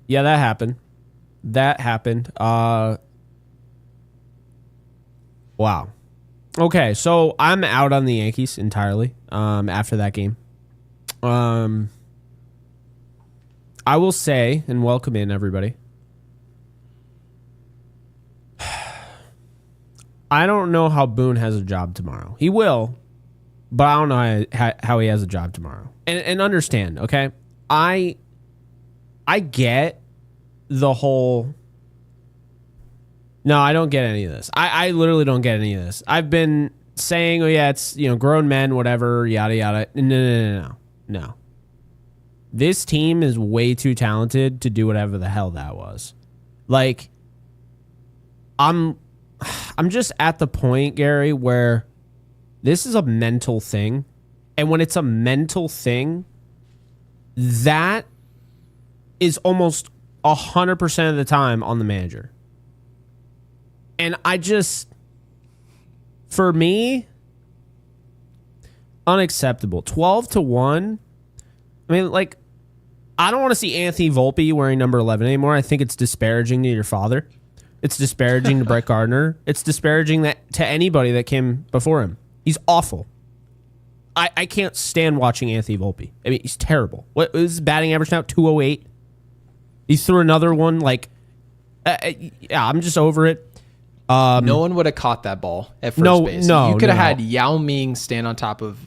Yeah, that happened. Wow. Okay, so I'm out on the Yankees entirely after that game. I will say, and welcome in everybody, I don't know how Boone has a job tomorrow. He will, but I don't know how he has a job tomorrow. And understand, okay? I get the whole... No, I don't get any of this. I literally don't get any of this. I've been saying, oh yeah, it's, grown men, whatever, yada, yada. No. This team is way too talented to do whatever the hell that was. Like, I'm just at the point, Gary, where this is a mental thing. And when it's a mental thing, that is almost 100% of the time on the manager. And for me, unacceptable. 12-1. I mean, like, I don't want to see Anthony Volpe wearing number 11 anymore. I think it's disparaging to your father. It's disparaging to Brett Gardner. It's disparaging to anybody that came before him. He's awful. I can't stand watching Anthony Volpe. I mean, he's terrible. What is his batting average now? 208. He threw another one. Like, yeah, I'm just over it. No one would have caught that ball at first base. You could have had Yao Ming stand on top of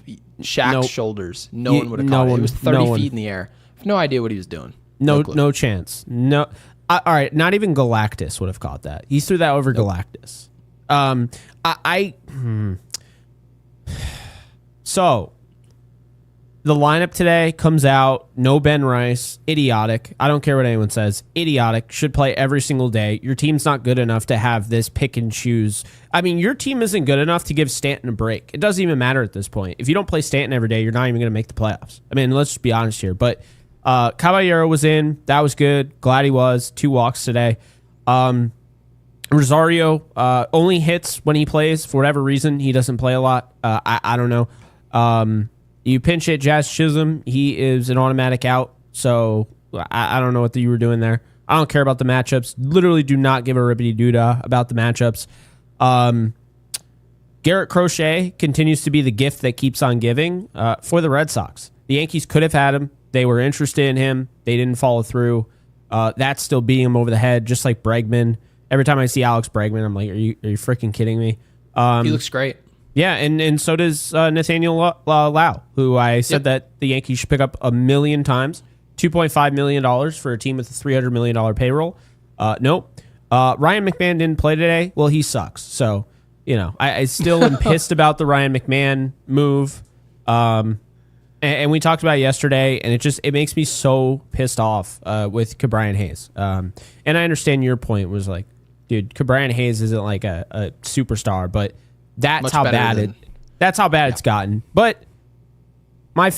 Shaq's shoulders. No one would have caught it. It was 30 feet in the air. No idea what he was doing. No chance. No. All right, not even Galactus would have caught that. He threw that over Galactus. So, the lineup today comes out. No Ben Rice. Idiotic. I don't care what anyone says. Idiotic. Should play every single day. Your team's not good enough to have this pick and choose. I mean, your team isn't good enough to give Stanton a break. It doesn't even matter at this point. If you don't play Stanton every day, you're not even going to make the playoffs. I mean, let's just be honest here. But Caballero was in. That was good. Glad he was. 2 walks today. Rosario only hits when he plays. For whatever reason, he doesn't play a lot. I don't know. You pinch hit Jazz Chisum. He is an automatic out. So I don't know what you were doing there. I don't care about the matchups. Literally do not give a rippity-doo-dah about the matchups. Garrett Crochet continues to be the gift that keeps on giving for the Red Sox. The Yankees could have had him. They were interested in him. They didn't follow through. That's still beating him over the head, just like Bregman. Every time I see Alex Bregman, I'm like, are you freaking kidding me? He looks great. Yeah, and so does Nathaniel Lau, who I said that the Yankees should pick up 1 million times. $2.5 million for a team with a $300 million payroll. Nope. Ryan McMahon didn't play today. Well, he sucks. So, I still am pissed about the Ryan McMahon move. And we talked about it yesterday, and it makes me so pissed off with Ke'Bryan Hayes. And I understand your point was like, dude, Ke'Bryan Hayes isn't like a superstar, but that's how bad it's gotten. But my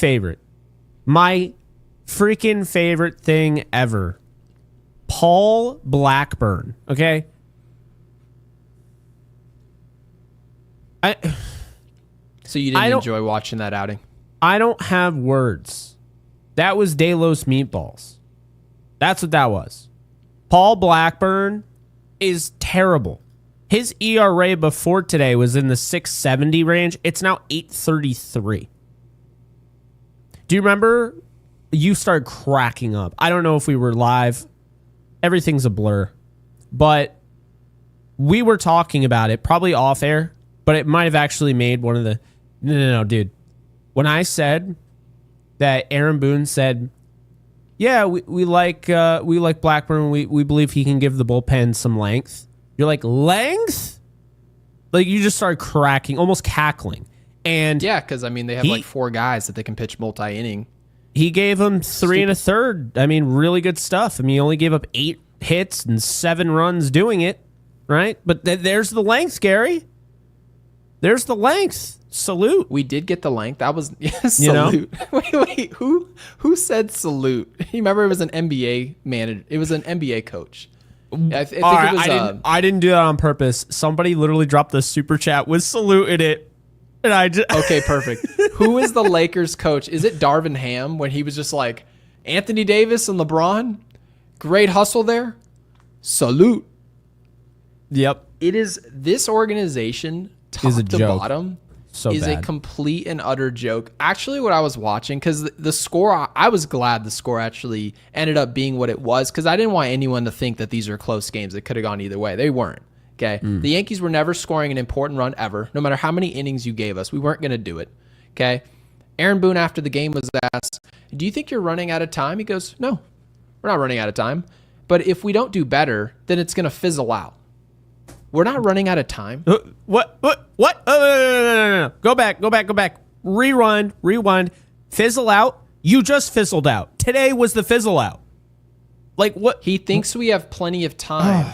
freaking favorite thing ever, Paul Blackburn. Okay. So you didn't enjoy watching that outing? I don't have words. That was De Los Meatballs. That's what that was. Paul Blackburn is terrible. His ERA before today was in the 6.70 range. It's now 8.33. Do you remember? You started cracking up. I don't know if we were live. Everything's a blur. But we were talking about it, probably off air, but it might have actually made one of the... No, dude. When I said that Aaron Boone said, yeah, we like Blackburn. We believe he can give the bullpen some length. You're like, length? Like, you just started cracking, almost cackling. And yeah, because, I mean, they have like 4 guys that they can pitch multi-inning. He gave him 3 1/3. I mean, really good stuff. I mean, he only gave up 8 hits and 7 runs doing it, right? But there's the length, Gary. There's the length. Salute. We did get the length. That was salute. Wait. Who said salute? You remember it was an NBA manager. It was an NBA coach. I think it was. I didn't do that on purpose. Somebody literally dropped the super chat with salute in it, and I just okay, perfect. Who is the Lakers coach? Is it Darvin Ham when he was just like Anthony Davis and LeBron? Great hustle there. Salute. Yep. It is this organization, top to bottom, is a complete and utter joke. Actually, what I was watching, because the score, I was glad the score actually ended up being what it was, because I didn't want anyone to think that these are close games that could have gone either way. They weren't. Okay. The Yankees were never scoring an important run ever, no matter how many innings you gave us. We weren't going to do it. Okay. Aaron Boone, after the game, was asked, do you think you're running out of time? He goes, no, we're not running out of time. But if we don't do better, then it's going to fizzle out. We're not running out of time. What? No. Go back. Rewind. Fizzle out. You just fizzled out. Today was the fizzle out. Like what? He thinks we have plenty of time.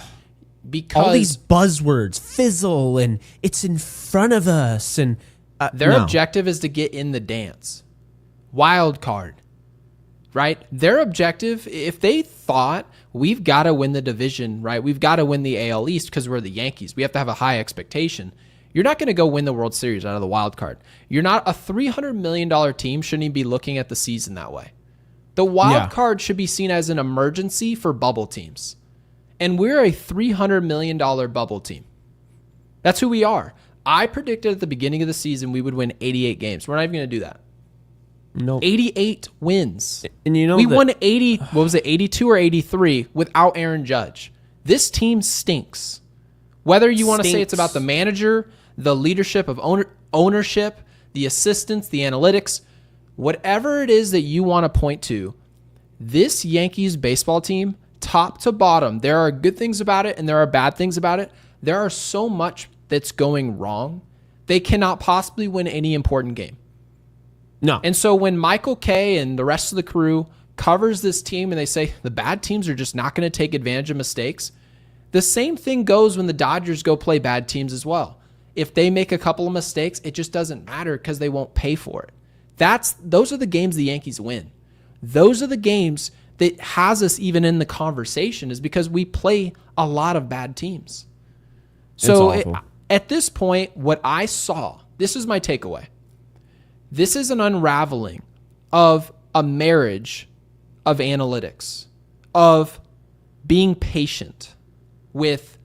Because all these buzzwords, fizzle, and it's in front of us, and their objective is to get in the dance. Wild card, right? Their objective, if they thought we've got to win the division, right? We've got to win the AL East because we're the Yankees. We have to have a high expectation. You're not going to go win the World Series out of the wild card. You're not a $300 million team. Shouldn't even be looking at the season that way. The wild card should be seen as an emergency for bubble teams. And we're a $300 million bubble team. That's who we are. I predicted at the beginning of the season we would win 88 games. We're not even going to do that. No. 88 wins. And you know we won 80, what was it, 82 or 83 without Aaron Judge. This team stinks. Whether you want to say it's about the manager, the leadership of ownership, the assistants, the analytics, whatever it is that you want to point to, this Yankees baseball team, top to bottom, there are good things about it and there are bad things about it. There are so much that's going wrong. They cannot possibly win any important game. No. And so when Michael Kay and the rest of the crew covers this team and they say the bad teams are just not going to take advantage of mistakes, the same thing goes when the Dodgers go play bad teams as well. If they make a couple of mistakes, it just doesn't matter because they won't pay for it. Those are the games the Yankees win. Those are the games that has us even in the conversation, is because we play a lot of bad teams. So at this point, what I saw, this is my takeaway. This is an unraveling of a marriage of analytics, of being patient with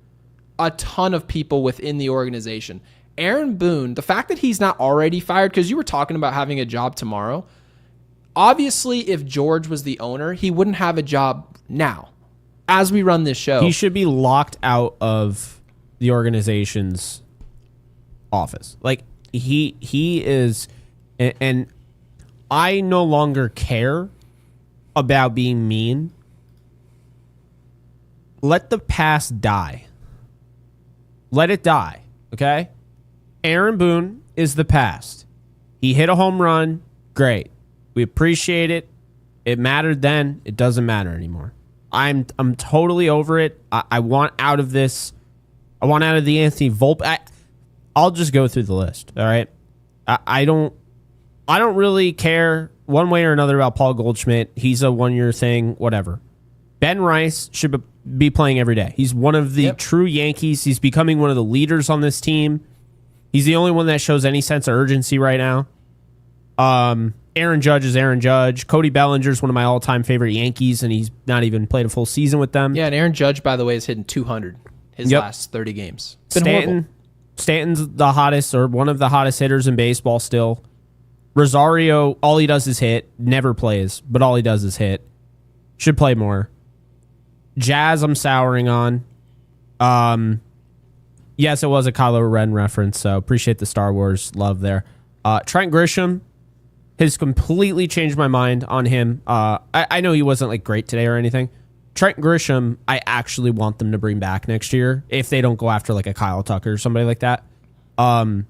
a ton of people within the organization. Aaron Boone, the fact that he's not already fired, because you were talking about having a job tomorrow. Obviously, if George was the owner, he wouldn't have a job now as we run this show. He should be locked out of the organization's office. Like he is, and I no longer care about being mean. Let the past die. Let it die, okay? Aaron Boone is the past. He hit a home run. Great. We appreciate it. It mattered then. It doesn't matter anymore. I'm totally over it. I want out of this. I want out of the Anthony Volpe. I'll just go through the list, all right? I don't really care one way or another about Paul Goldschmidt. He's a one-year thing, whatever. Ben Rice should be playing every day. He's one of the true Yankees. He's becoming one of the leaders on this team. He's the only one that shows any sense of urgency right now. Aaron Judge is Aaron Judge. Cody Bellinger's one of my all-time favorite Yankees, and he's not even played a full season with them. Yeah, and Aaron Judge, by the way, is hitting 200 his last 30 games. Stanton's the hottest, or one of the hottest hitters in baseball still. Rosario, all he does is hit. Never plays, but all he does is hit. Should play more. Jazz, I'm souring on. Yes, it was a Kylo Ren reference, so appreciate the Star Wars love there. Trent Grisham has completely changed my mind on him. I know he wasn't like great today or anything. Trent Grisham, I actually want them to bring back next year if they don't go after like a Kyle Tucker or somebody like that. Anthony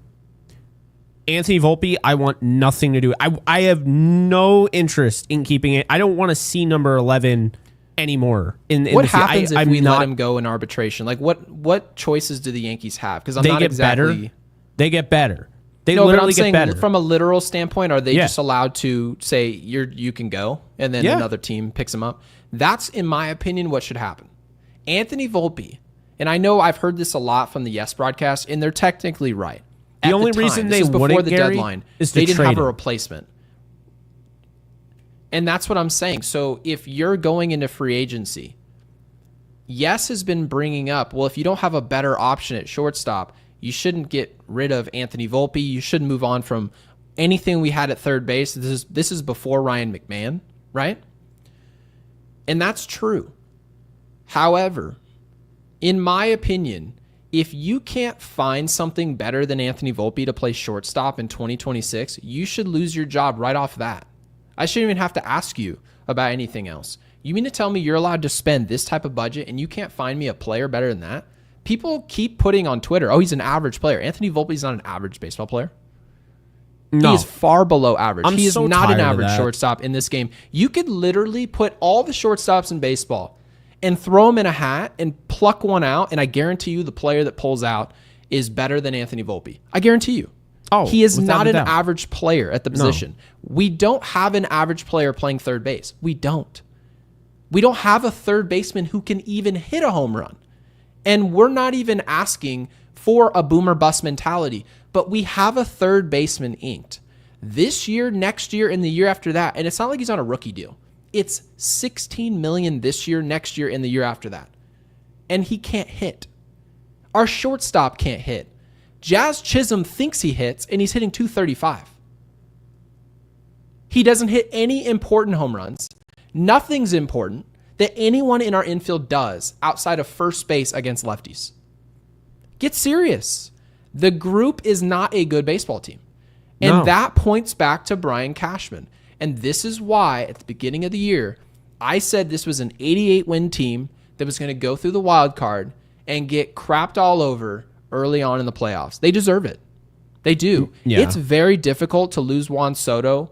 Volpe, I want nothing to do. I have no interest in keeping it. I don't want to see number 11 anymore. What happens if we let him go in arbitration? Like what choices do the Yankees have? Because They get better. They literally get better. From a literal standpoint, are they just allowed to say you can go and then another team picks him up? That's, in my opinion, what should happen. Anthony Volpe, and I know I've heard this a lot from the Yes broadcast, and they're technically right. The only reason they wouldn't, Gary, is they didn't have a replacement. And that's what I'm saying. So if you're going into free agency Yes has been bringing up, well, if you don't have a better option at shortstop, you shouldn't get rid of Anthony Volpe. You shouldn't move on from anything we had at third base. This is before Ryan McMahon, right? And that's true. However, in my opinion, if you can't find something better than Anthony Volpe to play shortstop in 2026, you should lose your job right off that. I shouldn't even have to ask you about anything else. You mean to tell me you're allowed to spend this type of budget and you can't find me a player better than that? People keep putting on Twitter, oh, he's an average player. Anthony Volpe's not an average baseball player. No. He is far below average. He is not an average shortstop in this game. You could literally put all the shortstops in baseball and throw them in a hat and pluck one out, and I guarantee you the player that pulls out is better than Anthony Volpe. I guarantee you. Oh, he is not an average player at the position. No. We don't have an average player playing third base. We don't. We don't have a third baseman who can even hit a home run. And we're not even asking for a boomer bust mentality, but we have a third baseman inked this year, next year, and the year after that. And it's not like he's on a rookie deal. It's $16 million this year, next year, and the year after that. And he can't hit. Our shortstop can't hit. Jazz Chisum thinks he hits, and he's hitting .235. He doesn't hit any important home runs. Nothing's important that anyone in our infield does outside of first base against lefties. Get serious. The group is not a good baseball team. And that points back to Brian Cashman. And this is why at the beginning of the year, I said this was an 88-win team that was going to go through the wild card and get crapped all over early on in the playoffs. They deserve it. They do. Yeah. It's very difficult to lose Juan Soto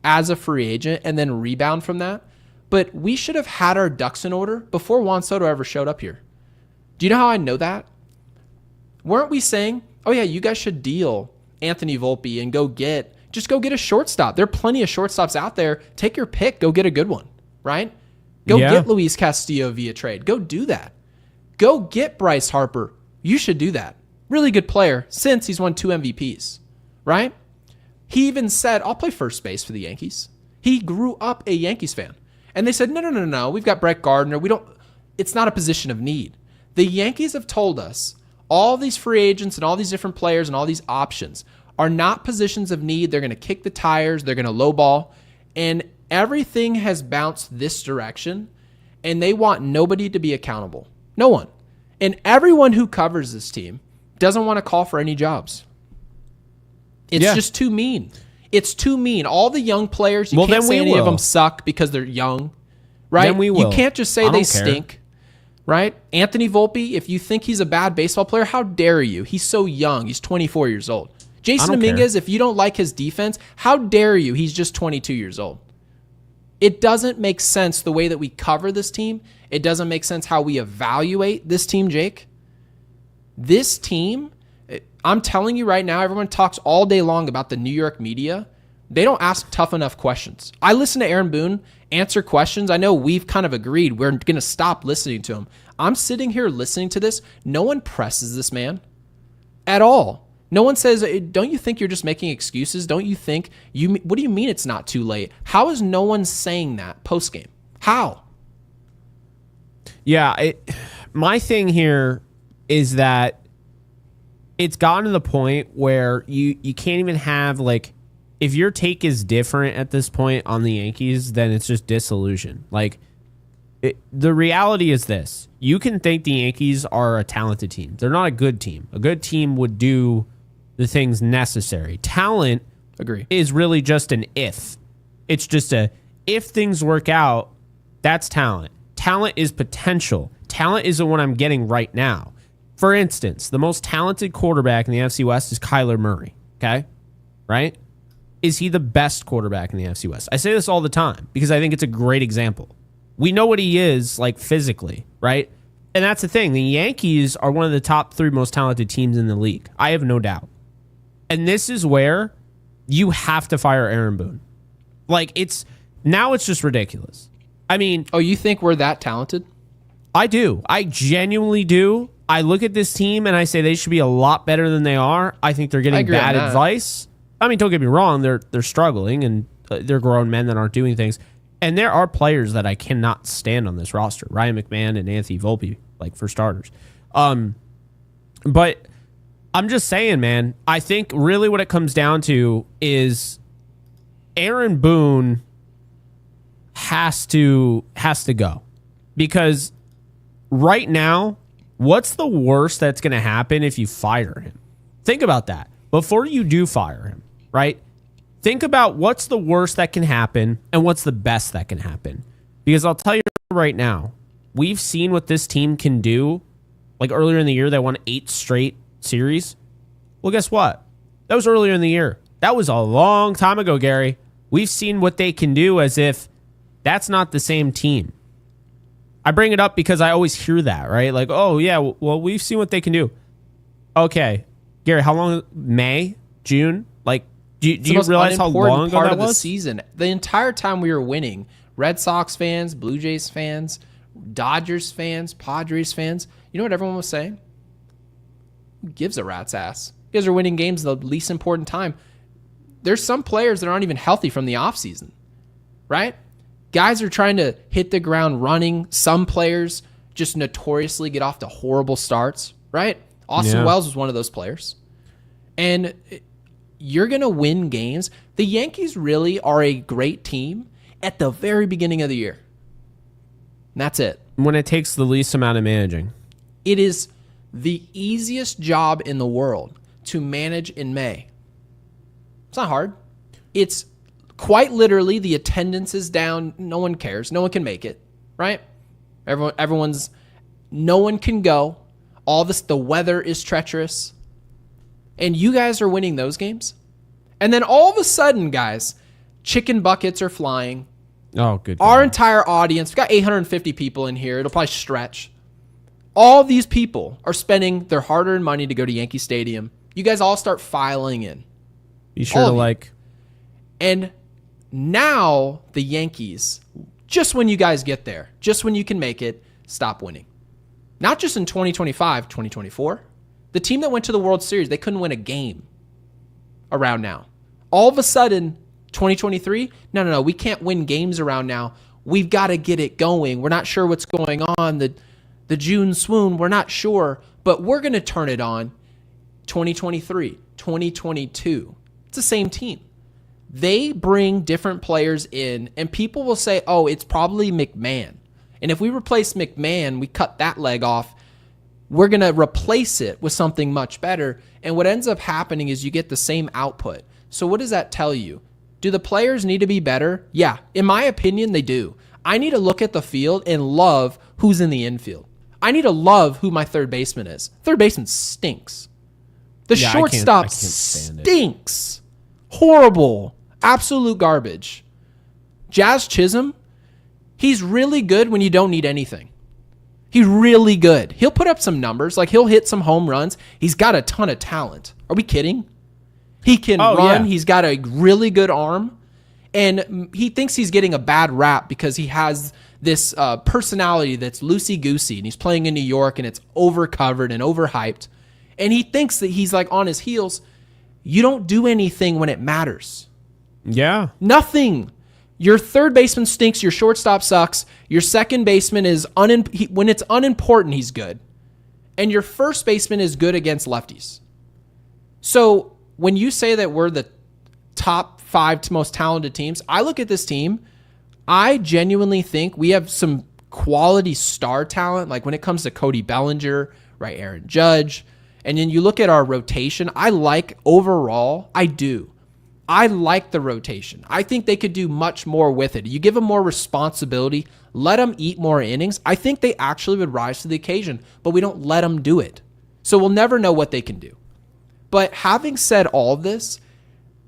as a free agent and then rebound from that. But we should have had our ducks in order before Juan Soto ever showed up here. Do you know how I know that? Weren't we saying, oh yeah, you guys should deal Anthony Volpe and go get a shortstop. There are plenty of shortstops out there. Take your pick. Go get a good one, right? Go get Luis Castillo via trade. Go do that. Go get Bryce Harper. You should do that. Really good player since he's won 2 MVPs, right? He even said, I'll play first base for the Yankees. He grew up a Yankees fan. And they said, no. We've got Brett Gardner. It's not a position of need. The Yankees have told us all these free agents and all these different players and all these options are not positions of need. They're going to kick the tires. They're going to lowball. And everything has bounced this direction. And they want nobody to be accountable. No one. And everyone who covers this team doesn't want to call for any jobs. It's just too mean. It's too mean. All the young players, you can't say any of them suck because they're young, right? Then we will. You can't just say they stink, right? Anthony Volpe, if you think he's a bad baseball player, how dare you? He's so young. He's 24 years old. Jason Dominguez, if you don't like his defense, how dare you? He's just 22 years old. It doesn't make sense the way that we cover this team. It doesn't make sense how we evaluate this team, Jake. This team, I'm telling you right now, everyone talks all day long about the New York media. They don't ask tough enough questions. I listen to Aaron Boone answer questions. I know we've kind of agreed we're going to stop listening to him. I'm sitting here listening to this. No one presses this man at all. No one says, don't you think you're just making excuses? Don't you think what do you mean it's not too late? How is no one saying that post game? How? Yeah, my thing here is that it's gotten to the point where you can't even have, like, if your take is different at this point on the Yankees, then it's just disillusion. Like, the reality is this. You can think the Yankees are a talented team. They're not a good team. A good team would do the things necessary. Talent is really just an if. It's just if things work out, that's talent. Talent is potential. Talent isn't what I'm getting right now. For instance, the most talented quarterback in the NFC West is Kyler Murray, okay? Right? Is he the best quarterback in the NFC West? I say this all the time because I think it's a great example. We know what he is, like, physically, right? And that's the thing. The Yankees are one of the top 3 most talented teams in the league. I have no doubt. And this is where you have to fire Aaron Boone. Like, it's just ridiculous. I mean... Oh, you think we're that talented? I do. I genuinely do. I look at this team and I say they should be a lot better than they are. I think they're getting bad advice. I mean, don't get me wrong. They're struggling and they're grown men that aren't doing things. And there are players that I cannot stand on this roster. Ryan McMahon and Anthony Volpe, like, for starters. But I'm just saying, man, I think really what it comes down to is Aaron Boone has to go. Because right now, what's the worst that's going to happen if you fire him? Think about that. Before you do fire him, right? Think about what's the worst that can happen and what's the best that can happen. Because I'll tell you right now, we've seen what this team can do. Like earlier in the year, they won 8 straight series. Well, guess what? That was earlier in the year. That was a long time ago, Gary. We've seen what they can do as if that's not the same team. I bring it up because I always hear that, right? Like, oh, yeah, well, we've seen what they can do. Okay. Gary, how long? May? June? Like, do you realize how long ago that was? The season. The entire time we were winning, Red Sox fans, Blue Jays fans, Dodgers fans, Padres fans, you know what everyone was saying? Who gives a rat's ass? You guys are winning games the least important time. There's some players that aren't even healthy from the offseason, right? Guys are trying to hit the ground running. Some players just notoriously get off to horrible starts, right? Austin Wells was one of those players. And you're going to win games. The Yankees really are a great team at the very beginning of the year. And that's it. When it takes the least amount of managing. It is the easiest job in the world to manage in May. It's not hard. It's quite literally the attendance is down. No one cares. No one can make it, right? No one can go. The weather is treacherous. And you guys are winning those games. And then all of a sudden, guys, chicken buckets are flying. Oh, good. Our entire audience, we've got 850 people in here. It'll probably stretch. All these people are spending their hard-earned money to go to Yankee Stadium. You guys all start filing in. Be sure to like. And now the Yankees, just when you guys get there, just when you can make it, stop winning. Not just in 2025, 2024. The team that went to the World Series, they couldn't win a game around now. All of a sudden, 2023, no, we can't win games around now. We've got to get it going. We're not sure what's going on. The June swoon, we're not sure, but we're going to turn it on. 2023, 2022. It's the same team. They bring different players in, and people will say, oh, it's probably McMahon. And if we replace McMahon, we cut that leg off, we're going to replace it with something much better. And what ends up happening is you get the same output. So what does that tell you? Do the players need to be better? Yeah. In my opinion, they do. I need to look at the field and love who's in the infield. I need to love who my third baseman is. Third baseman stinks. The shortstop stinks. Horrible. Absolute garbage. Jazz Chisum, he's really good when you don't need anything. He's really good. He'll put up some numbers. Like, he'll hit some home runs. He's got a ton of talent. Are we kidding? He can run. Yeah. He's got a really good arm. And he thinks he's getting a bad rap because he has this personality that's loosey-goosey. And he's playing in New York, and it's overcovered and overhyped. And he thinks that he's, like, on his heels. You don't do anything when it matters. Yeah. Nothing. Your third baseman stinks. Your shortstop sucks. Your second baseman is when it's unimportant, he's good. And your first baseman is good against lefties. So when you say that we're the top 5 most talented teams, I look at this team. I genuinely think we have some quality star talent. Like when it comes to Cody Bellinger, right? Aaron Judge. And then you look at our rotation. I like the rotation. I think they could do much more with it. You give them more responsibility, let them eat more innings. I think they actually would rise to the occasion, but we don't let them do it. So we'll never know what they can do. But having said all of this,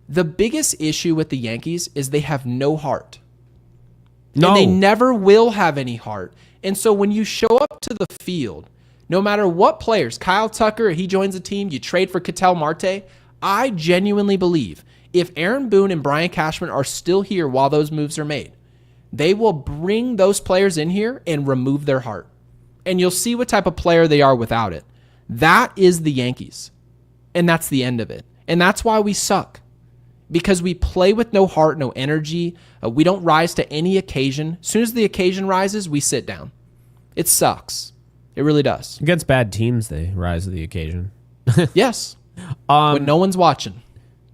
the biggest issue with the Yankees is they have no heart. No. And they never will have any heart. And so when you show up to the field, no matter what players, Kyle Tucker, he joins the team, you trade for Ketel Marte, I genuinely believe if Aaron Boone and Brian Cashman are still here while those moves are made, they will bring those players in here and remove their heart. And you'll see what type of player they are without it. That is the Yankees. And that's the end of it. And that's why we suck. because we play with no heart, no energy. We don't rise to any occasion. As soon as the occasion rises, we sit down. It sucks. It really does. Against bad teams, they rise to the occasion. Yes. When no one's watching.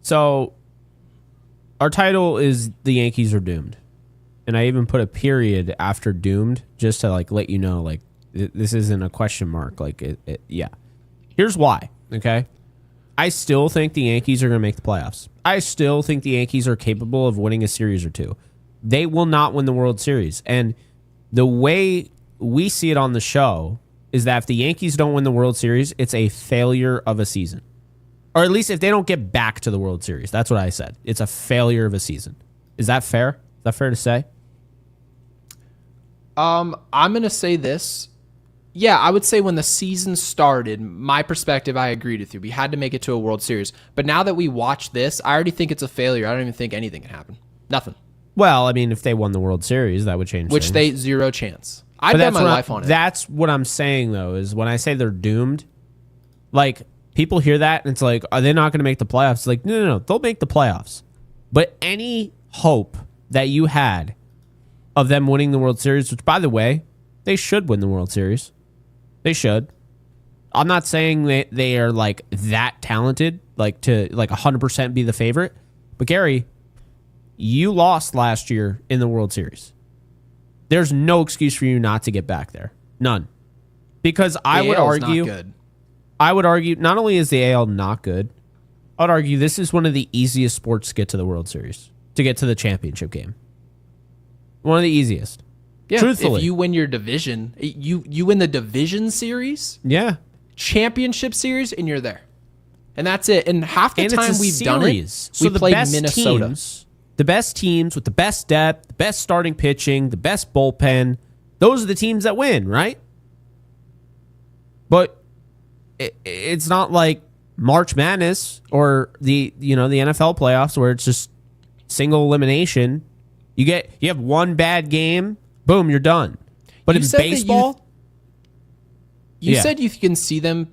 So our title is The Yankees Are Doomed. And I even put a period after doomed just to like let you know like this isn't a question mark. Like yeah. Here's why, okay? I still think the Yankees are going to make the playoffs. I still think the Yankees are capable of winning a series or two. They will not win the World Series. And the way we see it on the show is that if the Yankees don't win the World Series, it's a failure of a season. Or at least if they don't get back to the World Series. That's what I said. It's a failure of a season. Is that fair? Is that fair to say? I'm going to say this. Yeah, I would say when the season started, my perspective, I agreed with you. We had to make it to a World Series. But now that we watch this, I already think it's a failure. I don't even think anything can happen. Nothing. Well, I mean, if they won the World Series, that would change Which things. zero chance. I'd bet my life on it. That's what I'm saying, though, is when I say they're doomed, like, people hear that, and it's like, are they not going to make the playoffs? It's like, no, they'll make the playoffs. But any hope that you had of them winning the World Series, which, by the way, they should win the World Series. They should. I'm not saying that they are, like, that talented, like, to, like, 100% be the favorite. But, Gary, you lost last year in the World Series. There's no excuse for you not to get back there. None. Because I would argue, not only is the AL not good, I would argue this is one of the easiest sports to get to the World Series, to get to the championship game. One of the easiest. Yeah, truthfully. if you win your division, you win the division series, championship series, and you're there. And that's it. And half the time we've done it, so we played Minnesota. The best teams with the best depth, the best starting pitching, the best bullpen, those are the teams that win, right? But it's not like March Madness or the NFL playoffs where it's just single elimination. You have one bad game, boom, you're done. But in baseball, you said you can see them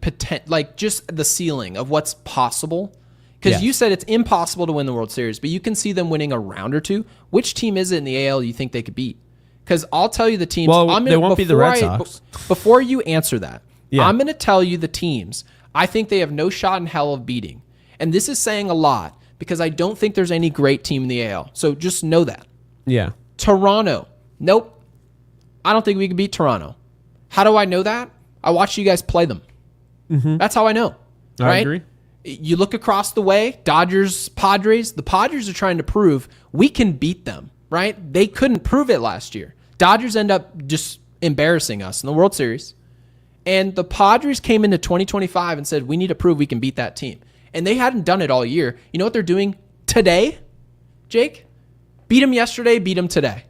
like just the ceiling of what's possible. Because you said it's impossible to win the World Series, but you can see them winning a round or two. Which team is it in the AL you think they could beat? Because I'll tell you the teams. Well, they won't be the Red Sox. Before you answer that, I'm going to tell you the teams I think they have no shot in hell of beating. And this is saying a lot because I don't think there's any great team in the AL. So just know that. Yeah. Toronto. Nope. I don't think we can beat Toronto. How do I know that? I watched you guys play them. Mm-hmm. That's how I know. Right? I agree. You look across the way, Dodgers, Padres. The Padres are trying to prove we can beat them, right? They couldn't prove it last year. Dodgers end up just embarrassing us in the World Series. And the Padres came into 2025 and said, we need to prove we can beat that team. And they hadn't done it all year. You know what they're doing today, Jake? Beat them yesterday, beat them today.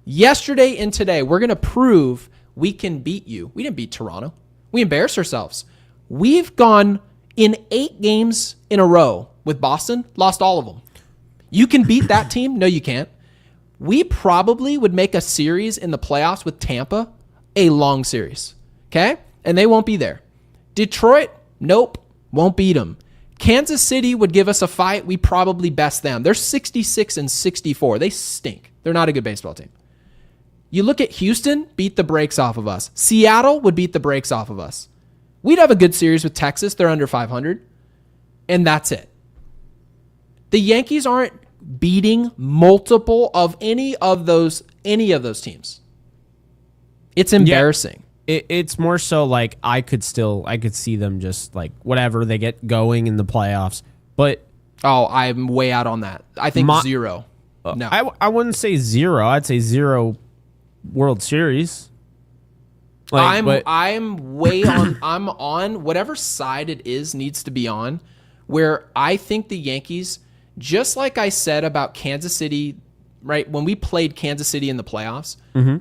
Yesterday and today, we're going to prove we can beat you. We didn't beat Toronto. We embarrassed ourselves. We've gone in 8 games in a row with Boston, lost all of them. You can beat that team? No, you can't. We probably would make a series in the playoffs with Tampa a long series, okay? And they won't be there. Detroit, nope, won't beat them. Kansas City would give us a fight. We probably best them. They're 66-64. They stink. They're not a good baseball team. You look at Houston, beat the brakes off of us. Seattle would beat the brakes off of us. We'd have a good series with Texas. They're under 500. And that's it. The Yankees aren't beating multiple of any of those teams. It's embarrassing. Yeah, it's more so like I could see them just like whatever they get going in the playoffs. But I'm way out on that. I think 0. No. I wouldn't say 0. I'd say 0 World Series. I'm way on. I'm on whatever side it is needs to be on. Where I think the Yankees, just like I said about Kansas City, right? When we played Kansas City in the playoffs,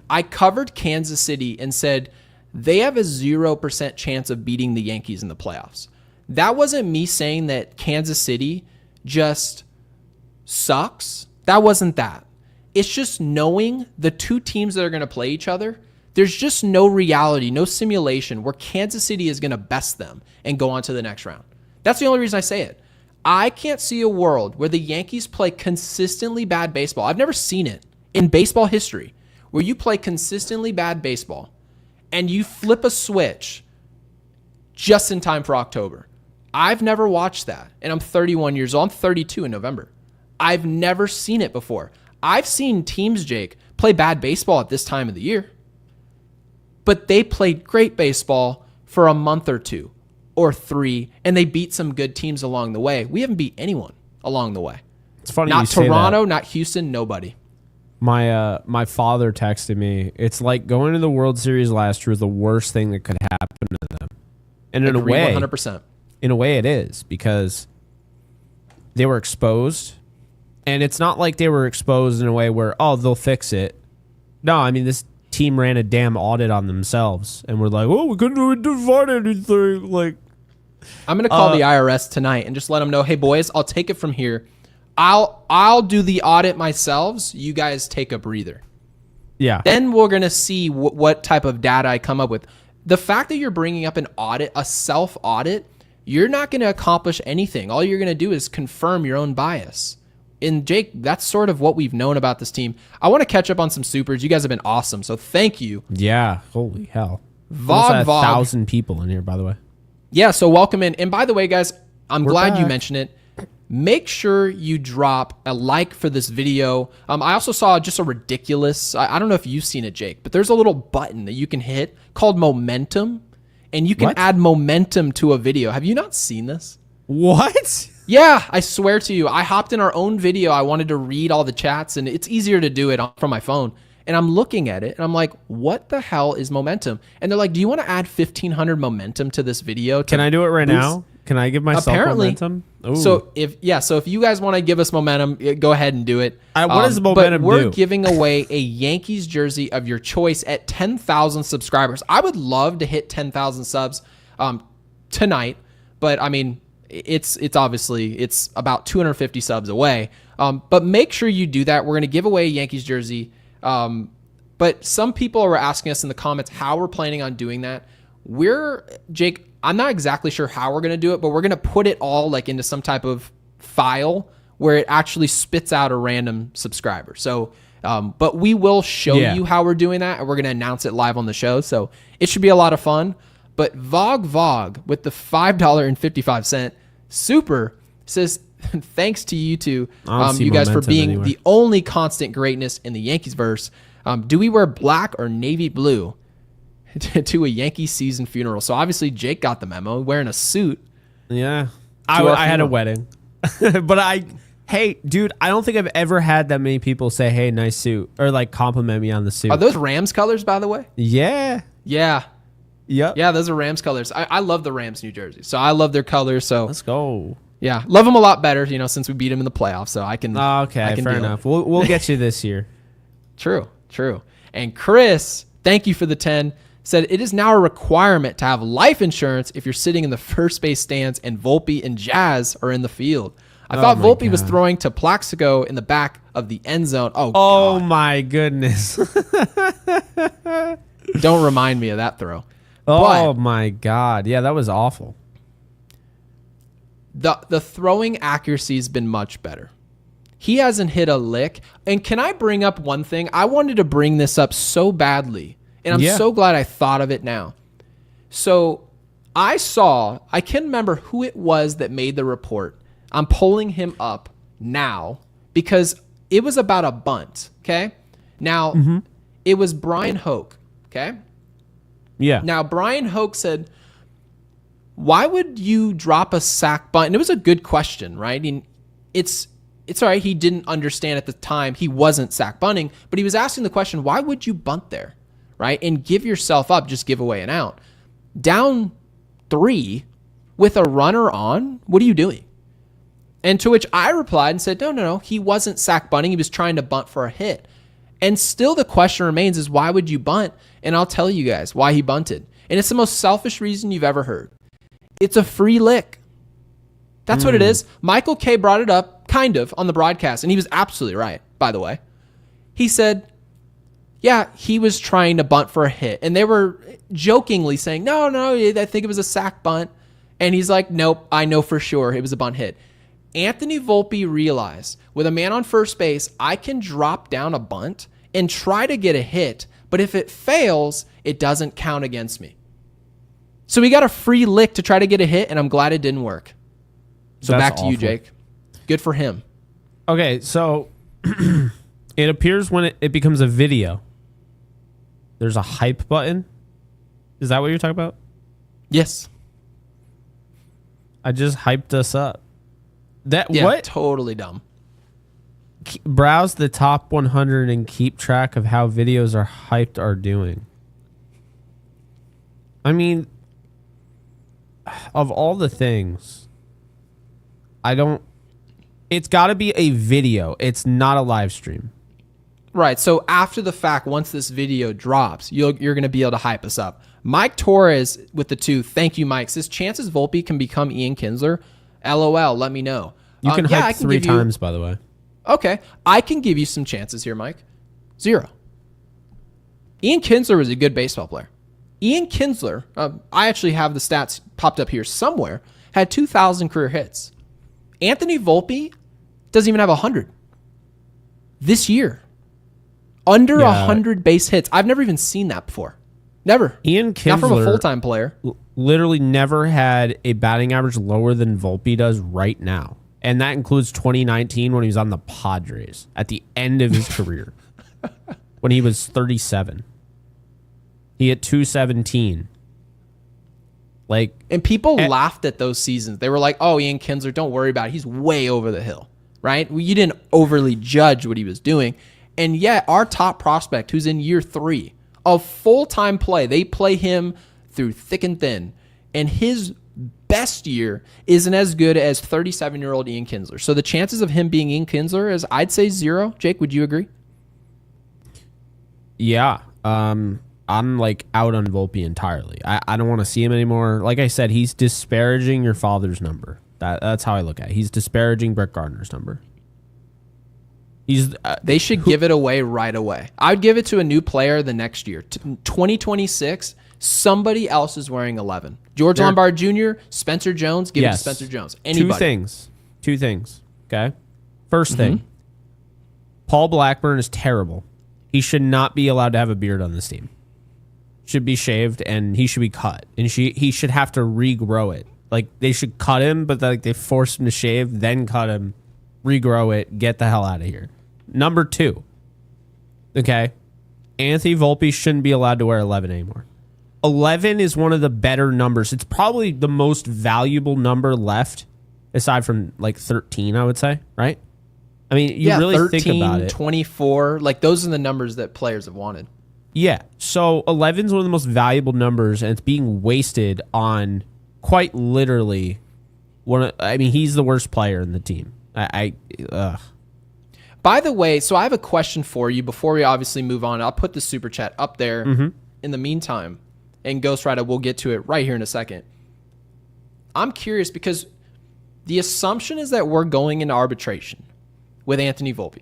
I covered Kansas City and said they have a 0% chance of beating the Yankees in the playoffs. That wasn't me saying that Kansas City just sucks. That wasn't that. It's just knowing the two teams that are going to play each other. There's just no reality, no simulation where Kansas City is going to best them and go on to the next round. That's the only reason I say it. I can't see a world where the Yankees play consistently bad baseball. I've never seen it in baseball history where you play consistently bad baseball and you flip a switch just in time for October. I've never watched that, and I'm 31 years old. I'm 32 in November. I've never seen it before. I've seen teams, Jake, play bad baseball at this time of the year, but they played great baseball for a month or two or three, and they beat some good teams along the way. We haven't beat anyone along the way. It's funny Not you say Toronto, that. not Houston, nobody. My father texted me. It's like going to the World Series last year was the worst thing that could happen to them. And in Agree a way, 100%. in a way it is, because they were exposed. And it's not like they were exposed in a way where, oh, they'll fix it. No, I mean, this team ran a damn audit on themselves. And we're like, oh, we couldn't find anything. Like, I'm going to call the IRS tonight and just let them know, hey, boys, I'll take it from here. I'll do the audit myself. You guys take a breather. yeah. Then we're going to see what type of data I come up with. The fact that you're bringing up an audit, a self-audit, you're not going to accomplish anything. All you're going to do is confirm your own bias. And Jake, that's sort of what we've known about this team. I want to catch up on some supers. You guys have been awesome, so thank you. Yeah. Holy hell. Vog. 1,000 people in here, by the way. Yeah, so welcome in. And by the way, guys, I'm glad you back. mentioned it. Make sure you drop a like for this video. I also saw just a ridiculous, I don't know if you've seen it, Jake, but there's a little button that you can hit called momentum, and you can What? add momentum to a video. Have you not seen this? What? Yeah, I swear to you. I hopped in our own video. I wanted to read all the chats, and it's easier to do it from my phone. And I'm looking at it, and I'm like, what the hell is momentum? And they're like, do you want to add 1,500 momentum to this video? Can I do it right now? Can I give myself Apparently. momentum? Ooh. So if you guys want to give us momentum, go ahead and do it. What does momentum But we're do? giving away a Yankees jersey of your choice at 10,000 subscribers. I would love to hit 10,000 subs tonight, but I mean, it's obviously it's about 250 subs away. But make sure you do that. We're going to give away a Yankees jersey. But some people were asking us in the comments how we're planning on doing that. Jake, I'm not exactly sure how we're going to do it, but we're going to put it all like into some type of file where it actually spits out a random subscriber. So, but we will show you how we're doing that, and we're going to announce it live on the show. So it should be a lot of fun. But Vog with the $5.55 super says, thanks to you two, you guys for being the only constant greatness in the Yankees verse. Do we wear black or navy blue to a Yankee season funeral? So obviously Jake got the memo, wearing a suit. Yeah. I had a wedding. But hey, dude, I don't think I've ever had that many people say, hey, nice suit, or like compliment me on the suit. Are those Rams colors, by the way? Yeah. Yeah. Yep. Yeah, those are Rams colors. I love the Rams New Jersey. So I love their colors. So Let's go. yeah, love them a lot better, since we beat them in the playoffs. So I can. Okay, fair enough. We'll get you this year. True. And Chris, thank you for the 10, said it is now a requirement to have life insurance if you're sitting in the first base stands and Volpe and Jazz are in the field. I thought my Volpe was God. throwing to Plaxico in the back of the end zone. Oh Oh God. my goodness. Don't remind me of that throw. Oh my God. Yeah, that was awful. The throwing accuracy has been much better. He hasn't hit a lick. And can I bring up one thing? I wanted to bring this up so badly, and I'm so glad I thought of it now. So I can't remember who it was that made the report. I'm pulling him up now because it was about a bunt, okay? Now, it was Brian Hoke, okay? Yeah. Now, Brian Hoke said, why would you drop a sack bunt? And it was a good question, right? I mean, it's all right. He didn't understand at the time. He wasn't sack bunting, but he was asking the question, why would you bunt there, right? And give yourself up, just give away an out. Down 3 with a runner on, what are you doing? And to which I replied and said, no. He wasn't sack bunting. He was trying to bunt for a hit. And still the question remains is, why would you bunt? And I'll tell you guys why he bunted. And it's the most selfish reason you've ever heard. It's a free lick. That's what it is. Michael K brought it up kind of on the broadcast, and he was absolutely right, by the way. He said, yeah, he was trying to bunt for a hit. And they were jokingly saying, no, I think it was a sack bunt. And he's like, nope, I know for sure it was a bunt hit. Anthony Volpe realized with a man on first base, I can drop down a bunt and try to get a hit, but if it fails, it doesn't count against me. So he got a free lick to try to get a hit, and I'm glad it didn't work. So That's back to awful. you, Jake. Good for him. Okay, so it appears when it becomes a video, there's a hype button. Is that what you're talking about? Yes. I just hyped us up. Yeah, What? totally dumb. Browse the top 100 and keep track of how videos are hyped are doing. I mean, of all the things, it's got to be a video. It's not a live stream. Right. So after the fact, once this video drops, you're going to be able to hype us up. Mike Torres with the 2. Thank you, Mike. Says chances Volpe can become Ian Kinsler. LOL. Let me know. You can hype 3 times, by the way. Okay. I can give you some chances here, Mike. 0. Ian Kinsler was a good baseball player. Ian Kinsler, I actually have the stats popped up here somewhere, had 2,000 career hits. Anthony Volpe doesn't even have 100 this year. Under 100 base hits. I've never even seen that before. Never. Ian Kinsler, not from a full-time player, literally never had a batting average lower than Volpe does right now. And that includes 2019 when he was on the Padres at the end of his career when he was 37. He hit 217. And people laughed at those seasons. They were like, oh, Ian Kinsler, don't worry about it. He's way over the hill, right? You didn't overly judge what he was doing. And yet our top prospect, who's in year 3 of full-time play, they play him through thick and thin. And his best year isn't as good as 37-year-old Ian Kinsler. So the chances of him being Ian Kinsler is, I'd say, 0. Jake, would you agree? Yeah. I'm out on Volpe entirely. I don't want to see him anymore. Like I said, he's disparaging your father's number. That's how I look at it. He's disparaging Brett Gardner's number. They should give it away right away. I would give it to a new player the next year. 2026, somebody else is wearing 11. George Lombard Jr., Spencer Jones, give it to Spencer Jones. Anybody. Two things. Okay. First thing, Paul Blackburn is terrible. He should not be allowed to have a beard on this team. Should be shaved and he should be cut. And he should have to regrow it. Like they should cut him, but they force him to shave, then cut him, regrow it, get the hell out of here. Number 2. Okay. Anthony Volpe shouldn't be allowed to wear 11 anymore. 11 is one of the better numbers. It's probably the most valuable number left, aside from 13, I would say, right? I mean, you really 13, think about it. 24, those are the numbers that players have wanted. Yeah. So 11 is one of the most valuable numbers, and it's being wasted on quite literally he's the worst player in the team. By the way, so I have a question for you before we obviously move on. I'll put the super chat up there in the meantime, and Ghost Rider, we'll get to it right here in a second. I'm curious because the assumption is that we're going into arbitration with Anthony Volpe.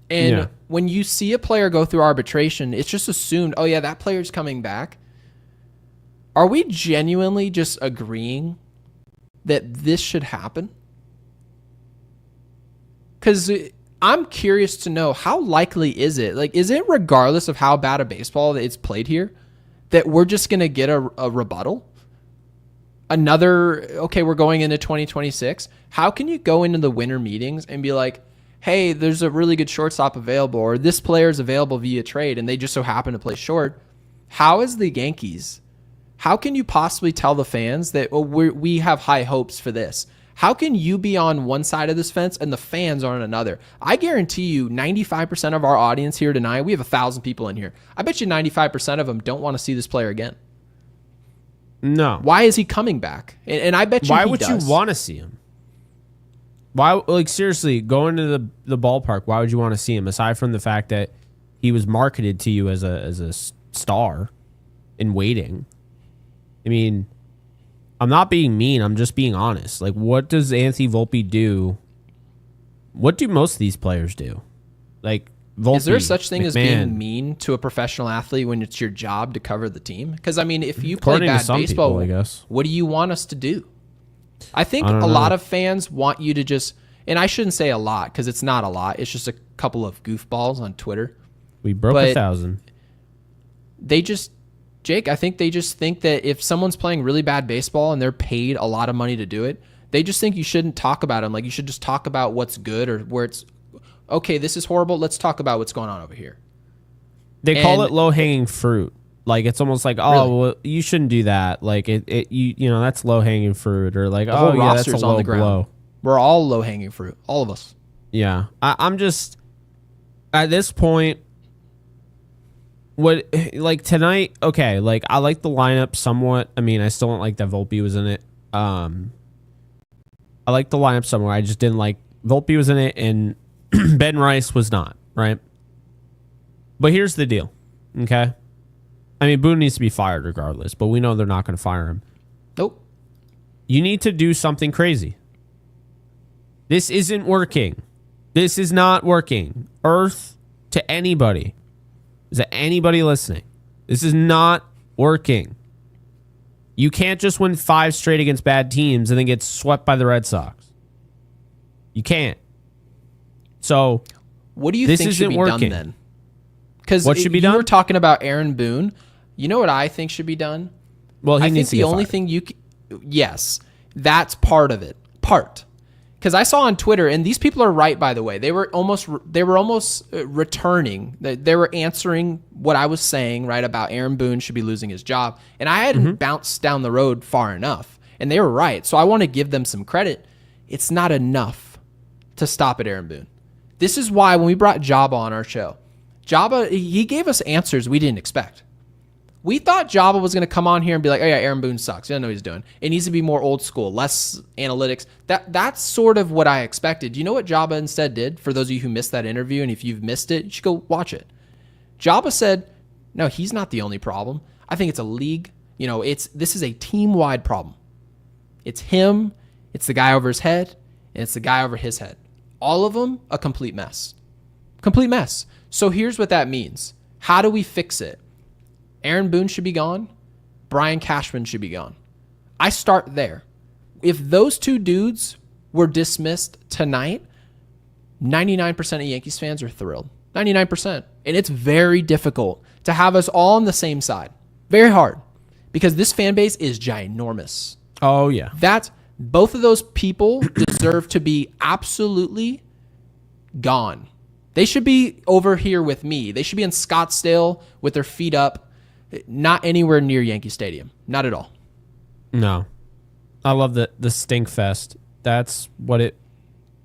And when you see a player go through arbitration, it's just assumed, oh yeah, that player's coming back. Are we genuinely just agreeing that this should happen? Because I'm curious to know, how likely is it? Is it regardless of how bad a baseball that it's played here, that we're just going to get a rebuttal? Okay, we're going into 2026. How can you go into the winter meetings and be like, hey, there's a really good shortstop available, or this player is available via trade, and they just so happen to play short? How is the Yankees? How can you possibly tell the fans that we have high hopes for this? How can you be on one side of this fence and the fans are on another? I guarantee you 95% of our audience here tonight, we have 1,000 people in here. I bet you 95% of them don't want to see this player again. No. Why is he coming back? And I bet you Why he would does. you want to see him? Why, seriously, going to the ballpark, why would you want to see him, aside from the fact that he was marketed to you as a star in waiting? I mean, I'm not being mean. I'm just being honest. What does Anthony Volpe do? What do most of these players do? Volpe, is there such thing McMahon, as being mean to a professional athlete when it's your job to cover the team? Because, I mean, if you play bad baseball, people, I guess. what do you want us to do? I think a lot of fans want you to just, and I shouldn't say a lot because it's not a lot. It's just a couple of goofballs on Twitter. We broke 1,000. Jake, I think they just think that if someone's playing really bad baseball and they're paid a lot of money to do it, they just think you shouldn't talk about them. Like you should just talk about what's good or where it's, okay, this is horrible. Let's talk about what's going on over here. They call it low-hanging fruit. Like it's almost like, oh, well, you shouldn't do that. Like you know, that's low-hanging fruit, or like, oh yeah, that's a low blow. We're all low-hanging fruit, all of us. Yeah, I'm just at this point. What like tonight? Okay, like I like the lineup somewhat. I mean, I still don't like that Volpe was in it. I like the lineup somewhat. I just didn't like Volpe was in it and Ben Rice was not, right? But here's the deal, okay? I mean, Boone needs to be fired regardless, but we know they're not going to fire him. Nope. You need to do something crazy. This isn't working. This is not working. Earth to anybody. Is there anybody listening? This is not working. You can't just win 5 straight against bad teams and then get swept by the Red Sox. You can't. So, what do you think should be done then? Because what should be done? You were talking about Aaron Boone. You know what I think should be done? Well, he needs to get fired. I think the only thing yes, that's part of it. Because I saw on Twitter, and these people are right, by the way. They were almost returning. They were answering what I was saying, right, about Aaron Boone should be losing his job. And I hadn't bounced down the road far enough. And they were right. So I want to give them some credit. It's not enough to stop at Aaron Boone. This is why when we brought Jabba on our show, Jabba, he gave us answers we didn't expect. We thought Jabba was going to come on here and be like, oh yeah, Aaron Boone sucks. He doesn't know what he's doing. It needs to be more old school, less analytics. That's sort of what I expected. Do you know what Jabba instead did? For those of you who missed that interview, and if you've missed it, you should go watch it. Jabba said, no, he's not the only problem. I think it's a league. You know, this is a team-wide problem. It's him, it's the guy over his head, and it's the guy over his head. All of them, a complete mess. Complete mess. So here's what that means. How do we fix it? Aaron Boone should be gone. Brian Cashman should be gone. I start there. If those two dudes were dismissed tonight, 99% of Yankees fans are thrilled. 99%. And it's very difficult to have us all on the same side. Very hard. Because this fan base is ginormous. Oh, yeah. Both of those people deserve to be absolutely gone. They should be over here with me. They should be in Scottsdale with their feet up. Not anywhere near Yankee Stadium. Not at all. No. I love the stink fest. That's what it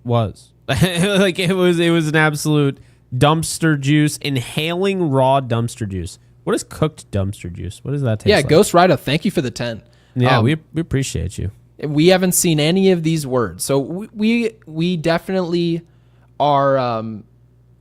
was. Like it was an absolute dumpster juice, inhaling raw dumpster juice. What is cooked dumpster juice? What does that taste like? Ghost Rider, thank you for the 10. Yeah, we appreciate you. We haven't seen any of these words. So we definitely are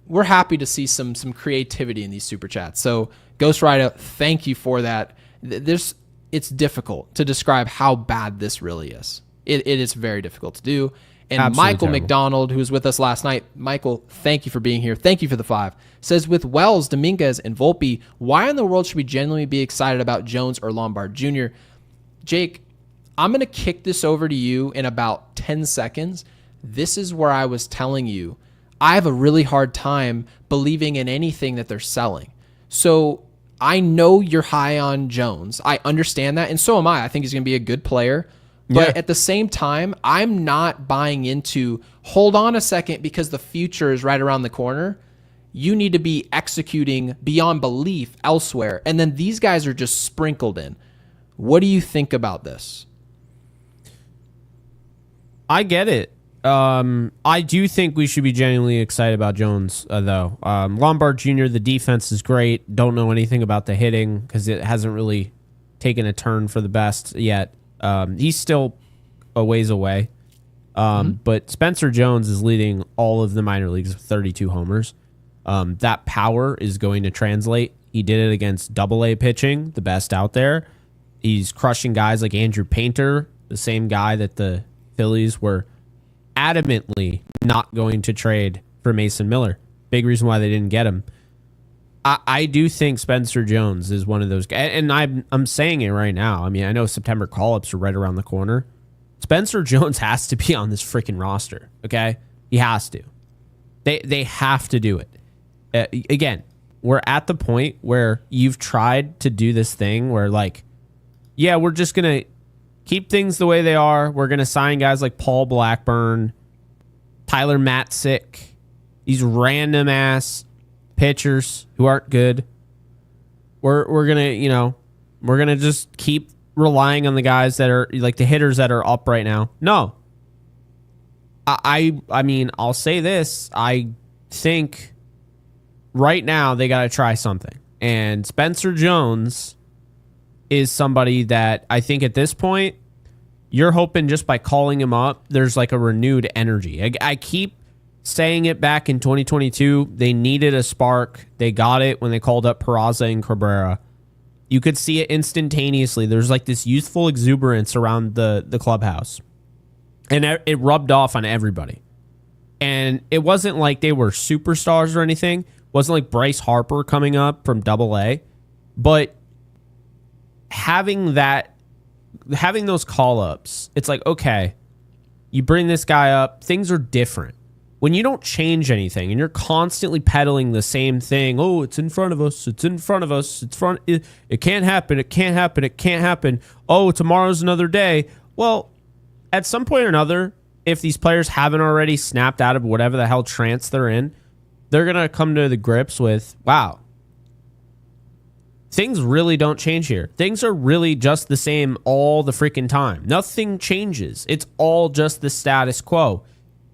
we're happy to see some creativity in these super chats. So Ghost Rider, thank you for that. It's difficult to describe how bad this really is. It is very difficult to do. And absolutely Michael terrible. McDonald, who was with us last night, Michael, thank you for being here. Thank you for the 5. Says, with Wells, Dominguez, and Volpe, why in the world should we genuinely be excited about Jones or Lombard Jr.? Jake, I'm going to kick this over to you in about 10 seconds. This is where I was telling you, I have a really hard time believing in anything that they're selling. So I know you're high on Jones. I understand that, and so am I. I think he's going to be a good player. But at the same time, I'm not buying into, hold on a second because the future is right around the corner. You need to be executing beyond belief elsewhere. And then these guys are just sprinkled in. What do you think about this? I get it. I do think we should be genuinely excited about Jones, though. Lombard Jr., the defense is great. Don't know anything about the hitting because it hasn't really taken a turn for the best yet. He's still a ways away. But Spencer Jones is leading all of the minor leagues with 32 homers. That power is going to translate. He did it against Double-A pitching, the best out there. He's crushing guys like Andrew Painter, the same guy that the Phillies were adamantly not going to trade for Mason Miller. Big reason why they didn't get him. I do think Spencer Jones is one of those guys, and I'm saying it right now. I mean, I know September call-ups are right around the corner. It's Spencer Jones has to be on this freaking roster, okay? He has to. They have to do it. Again, we're at the point where you've tried to do this thing where, like, yeah, we're just going to keep things the way they are. We're going to sign guys like Paul Blackburn, Tyler Matzik, these random-ass pitchers who aren't good. We're going to, we're going to just keep relying on the guys that are, like, the hitters that are up right now. No. I mean, I'll say this. I think right now they got to try something. And Spencer Jones is somebody that I think at this point, you're hoping just by calling him up, there's like a renewed energy. I keep saying it back in 2022. They needed a spark. They got it when they called up Peraza and Cabrera. You could see it instantaneously. There's like this youthful exuberance around the clubhouse. And it rubbed off on everybody. And it wasn't like they were superstars or anything. It wasn't like Bryce Harper coming up from Double-A. But having those call-ups, it's like, okay, you bring this guy up, things are different. When you don't change anything and you're constantly peddling the same thing, oh, it's in front of us, it's in front of us, it can't happen, it can't happen, it can't happen. Oh, tomorrow's another day. Well, at some point or another, if these players haven't already snapped out of whatever the hell trance they're in, they're going to come to the grips with, wow, things really don't change here. Things are really just the same all the freaking time. Nothing changes. It's all just the status quo.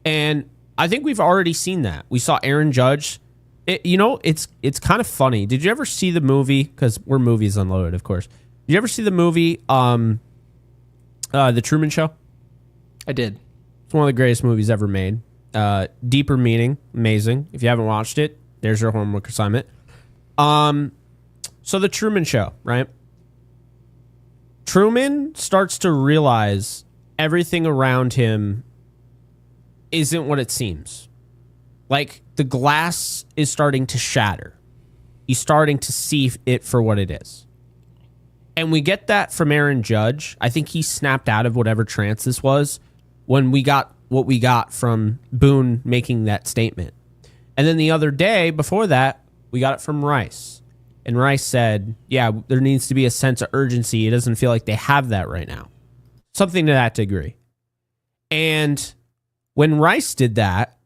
And I think we've already seen that. We saw Aaron Judge. It's kind of funny. Did you ever see the movie? Because we're movies unloaded, of course. Did you ever see the movie, The Truman Show? I did. It's one of the greatest movies ever made. Deeper meaning, amazing. If you haven't watched it, there's your homework assignment. So The Truman Show, right? Truman starts to realize everything around him isn't what it seems. Like, the glass is starting to shatter. He's starting to see it for what it is. And we get that from Aaron Judge. I think he snapped out of whatever trance this was when we got what we got from Boone making that statement. And then the other day, before that, we got it from Rice. And Rice said, yeah, there needs to be a sense of urgency. It doesn't feel like they have that right now. Something to that degree. And when Rice did that,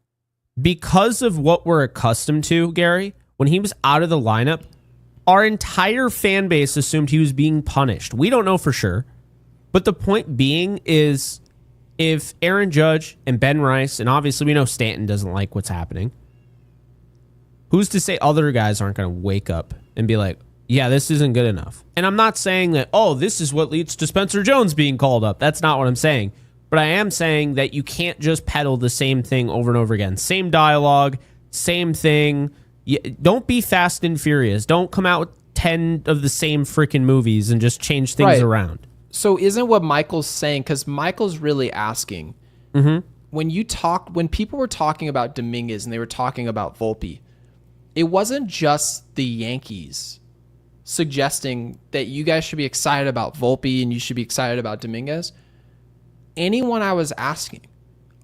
because of what we're accustomed to, Gary, when he was out of the lineup, our entire fan base assumed he was being punished. We don't know for sure. But the point being is, if Aaron Judge and Ben Rice, and obviously we know Stanton doesn't like what's happening, who's to say other guys aren't going to wake up and be like, yeah, this isn't good enough? And I'm not saying that, oh, this is what leads to Spencer Jones being called up. That's not what I'm saying. But I am saying that you can't just peddle the same thing over and over again. Same dialogue, same thing. Don't be Fast and Furious. Don't come out with 10 of the same freaking movies and just change things around. So isn't what Michael's saying, because Michael's really asking, when people were talking about Dominguez and they were talking about Volpe, it wasn't just the Yankees suggesting that you guys should be excited about Volpe and you should be excited about Dominguez. Anyone I was asking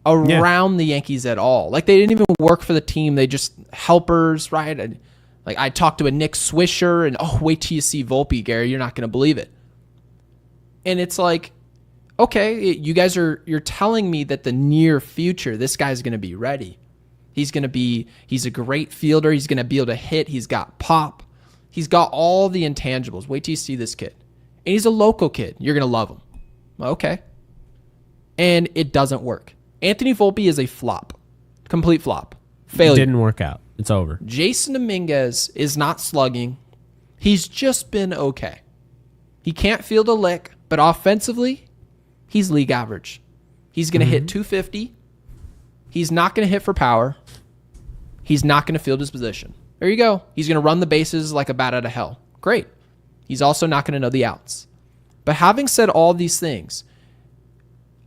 around the Yankees at all, like they didn't even work for the team. They just helpers, right? And, like I talked to a Nick Swisher and, oh, wait till you see Volpe, Gary. You're not going to believe it. And it's like, okay, you're telling me that the near future, this guy's going to be ready. He's a great fielder. He's going to be able to hit. He's got pop. He's got all the intangibles. Wait till you see this kid. And he's a local kid. You're going to love him. Okay. And it doesn't work. Anthony Volpe is a flop. Complete flop. Failure. It didn't work out. It's over. Jason Dominguez is not slugging. He's just been okay. He can't field a lick, but offensively, he's league average. He's going to hit 250. He's not going to hit for power. He's not going to field his position. There you go. He's going to run the bases like a bat out of hell. Great. He's also not going to know the outs. But having said all these things,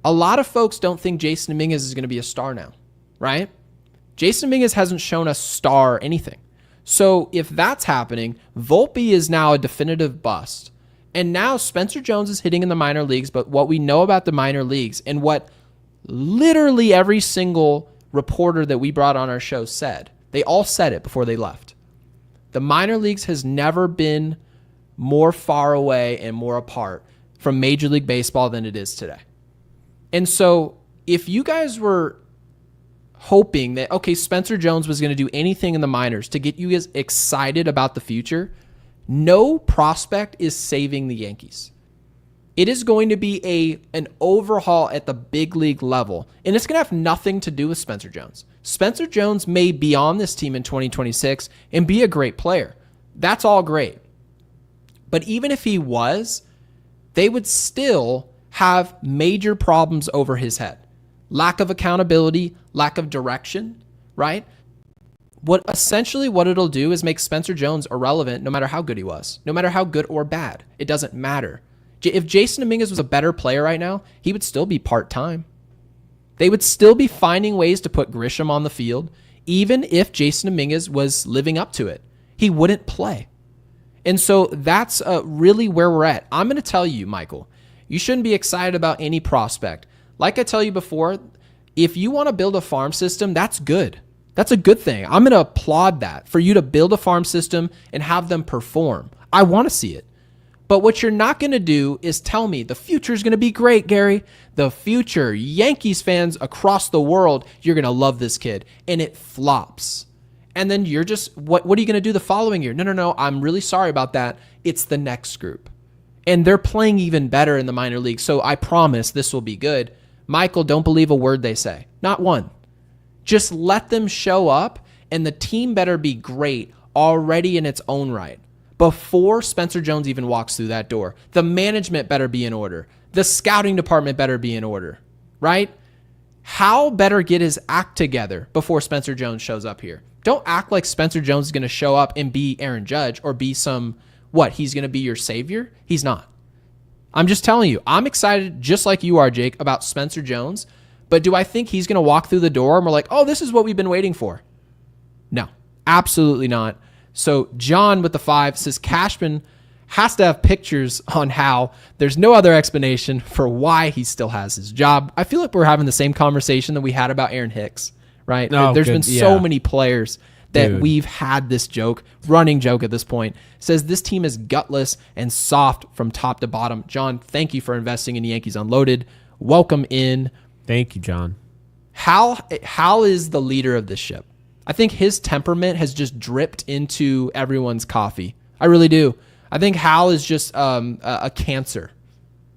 a lot of folks don't think Jason Dominguez is going to be a star now, right? Jason Dominguez hasn't shown us star anything. So if that's happening, Volpe is now a definitive bust. And now Spencer Jones is hitting in the minor leagues, but what we know about the minor leagues and what literally every single reporter that we brought on our show said, they all said it before they left. The minor leagues has never been more far away and more apart from Major League Baseball than it is today. And so if you guys were hoping that, okay, Spencer Jones was going to do anything in the minors to get you guys excited about the future, no prospect is saving the Yankees. It is going to be an overhaul at the big league level, and it's going to have nothing to do with Spencer Jones. Spencer Jones may be on this team in 2026 and be a great player. That's all great. But even if he was, they would still have major problems over his head. Lack of accountability, lack of direction, right? What it'll do is make Spencer Jones irrelevant no matter how good he was, no matter how good or bad. It doesn't matter. If Jason Dominguez was a better player right now, he would still be part-time. They would still be finding ways to put Grisham on the field, even if Jason Dominguez was living up to it. He wouldn't play. And so that's really where we're at. I'm going to tell you, Michael, you shouldn't be excited about any prospect. Like I tell you before, if you want to build a farm system, that's good. That's a good thing. I'm going to applaud that for you to build a farm system and have them perform. I want to see it. But what you're not going to do is tell me the future is going to be great, Gary. The future, Yankees fans across the world, you're going to love this kid. And it flops. And then you're just, what are you going to do the following year? No, I'm really sorry about that. It's the next group. And they're playing even better in the minor league. So I promise this will be good. Michael, don't believe a word they say. Not one. Just let them show up, and the team better be great already in its own right. Before Spencer Jones even walks through that door, the management better be in order. The scouting department better be in order, right? Hal better get his act together before Spencer Jones shows up here. Don't act like Spencer Jones is going to show up and be Aaron Judge or be he's going to be your savior? He's not. I'm just telling you, I'm excited just like you are, Jake, about Spencer Jones. But do I think he's going to walk through the door and we're like, oh, this is what we've been waiting for? No, absolutely not. So John with the 5 says Cashman has to have pictures on how there's no other explanation for why he still has his job. I feel like we're having the same conversation that we had about Aaron Hicks, right? Oh, there's been so many players that we've had this running joke at this point. Says this team is gutless and soft from top to bottom. John, thank you for investing in Yankees Unloaded. Welcome in. Thank you, John. Hal is the leader of this ship. I think his temperament has just dripped into everyone's coffee. I really do. I think Hal is just a cancer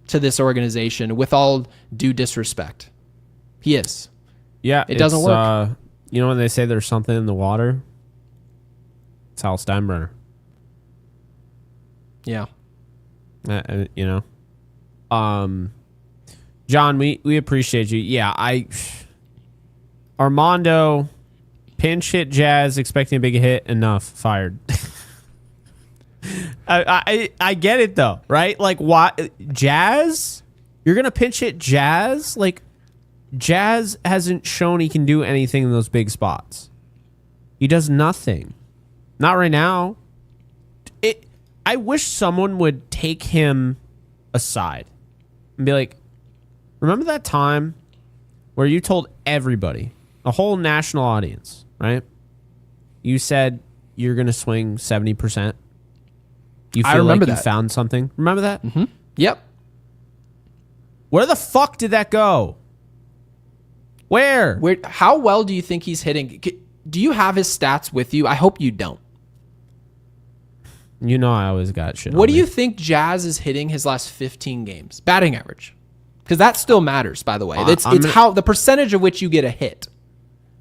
to this organization with all due disrespect. He is. Yeah. It doesn't work. You know when they say there's something in the water? It's Hal Steinbrenner. Yeah. John, we appreciate you. Yeah, Armando pinch hit Jazz, expecting a big hit. Enough, fired. I get it though, right? Like, why Jazz? You're gonna pinch hit Jazz? Like, Jazz hasn't shown he can do anything in those big spots. He does nothing. Not right now. I wish someone would take him aside and be like, remember that time where you told everybody, a whole national audience, right? You said you're going to swing 70%. You feel like you found something. Remember that? Mm-hmm. Yep. Where the fuck did that go? Where? How well do you think he's hitting? Do you have his stats with you? I hope you don't. You know I always got shit. What do you think Jazz is hitting his last 15 games? Batting average. Because that still matters, by the way. It's how the percentage of which you get a hit.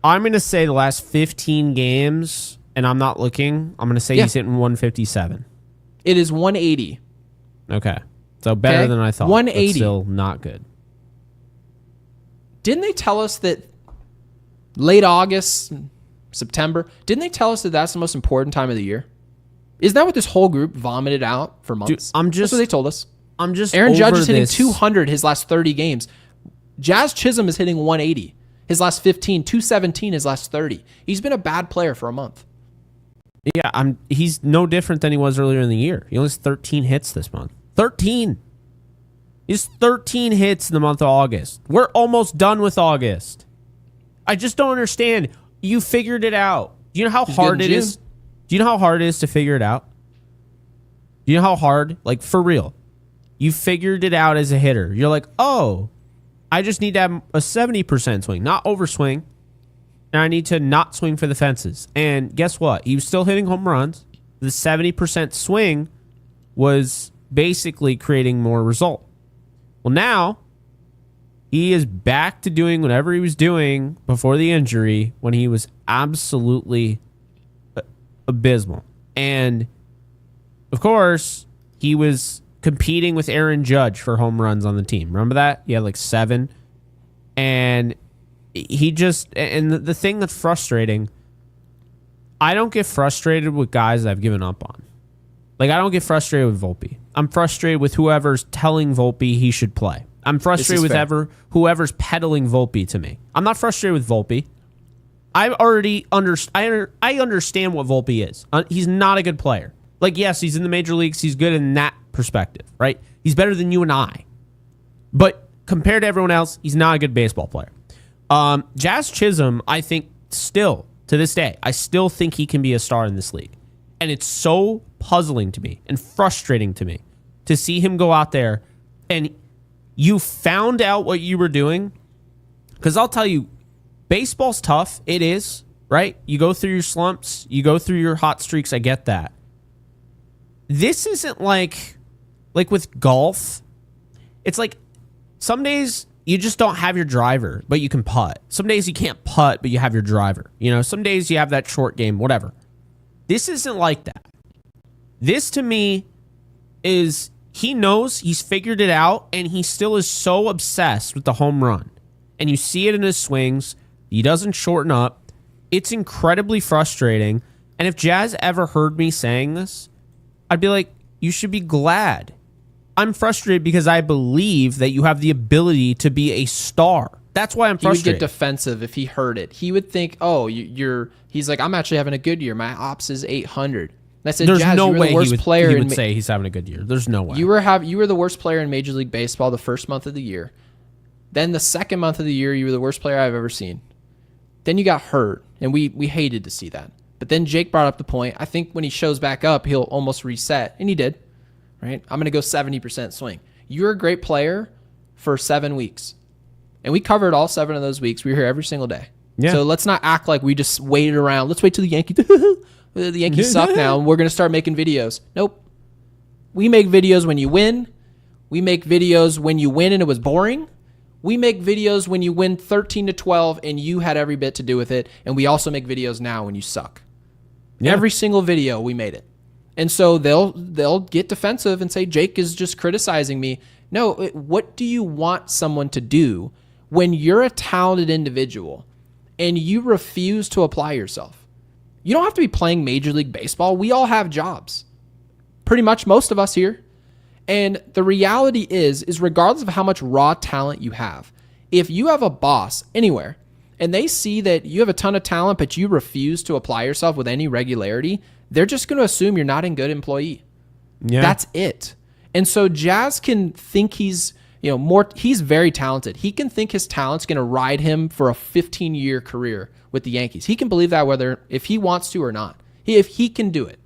I'm going to say the last 15 games, and I'm not looking. I'm going to say he's hitting 157. It is 180. Okay. So better than I thought. 180. But still not good. Didn't they tell us that late August, September, didn't they tell us that that's the most important time of the year? Isn't that what this whole group vomited out for months? Dude, that's what they told us. I'm just Aaron Judge over is hitting this. 200 his last 30 games. Jazz Chisum is hitting 180 his last 15, 217 his last 30. He's been a bad player for a month. Yeah, he's no different than he was earlier in the year. He only has 13 hits this month. 13. He's 13 hits in the month of August. We're almost done with August. I just don't understand. You figured it out. Do you know how hard it is? Do you know how hard it is to figure it out? Do you know how hard? Like, for real. You figured it out as a hitter. You're like, oh, I just need to have a 70% swing, not overswing. And I need to not swing for the fences. And guess what? He was still hitting home runs. The 70% swing was basically creating more result. Well, now he is back to doing whatever he was doing before the injury when he was absolutely abysmal. And, of course, he was competing with Aaron Judge for home runs on the team. Remember that? He had like 7. And he just... And the thing that's frustrating, I don't get frustrated with guys that I've given up on. Like, I don't get frustrated with Volpe. I'm frustrated with whoever's telling Volpe he should play. I'm frustrated with whoever's peddling Volpe to me. I'm not frustrated with Volpe. I understand what Volpe is. He's not a good player. Like, yes, he's in the major leagues. He's good in that perspective, right? He's better than you and I. But compared to everyone else, he's not a good baseball player. Jazz Chisum, I think still, to this day, I still think he can be a star in this league. And it's so puzzling to me and frustrating to me to see him go out there and you found out what you were doing. Because I'll tell you, baseball's tough. It is, right? You go through your slumps. You go through your hot streaks. I get that. This isn't like with golf. It's like some days you just don't have your driver, but you can putt. Some days you can't putt, but you have your driver. You know, some days you have that short game, whatever. This isn't like that. This to me is he knows he's figured it out and he still is so obsessed with the home run. And you see it in his swings. He doesn't shorten up. It's incredibly frustrating. And if Jazz ever heard me saying this, I'd be like, you should be glad. I'm frustrated because I believe that you have the ability to be a star. That's why I'm frustrated. He would get defensive if he heard it. He would think, oh, he's like, I'm actually having a good year. My ops is 800. And I said, there's Jazz, no you were way the worst player he would say he's having a good year. There's no way. You were the worst player in Major League Baseball the first month of the year. Then the second month of the year, you were the worst player I've ever seen. Then you got hurt, and we hated to see that. But then Jake brought up the point. I think when he shows back up, he'll almost reset, and he did. Right? I'm going to go 70% swing. You're a great player for 7 weeks. And we covered all 7 of those weeks. We were here every single day. Yeah. So let's not act like we just waited around. Let's wait till the Yankees. The Yankees suck now, and we're going to start making videos. Nope. We make videos when you win. We make videos when you win and it was boring. We make videos when you win 13-12 and you had every bit to do with it. And we also make videos now when you suck. Yeah. Every single video we made it. And so they'll get defensive and say, Jake is just criticizing me. No, what do you want someone to do when you're a talented individual and you refuse to apply yourself? You don't have to be playing Major League Baseball. We all have jobs. Pretty much most of us here. And the reality is regardless of how much raw talent you have, if you have a boss anywhere and they see that you have a ton of talent, but you refuse to apply yourself with any regularity, they're just going to assume you're not a good employee. Yeah. That's it. And so Jazz can think he's very talented. He can think his talent's going to ride him for a 15-year career with the Yankees. He can believe that if he wants to or not. If he can do it,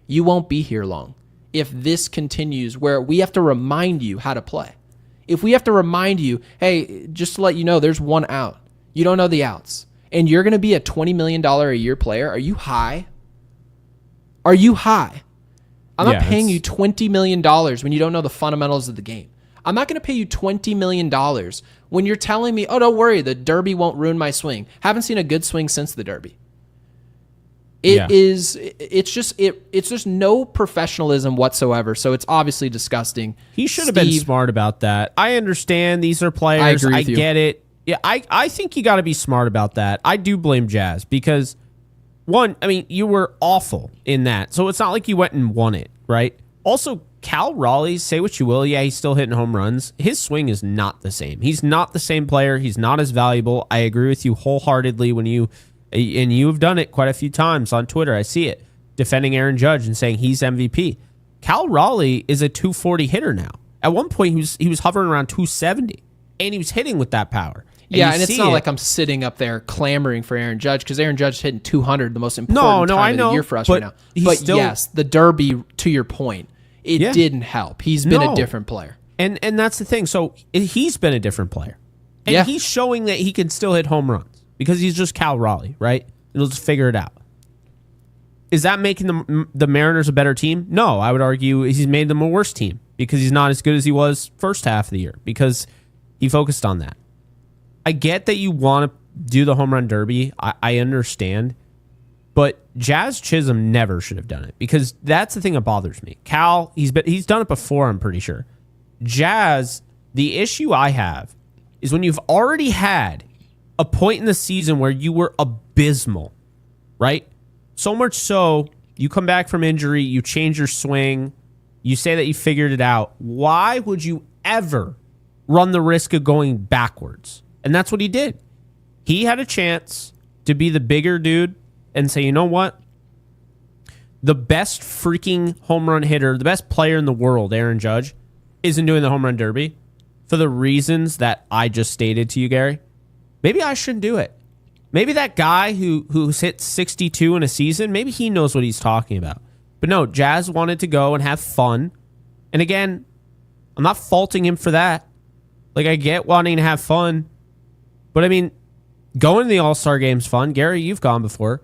you won't be here long. If this continues where we have to remind you how to play. If we have to remind you, hey, just to let you know, there's one out. You don't know the outs. And you're going to be a $20 million a year player. Are you high? Are you high? I'm not paying you $20 million when you don't know the fundamentals of the game. I'm not going to pay you $20 million when you're telling me, oh, don't worry, the Derby won't ruin my swing. Haven't seen a good swing since the Derby. It's just no professionalism whatsoever. So it's obviously disgusting. He should have been smart about that. I understand these are players. I agree with you. Get it. Yeah, I think you got to be smart about that. I do blame Jazz because, one, I mean, you were awful in that. So it's not like you went and won it, right? Also, Cal Raleigh, say what you will, yeah, he's still hitting home runs. His swing is not the same. He's not the same player. He's not as valuable. I agree with you wholeheartedly and you've done it quite a few times on Twitter. I see it, defending Aaron Judge and saying he's MVP. Cal Raleigh is a 240 hitter now. At one point, he was hovering around 270, and he was hitting with that power. And it's not like I'm sitting up there clamoring for Aaron Judge, because Aaron Judge hitting 200 the most important time of the year for us right now. But yes, the Derby, to your point, it didn't help. He's been a different player. And that's the thing. So he's been a different player. And he's showing that he can still hit home runs because he's just Cal Raleigh, right? He'll just figure it out. Is that making the Mariners a better team? No, I would argue he's made them a worse team because he's not as good as he was first half of the year because he focused on that. I get that you want to do the home run derby. I understand. But Jazz Chisum never should have done it because that's the thing that bothers me. Cal, he's done it before, I'm pretty sure. Jazz, the issue I have is when you've already had a point in the season where you were abysmal, right? So much so, you come back from injury, you change your swing, you say that you figured it out. Why would you ever run the risk of going backwards? And that's what he did. He had a chance to be the bigger dude and say, you know what? The best freaking home run hitter, the best player in the world, Aaron Judge, isn't doing the home run derby for the reasons that I just stated to you, Gary. Maybe I shouldn't do it. Maybe that guy who's hit 62 in a season, maybe he knows what he's talking about. But no, Jazz wanted to go and have fun. And again, I'm not faulting him for that. Like, I get wanting to have fun. But I mean, going to the All-Star game's fun. Gary, you've gone before.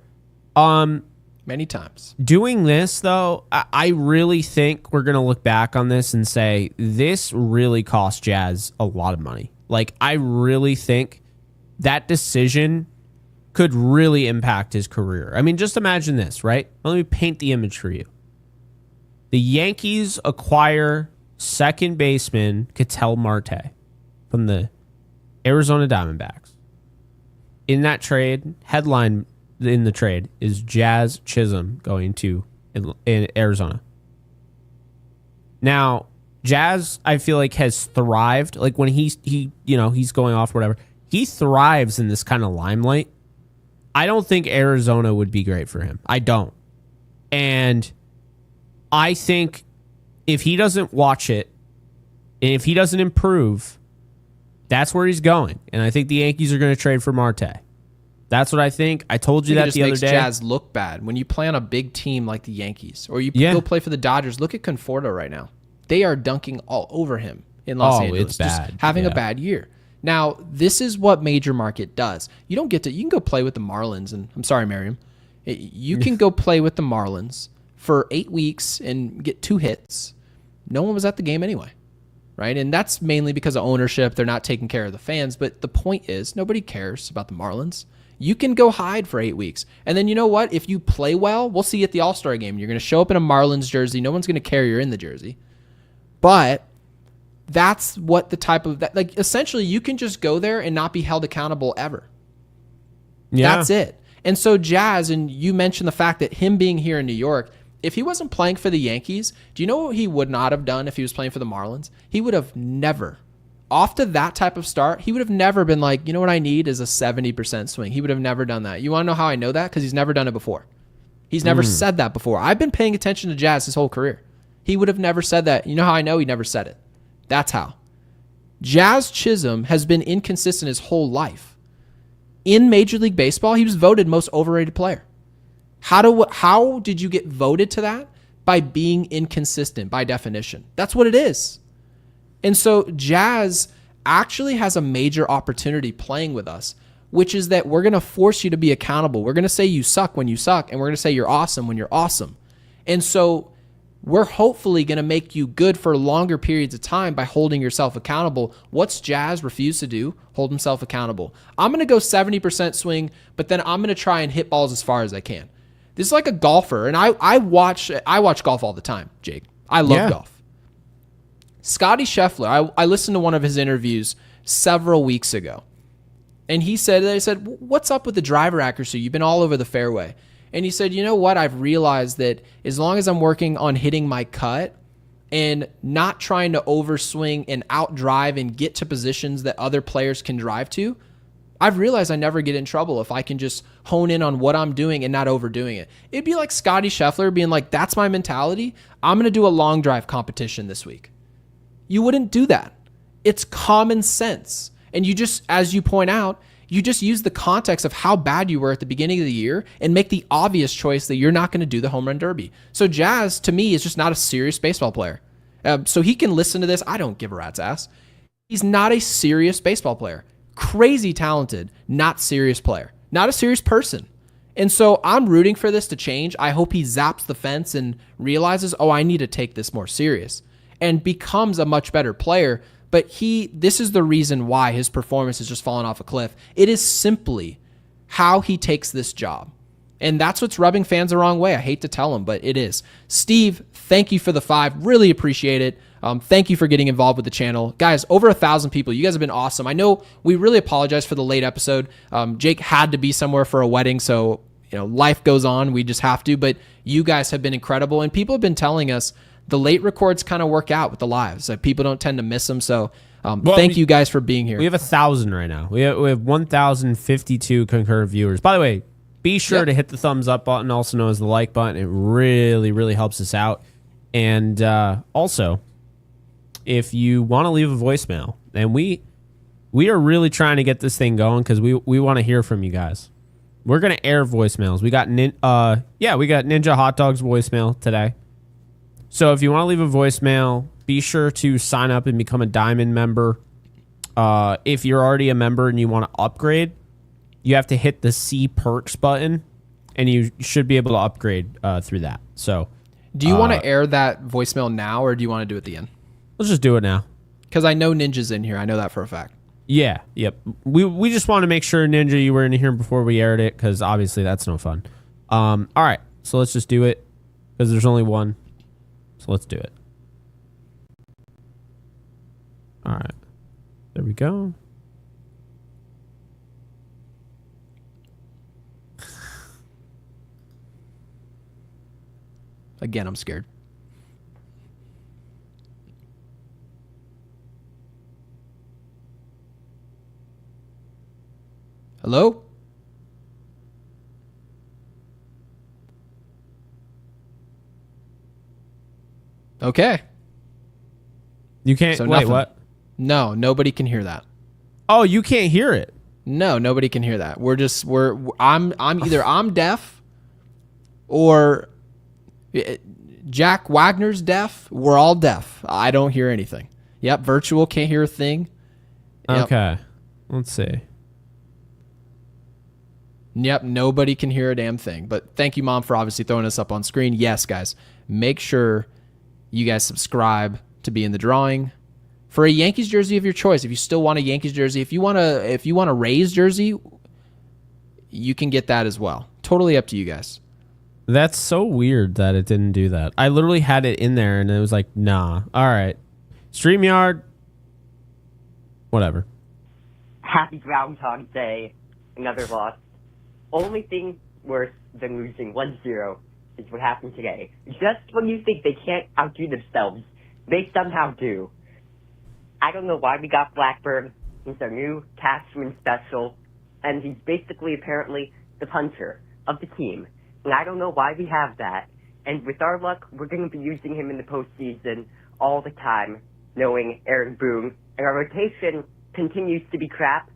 Many times. Doing this, though, I really think we're going to look back on this and say, this really cost Jazz a lot of money. Like, I really think that decision could really impact his career. I mean, just imagine this, right? Let me paint the image for you. The Yankees acquire second baseman Ketel Marte from the Arizona Diamondbacks. In that trade, headline in the trade is Jazz Chisum going to in Arizona. Now, Jazz, I feel like, has thrived. Like when he's going off or whatever, he thrives in this kind of limelight. I don't think Arizona would be great for him. I don't. And I think if he doesn't watch it, and if he doesn't improve, that's where he's going. And I think the Yankees are going to trade for Marte. That's what I think. I told you that the other day. It just makes Jazz look bad. When you play on a big team like the Yankees, or you go play for the Dodgers, look at Conforto right now. They are dunking all over him in Los Angeles. It's bad. Just having a bad year. Now, this is what major market does. You can go play with the Marlins, and I'm sorry, Miriam. You can go play with the Marlins for 8 weeks and get 2 hits. No one was at the game anyway, right? And that's mainly because of ownership. They're not taking care of the fans. But the point is, nobody cares about the Marlins. You can go hide for 8 weeks. And then you know what? If you play well, we'll see you at the All-Star game. You're going to show up in a Marlins jersey. No one's going to care you're in the jersey. But that's what the type of... like, essentially, you can just go there and not be held accountable ever. Yeah. That's it. And so Jazz, and you mentioned the fact that him being here in New York, if he wasn't playing for the Yankees, do you know what he would not have done if he was playing for the Marlins? He would have never... off to that type of start, he would have never been like, you know what I need is a 70% swing. He would have never done that. You want to know how I know that? Because he's never done it before. He's never said that before. I've been paying attention to Jazz his whole career. He would have never said that. You know how I know? He never said it. That's how. Jazz Chisum has been inconsistent his whole life. In Major League Baseball, he was voted most overrated player. How did you get voted to that? By being inconsistent, by definition. That's what it is. And so Jazz actually has a major opportunity playing with us, which is that we're going to force you to be accountable. We're going to say you suck when you suck, and we're going to say you're awesome when you're awesome. And so we're hopefully going to make you good for longer periods of time by holding yourself accountable. What's Jazz refused to do? Hold himself accountable. I'm going to go 70% swing, but then I'm going to try and hit balls as far as I can. This is like a golfer, and I watch golf all the time, Jake. I love golf. Scotty Scheffler, I listened to one of his interviews several weeks ago, and they said, what's up with the driver accuracy? You've been all over the fairway. And he said, you know what? I've realized that as long as I'm working on hitting my cut and not trying to overswing and outdrive and get to positions that other players can drive to, I've realized I never get in trouble if I can just hone in on what I'm doing and not overdoing it. It'd be like Scotty Scheffler being like, that's my mentality. I'm going to do a long drive competition this week. You wouldn't do that. It's common sense. And you just, as you point out, you just use the context of how bad you were at the beginning of the year and make the obvious choice that you're not going to do the home run derby. So Jazz, to me, is just not a serious baseball player. So he can listen to this. I don't give a rat's ass. He's not a serious baseball player. Crazy talented, not serious player. Not a serious person. And so I'm rooting for this to change. I hope he zaps the fence and realizes, oh, I need to take this more serious and becomes a much better player. But this is the reason why his performance has just fallen off a cliff. It is simply how he takes this job. And that's what's rubbing fans the wrong way. I hate to tell them, but it is. Steve, thank you for the 5. Really appreciate it. Thank you for getting involved with the channel. Guys, over 1,000 people. You guys have been awesome. I know we really apologize for the late episode. Jake had to be somewhere for a wedding, so life goes on. We just have to. But you guys have been incredible. And people have been telling us the late records kind of work out with the lives. People don't tend to miss them. So thank you guys for being here. We have 1,000 right now. We have 1,052 concurrent viewers. By the way, be sure to hit the thumbs up button, also known as the like button. It really, really helps us out. And also, if you want to leave a voicemail, and we are really trying to get this thing going because we want to hear from you guys. We're gonna air voicemails. We got Ninja Hot Dog's voicemail today. So if you want to leave a voicemail, be sure to sign up and become a Diamond member. If you're already a member and you want to upgrade, you have to hit the See Perks button, and you should be able to upgrade through that. So, do you want to air that voicemail now, or do you want to do it at the end? Let's just do it now. Because I know Ninja's in here. I know that for a fact. Yeah, yep. We just want to make sure, Ninja, you were in here before we aired it, because obviously that's no fun. All right, so let's just do it, because there's only one. So let's do it. All right. There we go. Again, I'm scared. Hello? Okay. You can't. So wait, nothing. what? No, nobody can hear that. Oh, you can't hear it. No, nobody can hear that. I'm either I'm deaf or Jack Wagner's deaf. We're all deaf. I don't hear anything. Yep, virtual can't hear a thing. Yep. Okay. Let's see. Yep, nobody can hear a damn thing. But thank you, Mom, for obviously throwing us up on screen. Yes, guys, make sure you guys subscribe to be in the drawing for a Yankees jersey of your choice. If you still want a Yankees jersey, if you want a Rays jersey, you can get that as well. Totally up to you guys. That's so weird that it didn't do that. I literally had it in there, and it was like, nah. All right. StreamYard. Whatever. Happy Groundhog Day. Another loss. Only thing worse than losing 1-0 is what happened today. Just when you think they can't outdo themselves, they somehow do. I don't know why we got Blackburn. He's our new Cashman special, and he's basically apparently the puncher of the team. And I don't know why we have that. And with our luck, we're going to be using him in the postseason all the time, knowing Aaron Boone. And our rotation continues to be crap.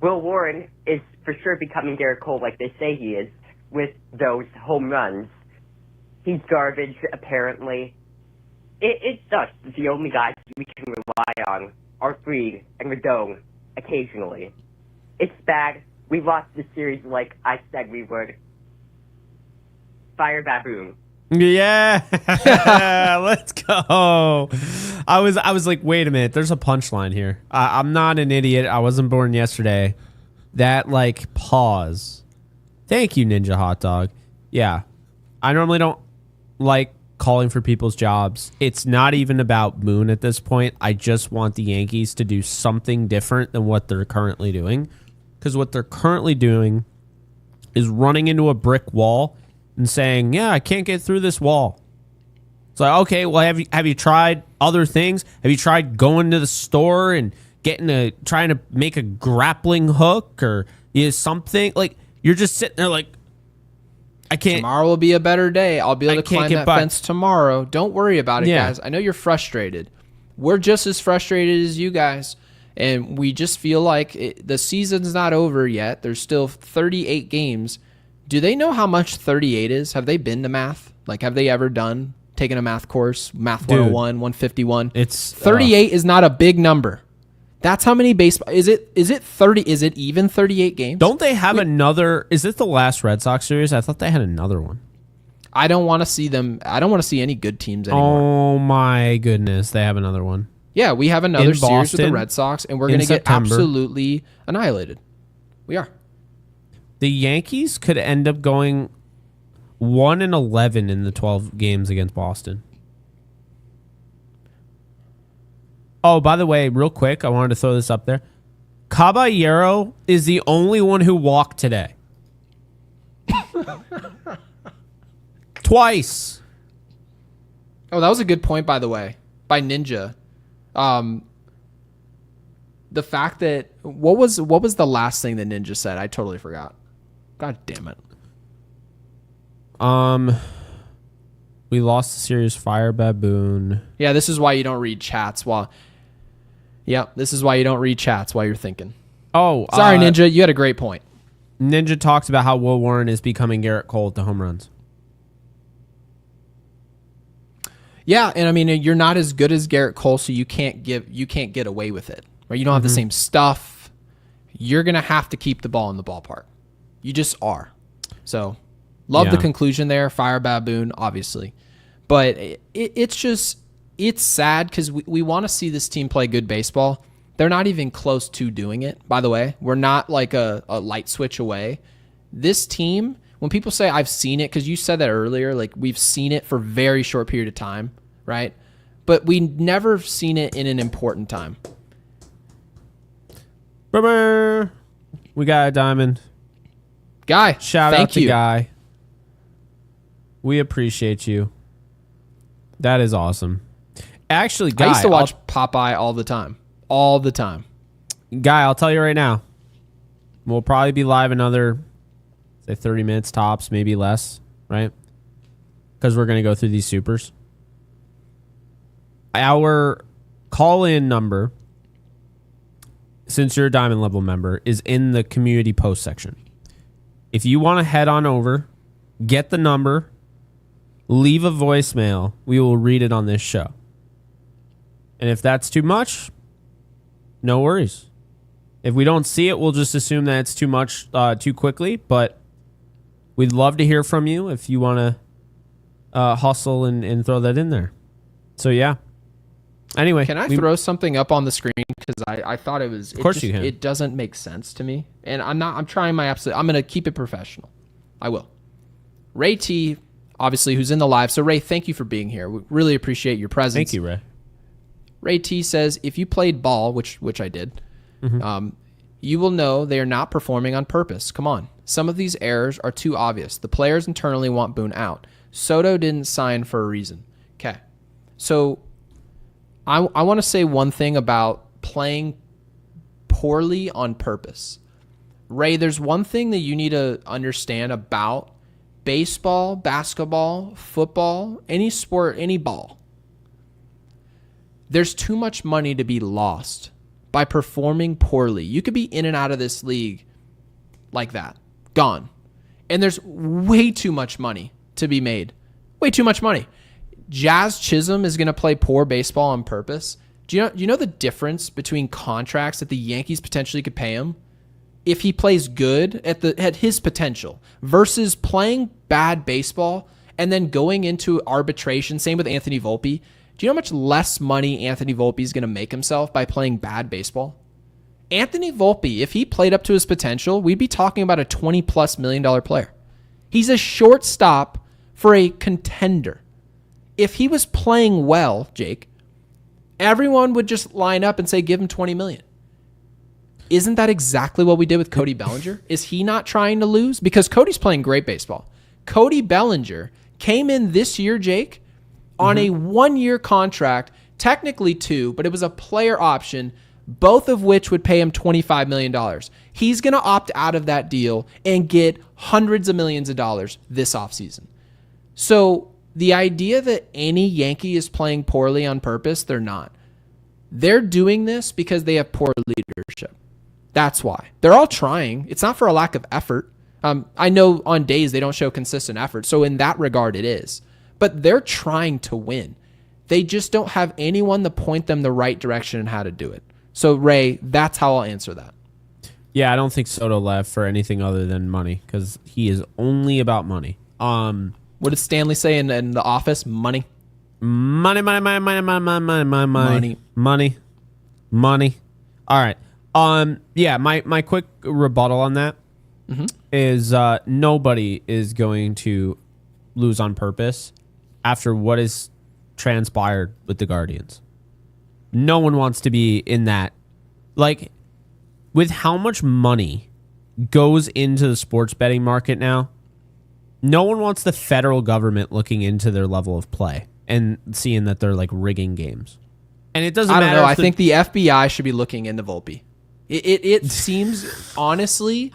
Will Warren is for sure becoming Garrett Cole like they say he is, with those home runs. He's garbage, apparently. It sucks that the only guys we can rely on are Fried and Rodon occasionally. It's bad. We lost the series like I said we would. Fire Baboon. Yeah, let's go. I was like, wait a minute, there's a punchline here. I'm not an idiot. I wasn't born yesterday. That like pause. Thank you, Ninja Hot Dog. Yeah, I normally don't like calling for people's jobs. It's not even about Boone at this point. I just want the Yankees to do something different than what they're currently doing, because what they're currently doing is running into a brick wall and saying, yeah, I can't get through this wall. It's like, okay, well, have you tried other things? Have you tried going to the store and trying to make a grappling hook or is something. Like, you're just sitting there like, I can't. Tomorrow will be a better day. I'll be able to climb that fence tomorrow. Don't worry about it, guys. I know you're frustrated. We're just as frustrated as you guys. And we just feel like the season's not over yet. There's still 38 games. Do they know how much 38 is? Have they been to math? Like, have they ever taken a math course? Math 101, 151? It's 38 is not a big number. That's how many baseball is it 30? Is it even 38 games? Don't they have another? Is it the last Red Sox series? I thought they had another one. I don't want to see them. I don't want to see any good teams anymore. Oh my goodness, they have another one. Yeah, we have another In series with the Boston, Red Sox, and we're going to get absolutely annihilated. We are. The Yankees could end up going 1-11 in the 12 games against Boston. Oh, by the way, real quick, I wanted to throw this up there. Caballero is the only one who walked today. Twice. Oh, that was a good point, by the way, by Ninja. The fact that what was the last thing that Ninja said? I totally forgot. God damn it. We lost the series Fire Baboon. Yeah, this is why you don't read chats this is why you don't read chats while you're thinking. Oh, sorry, Ninja. You had a great point. Ninja talks about how Will Warren is becoming Garrett Cole at the home runs. Yeah, and I mean, you're not as good as Garrett Cole, so you can't get away with it. Right? You don't have the same stuff. You're gonna have to keep the ball in the ballpark. You just are. So, love the conclusion there. Fire Baboon, obviously, but it's sad because we want to see this team play good baseball. They're not even close to doing it. By the way, we're not like a light switch away. This team. When people say I've seen it, because you said that earlier, like we've seen it for a very short period of time, right? But we never seen it in an important time. We got a diamond. Guy, Shout out to Guy. We appreciate you. That is awesome. Actually, Guy, I used to watch Popeye all the time. All the time. Guy, I'll tell you right now. We'll probably be live another, say, 30 minutes tops, maybe less, right? Because we're going to go through these supers. Our call-in number, since you're a Diamond Level member, is in the community post section. If you want to head on over, get the number, leave a voicemail, we will read it on this show. And if that's too much, no worries. If we don't see it, we'll just assume that it's too much too quickly. But we'd love to hear from you if you want to hustle and throw that in there. So, yeah. Anyway. Can I throw something up on the screen? Because I thought it was... Of course you can. It doesn't make sense to me. And I'm trying my absolute... I'm going to keep it professional. I will. Ray T, obviously, who's in the live. So, Ray, thank you for being here. We really appreciate your presence. Thank you, Ray. Ray T says, if you played ball, which I did, you will know they are not performing on purpose. Come on. Some of these errors are too obvious. The players internally want Boone out. Soto didn't sign for a reason. Okay. So I want to say one thing about playing poorly on purpose. Ray, there's one thing that you need to understand about baseball, basketball, football, any sport, any ball. There's too much money to be lost by performing poorly. You could be in and out of this league like that. Gone. And there's way too much money to be made. Way too much money. Jazz Chisum is going to play poor baseball on purpose. Do you know the difference between contracts that the Yankees potentially could pay him if he plays good at his potential versus playing bad baseball and then going into arbitration? Same with Anthony Volpe. Do you know how much less money Anthony Volpe is going to make himself by playing bad baseball? Anthony Volpe, if he played up to his potential, we'd be talking about a $20+ million player. He's a shortstop for a contender. If he was playing well, Jake, everyone would just line up and say, give him $20 million. Isn't that exactly what we did with Cody Bellinger? Is he not trying to lose? Because Cody's playing great baseball. Cody Bellinger came in this year, Jake, on a 1-year contract, technically 2, but it was a player option, both of which would pay him $25 million. He's going to opt out of that deal and get hundreds of millions of dollars this offseason. So the idea that any Yankee is playing poorly on purpose, they're not. They're doing this because they have poor leadership. That's why. They're all trying. It's not for a lack of effort. I know on days they don't show consistent effort, so in that regard it is. But they're trying to win. They just don't have anyone to point them the right direction and how to do it. So, Ray, that's how I'll answer that. Yeah, I don't think Soto left for anything other than money because he is only about money. What did Stanley say in The Office? Money. Money. All right. Yeah, my quick rebuttal on that is nobody is going to lose on purpose after what is transpired with the Guardians. No one wants to be in that. Like, with how much money goes into the sports betting market now, no one wants the federal government looking into their level of play and seeing that they're like rigging games. And it doesn't matter. I don't know. I think the FBI should be looking into Volpe. It seems, honestly,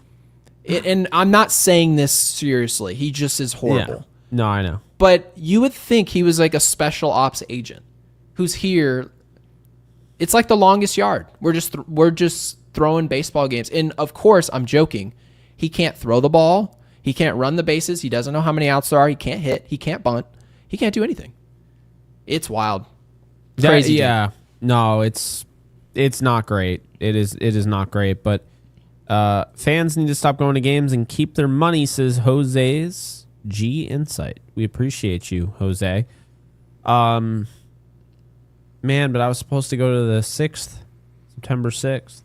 and I'm not saying this seriously. He just is horrible. Yeah. No, I know. But you would think he was like a special ops agent who's here. It's like the longest yard. We're just throwing baseball games. And of course, I'm joking. He can't throw the ball. He can't run the bases. He doesn't know how many outs there are. He can't hit. He can't bunt. He can't do anything. It's wild. Crazy. Yeah. No, it's not great. It is not great. But fans need to stop going to games and keep their money, says Jose's G Insight. We appreciate you, Jose. Man, but I was supposed to go to the 6th, September 6th.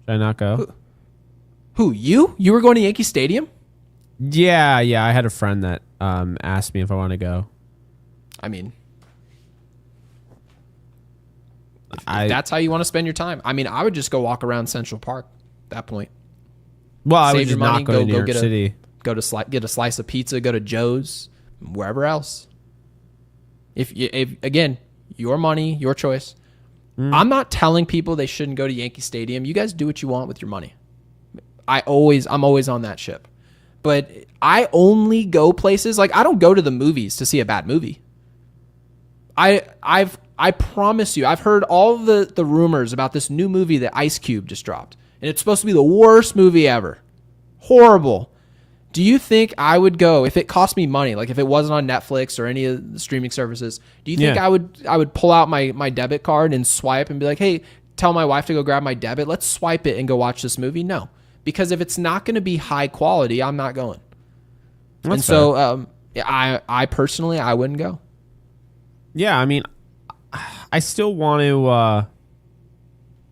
Should I not go? Who, you? You were going to Yankee Stadium? Yeah. I had a friend that asked me if I want to go. I mean, if that's how you want to spend your time. I mean, I would just go walk around Central Park at that point. Well, I would just not go to New York City. Get a slice of pizza, go to Joe's, wherever else. If again, your money, your choice. I'm not telling people they shouldn't go to Yankee Stadium. You guys do what you want with your money. I'm always on that ship. But I only go places, like I don't go to the movies to see a bad movie. I promise you, I've heard all the rumors about this new movie that Ice Cube just dropped. And it's supposed to be the worst movie ever. Horrible. Do you think I would go if it cost me money, like if it wasn't on Netflix or any of the streaming services? Do you think I would pull out my debit card and swipe and be like, hey, tell my wife to go grab my debit. Let's swipe it and go watch this movie? No, because if it's not going to be high quality, I'm not going. That's so I personally, I wouldn't go. Yeah, I mean, I still want to.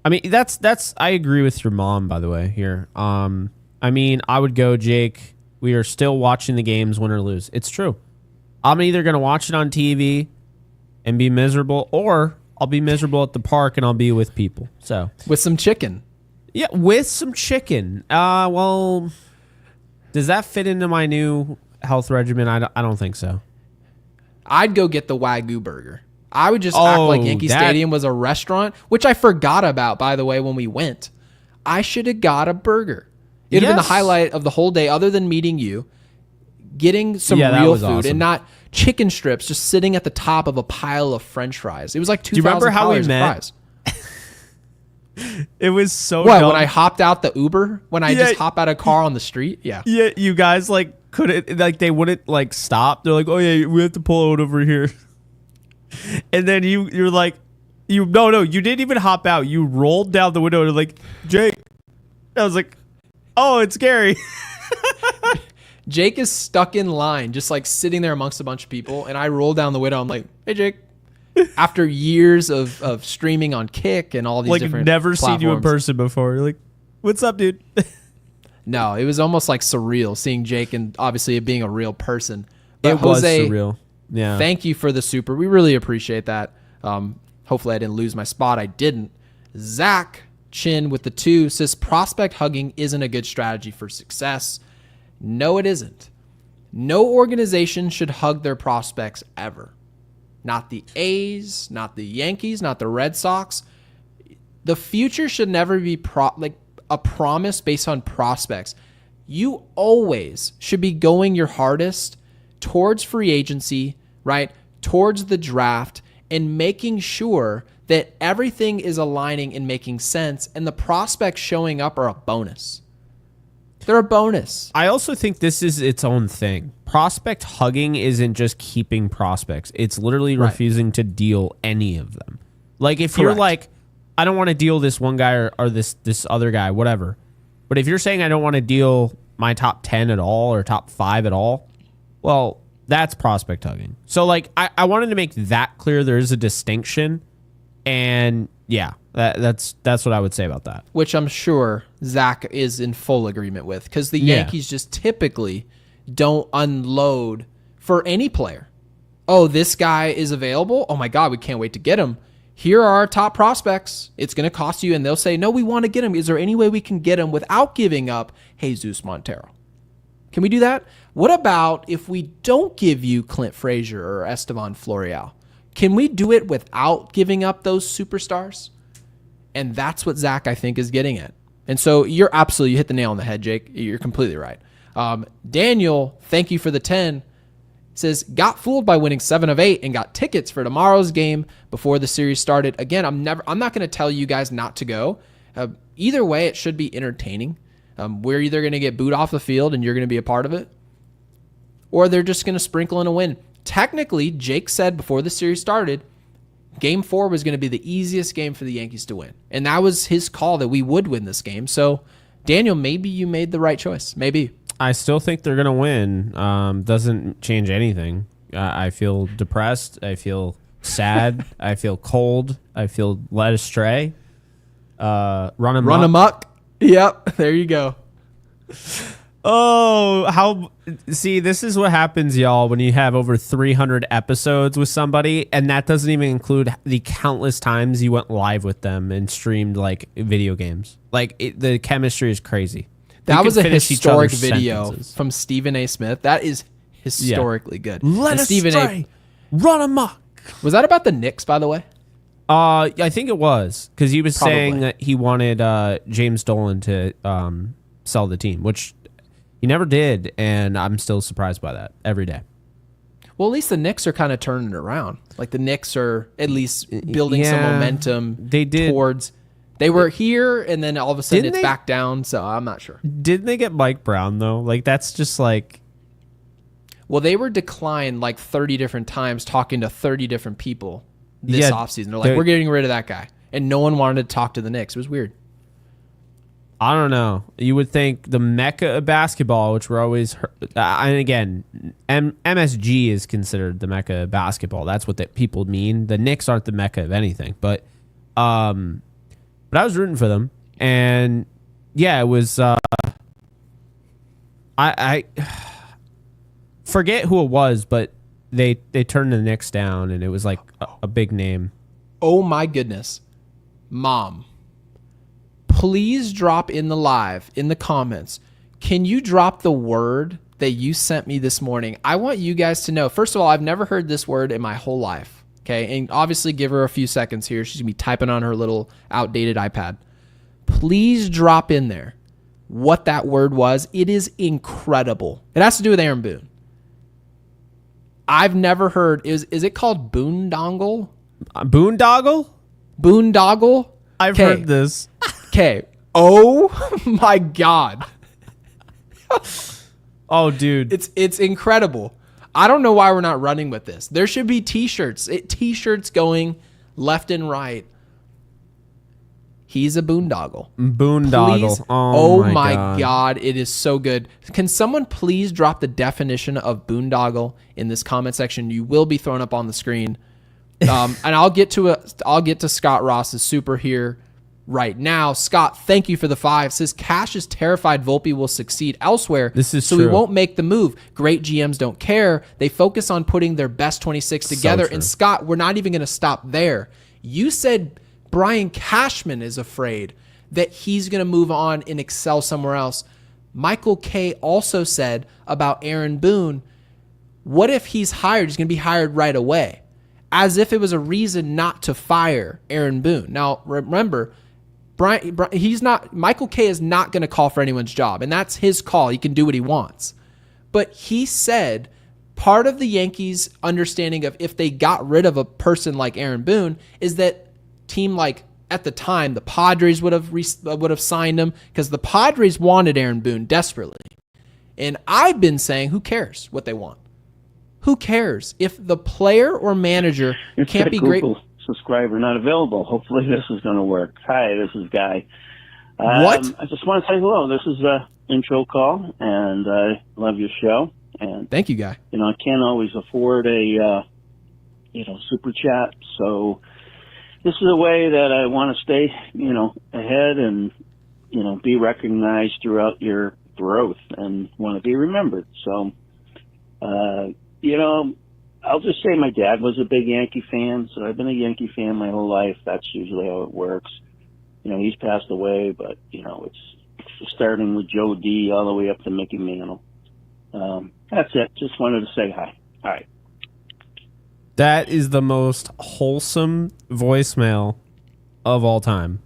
I mean, that's. I agree with your mom, by the way. Here, I mean, I would go, Jake. We are still watching the games, win or lose. It's true. I'm either going to watch it on TV and be miserable, or I'll be miserable at the park and I'll be with people. So with some chicken. Yeah, with some chicken. Well, does that fit into my new health regimen? I don't think so. I'd go get the Wagyu burger. I would just act like Yankee Stadium was a restaurant, which I forgot about, by the way, when we went. I should have got a burger. It would have been the highlight of the whole day, other than meeting you, getting some real food, awesome. And not chicken strips just sitting at the top of a pile of French fries. It was like $2,000. Do you remember how we met? It was so dumb. When I hopped out the Uber? When I just hop out of a car on the street? Yeah. Yeah, you guys couldn't, they wouldn't stop. They're like, oh yeah, we have to pull out over here. And then you're like, no, you didn't even hop out. You rolled down the window and like, Jake. I was like, oh, it's Gary. Jake is stuck in line, just sitting there amongst a bunch of people. And I roll down the window. I'm like, hey, Jake. After years of streaming on Kick and all these different never platforms. Seen you in person before. You're like, what's up, dude? No, it was almost surreal seeing Jake and obviously it being a real person. But it Jose, was surreal. Yeah. Thank you for the super. We really appreciate that. Hopefully I didn't lose my spot. I didn't. Zach Chin with the 2 says prospect hugging isn't a good strategy for success. No, it isn't. No organization should hug their prospects ever. Not the A's, not the Yankees, not the Red Sox. The future should never be like a promise based on prospects. You always should be going your hardest towards free agency, right? Towards the draft, and making sure that everything is aligning and making sense, and the prospects showing up are a bonus. They're a bonus. I also think this is its own thing. Prospect hugging isn't just keeping prospects. It's literally refusing to deal any of them. Like if you're like, I don't want to deal this one guy or this other guy, whatever. But if you're saying I don't want to deal my top 10 at all or top 5 at all, well, that's prospect hugging. So like I wanted to make that clear. There is a distinction. And yeah, that's what I would say about that. Which I'm sure Zach is in full agreement with, because the Yankees just typically don't unload for any player. Oh, this guy is available. Oh my God, we can't wait to get him. Here are our top prospects. It's going to cost you. And they'll say, no, we want to get him. Is there any way we can get him without giving up Jesus Montero? Can we do that? What about if we don't give you Clint Frazier or Estevan Florial? Can we do it without giving up those superstars? And that's what Zach, I think, is getting at. And so you hit the nail on the head, Jake. You're completely right. Daniel, thank you for the 10. Says, got fooled by winning 7 of 8 and got tickets for tomorrow's game before the series started. Again, I'm not going to tell you guys not to go. Either way, it should be entertaining. We're either going to get booed off the field and you're going to be a part of it, or they're just going to sprinkle in a win. Technically, Jake said before the series started, Game 4 was going to be the easiest game for the Yankees to win. And that was his call that we would win this game. So, Daniel, maybe you made the right choice. Maybe. I still think they're going to win. Doesn't change anything. I feel depressed. I feel sad. I feel cold. I feel led astray. Run amok. Yep, there you go. See, this is what happens, y'all, when you have over 300 episodes with somebody, and that doesn't even include the countless times you went live with them and streamed like video games. Like the chemistry is crazy. That was a historic video from Stephen A. Smith. That is historically good. Let us stray. Run amok. Was that about the Knicks, by the way? I think it was, because he was saying that he wanted James Dolan to sell the team, which he never did, and I'm still surprised by that every day. Well, at least the Knicks are kind of turning it around. Like the Knicks are at least building some momentum. They did towards. They were here, and then all of a sudden it's back down. So I'm not sure. Didn't they get Mike Brown though? Like that's just like. Well, they were declined like 30 different times, talking to 30 different people this offseason. They're like, we're getting rid of that guy, and no one wanted to talk to the Knicks. It was weird. I don't know. You would think the mecca of basketball, which we're always, and again, MSG is considered the mecca of basketball. That's what people mean. The Knicks aren't the mecca of anything, but I was rooting for them, and yeah, it was. I forget who it was, but they turned the Knicks down, and it was like a big name. Oh my goodness, Mom. Please drop in the comments. Can you drop the word that you sent me this morning? I want you guys to know. First of all, I've never heard this word in my whole life. Okay. And obviously give her a few seconds here. She's gonna be typing on her little outdated iPad. Please drop in there what that word was. It is incredible. It has to do with Aaron Boone. I've never heard. Is it called boondoggle? Boondoggle? Boondoggle? I've heard this. Okay. Oh my God. Oh, dude. It's incredible. I don't know why we're not running with this. There should be t-shirts. T-shirts going left and right. He's a boondoggle. Boondoggle. Please. Oh my God. It is so good. Can someone please drop the definition of boondoggle in this comment section? You will be thrown up on the screen. And I'll get to Scott Ross's super here right now. Scott, thank you for the 5. Says Cash is terrified Volpe will succeed elsewhere. This is so true. He won't make the move. Great GMs don't care. They focus on putting their best 26 together. And Scott, we're not even going to stop there. You said Brian Cashman is afraid that he's going to move on and excel somewhere else. Michael K also said about Aaron Boone, what if he's hired? He's going to be hired right away, as if it was a reason not to fire Aaron Boone. Now, remember, Michael Kay is not going to call for anyone's job, and that's his call. He can do what he wants. But he said part of the Yankees' understanding of if they got rid of a person like Aaron Boone is that team like at the time the Padres would have signed him because the Padres wanted Aaron Boone desperately. And I've been saying, who cares what they want? Who cares if the player or manager can't be great? Subscriber not available. Hopefully this is going to work. Hi, this is Guy. What? I just want to say hello. This is a intro call, and I love your show. And thank you, Guy. I can't always afford a super chat, so this is a way that I want to stay ahead and be recognized throughout your growth and want to be remembered. So I'll just say my dad was a big Yankee fan, so I've been a Yankee fan my whole life. That's usually how it works. He's passed away, but, it's starting with Joe D all the way up to Mickey Mantle. That's it. Just wanted to say hi. All right. That is the most wholesome voicemail of all time.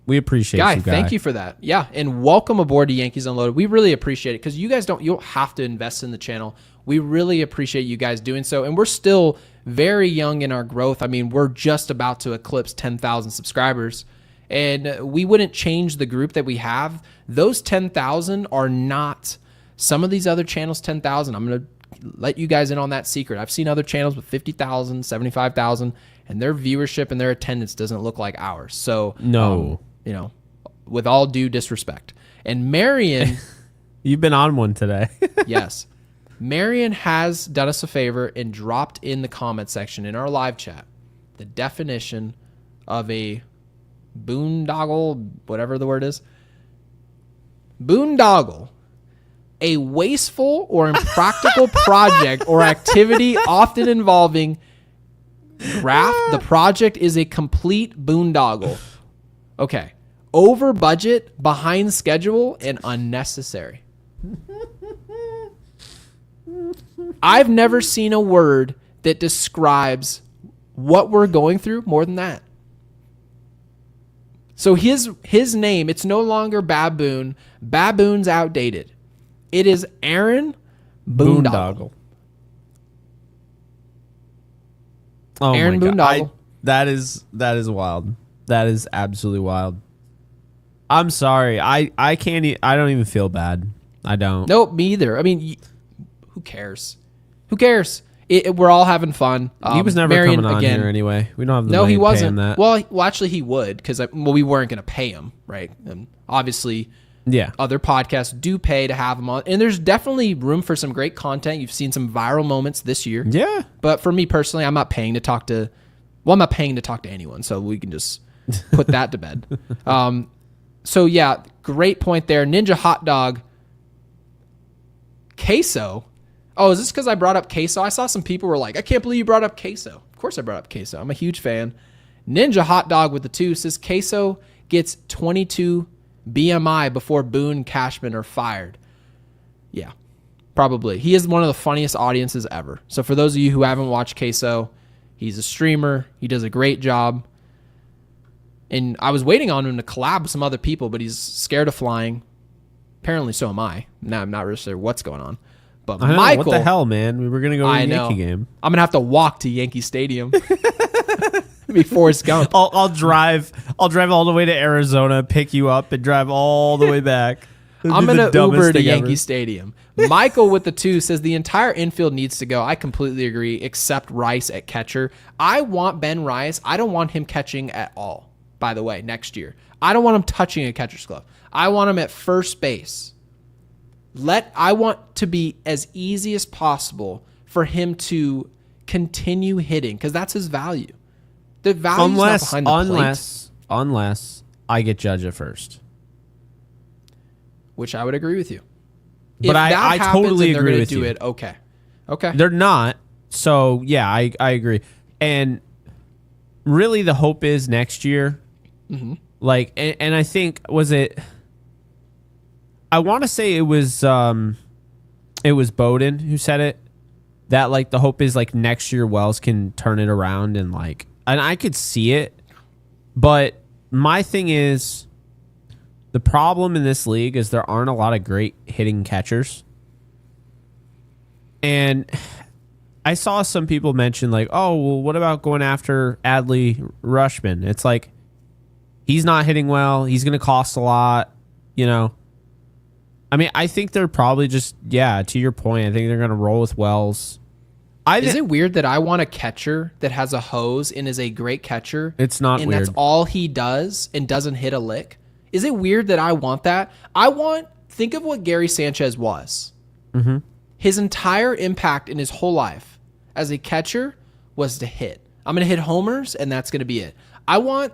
We appreciate you, Guy. Thank you for that. Yeah, and welcome aboard to Yankees Unloaded. We really appreciate it because you guys you don't have to invest in the channel. We really appreciate you guys doing so, and we're still very young in our growth. I mean, we're just about to eclipse 10,000 subscribers, and we wouldn't change the group that we have. Those 10,000 are not some of these other channels' 10,000. I'm going to let you guys in on that secret. I've seen other channels with 50,000, 75,000, and their viewership and their attendance doesn't look like ours. So, no. With all due disrespect. And Marion... You've been on one today. Yes. Marion has done us a favor and dropped in the comment section in our live chat the definition of a boondoggle, whatever the word is. Boondoggle. A wasteful or impractical project or activity often involving graft. The project is a complete boondoggle. Okay. Over budget, behind schedule, and unnecessary. I've never seen a word that describes what we're going through more than that. So his name, it's no longer Baboon. Baboon's outdated. It is Aaron Boondoggle. Oh Aaron my God. Boondoggle. That is wild. That is absolutely wild. I'm sorry. I can't. I don't even feel bad. I don't. Nope, me either. I mean, who cares? Who cares? We're all having fun. He was never Marion, coming on again, here anyway. We don't have the no, money he to wasn't. pay him that. Well, actually, he would because we weren't going to pay him, right? And obviously, yeah, other podcasts do pay to have him on, and there's definitely room for some great content. You've seen some viral moments this year. Yeah, but for me personally, I'm not paying to talk to. Well, I'm not paying to talk to anyone, so we can just put that to bed. So yeah, great point there. Ninja Hot Dog. Queso. Oh, is this because I brought up queso? I saw some people were like, I can't believe you brought up queso. Of course I brought up queso. I'm a huge fan. Ninja Hot Dog with the 2 says queso gets 22 BMI before Boone Cashman are fired. Yeah, probably. He is one of the funniest audiences ever. So for those of you who haven't watched queso, he's a streamer. He does a great job. And I was waiting on him to collab with some other people, but he's scared of flying. Apparently so am I. Now I'm not really sure what's going on. But I know, Michael, what the hell, man? We were gonna go to a Yankee game. I'm gonna have to walk to Yankee Stadium. Be Forrest Gump. I'll drive all the way to Arizona, pick you up, and drive all the way back. I'm gonna Uber to Yankee ever. Stadium. Michael with the 2 says the entire infield needs to go. I completely agree, except Rice at catcher. I want Ben Rice. I don't want him catching at all. By the way, next year, I don't want him touching a catcher's glove. I want him at first base. I want to be as easy as possible for him to continue hitting because that's his value. The value is not behind the plate. Unless I get Judge at first. Which I would agree with you. But if I happens totally and they're agree gonna with do you. it, okay. They're not. So, yeah, I agree. And really the hope is next year. Mm-hmm. Like, and I think, I want to say it was Bowden who said it, that like the hope is like next year Wells can turn it around and I could see it, but my thing is, the problem in this league is there aren't a lot of great hitting catchers. And I saw some people mention like, oh, well, what about going after Adley Rutschman? It's like, he's not hitting well. He's going to cost a lot, you know. I mean, I think they're probably just, to your point, I think they're going to roll with Wells. Is it weird that I want a catcher that has a hose and is a great catcher? It's not and weird. That's all he does and doesn't hit a lick? Is it weird that I want that? Think of what Gary Sanchez was. Mm-hmm. His entire impact in his whole life as a catcher was to hit. I'm going to hit homers, and that's going to be it.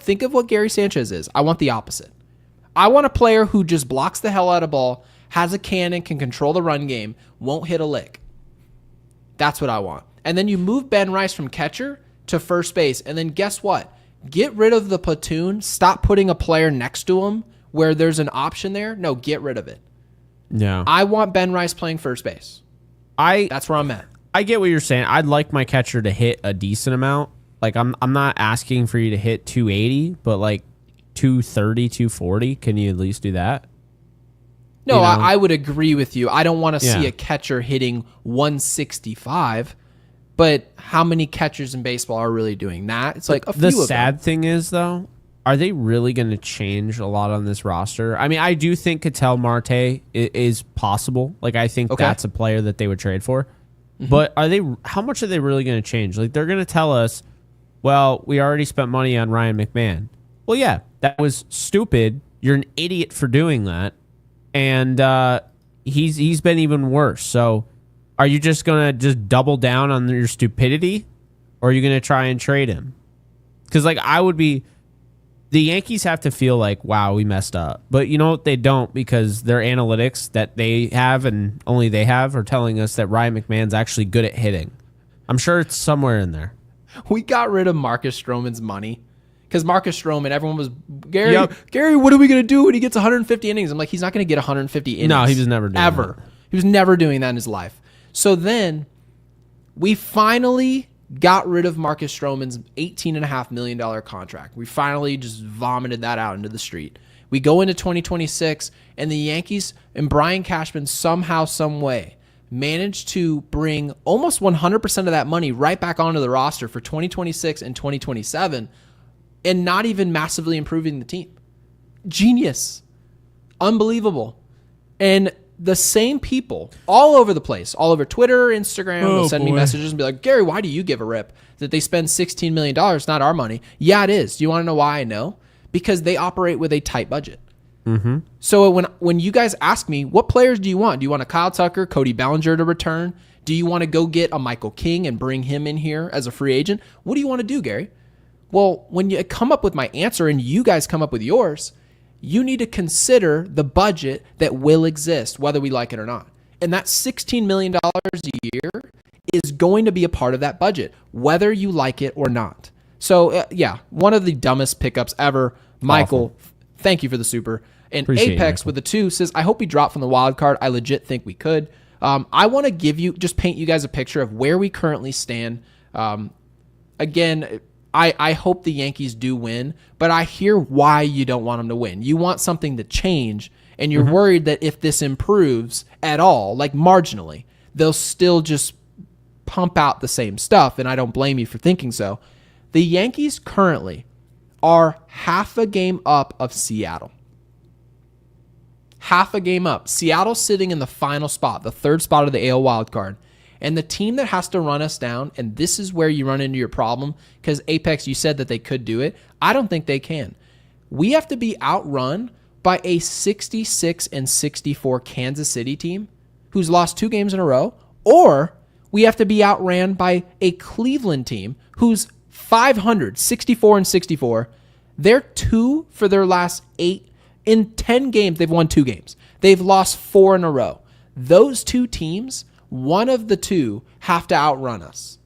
Think of what Gary Sanchez is. I want the opposite. I want a player who just blocks the hell out of ball, has a cannon, can control the run game, won't hit a lick. That's what I want. And then you move Ben Rice from catcher to first base, and then guess what? Get rid of the platoon. Stop putting a player next to him where there's an option there. No, get rid of it. Yeah. I want Ben Rice playing first base. That's where I'm at. I get what you're saying. I'd like my catcher to hit a decent amount. Like, I'm not asking for you to hit 280, but like 230, 240. Can you at least do that? No, You know? I would agree with you. I don't want to see a catcher hitting 165, but how many catchers in baseball are really doing that? It's like a few of them. The sad thing is, though, are they really going to change a lot on this roster? I mean, I do think Ketel Marte is possible. Like, I think that's a player that they would trade for. Mm-hmm. But how much are they really going to change? Like, they're going to tell us, well, we already spent money on Ryan McMahon. Well, yeah, that was stupid. You're an idiot for doing that. And he's been even worse. So are you just going to just double down on your stupidity? Or are you going to try and trade him? Because, like, the Yankees have to feel like, wow, we messed up. But you know what? They don't, because their analytics that they have and only they have are telling us that Ryan McMahon's actually good at hitting. I'm sure it's somewhere in there. We got rid of Marcus Stroman's money. Because Marcus Stroman, everyone was, Gary, what are we going to do when he gets 150 innings? I'm like, he's not going to get 150 innings. No, he was never doing that. He was never doing that in his life. So then we finally got rid of Marcus Stroman's $18.5 million contract. We finally just vomited that out into the street. We go into 2026, and the Yankees and Brian Cashman somehow, some way, managed to bring almost 100% of that money right back onto the roster for 2026 and 2027, and not even massively improving the team. Genius. Unbelievable. And the same people all over the place, all over Twitter, Instagram, they'll send me messages and be like, Gary, why do you give a rip that they spend $16 million, not our money? Yeah, it is. Do you want to know why I know? Because they operate with a tight budget. Mm-hmm. So when you guys ask me, what players do you want? Do you want a Kyle Tucker, Cody Bellinger to return? Do you want to go get a Michael King and bring him in here as a free agent? What do you want to do, Gary? Well, when you come up with my answer and you guys come up with yours, you need to consider the budget that will exist, whether we like it or not. And that $16 million a year is going to be a part of that budget, whether you like it or not. So, one of the dumbest pickups ever. Michael, thank you for the super. And Appreciate Apex with the 2 says, I hope we drop from the wild card. I legit think we could. I want to paint you guys a picture of where we currently stand. Again, I hope the Yankees do win, but I hear why you don't want them to win. You want something to change, and you're worried that if this improves at all, like marginally, they'll still just pump out the same stuff, and I don't blame you for thinking so. The Yankees currently are half a game up of Seattle. Half a game up. Seattle's sitting in the final spot, the 3rd spot of the AL wildcard. And the team that has to run us down, and this is where you run into your problem, because Apex, you said that they could do it. I don't think they can. We have to be outrun by a 66-64 Kansas City team who's lost 2 games in a row, or we have to be outran by a Cleveland team who's 500, 64-64. They're 2 for their last 8. In 10 games, they've won 2 games. They've lost 4 in a row. Those 2 teams, one of the 2 have to outrun us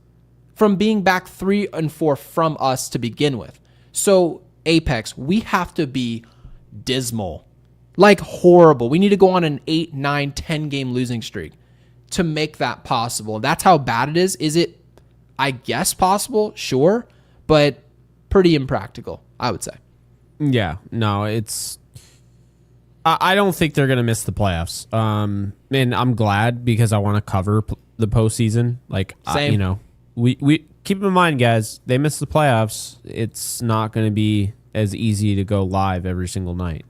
from being back 3 and 4 from us to begin with. So, Apex, we have to be dismal, like horrible. We need to go on an 8, 9, 10 game losing streak to make that possible. That's how bad it is. Is it, I guess, possible? Sure, but pretty impractical, I would say. Yeah, no, it's. I don't think they're gonna miss the playoffs. And I'm glad because I want to cover the postseason. Like, Same. We keep in mind, guys, they miss the playoffs. It's not gonna be as easy to go live every single night.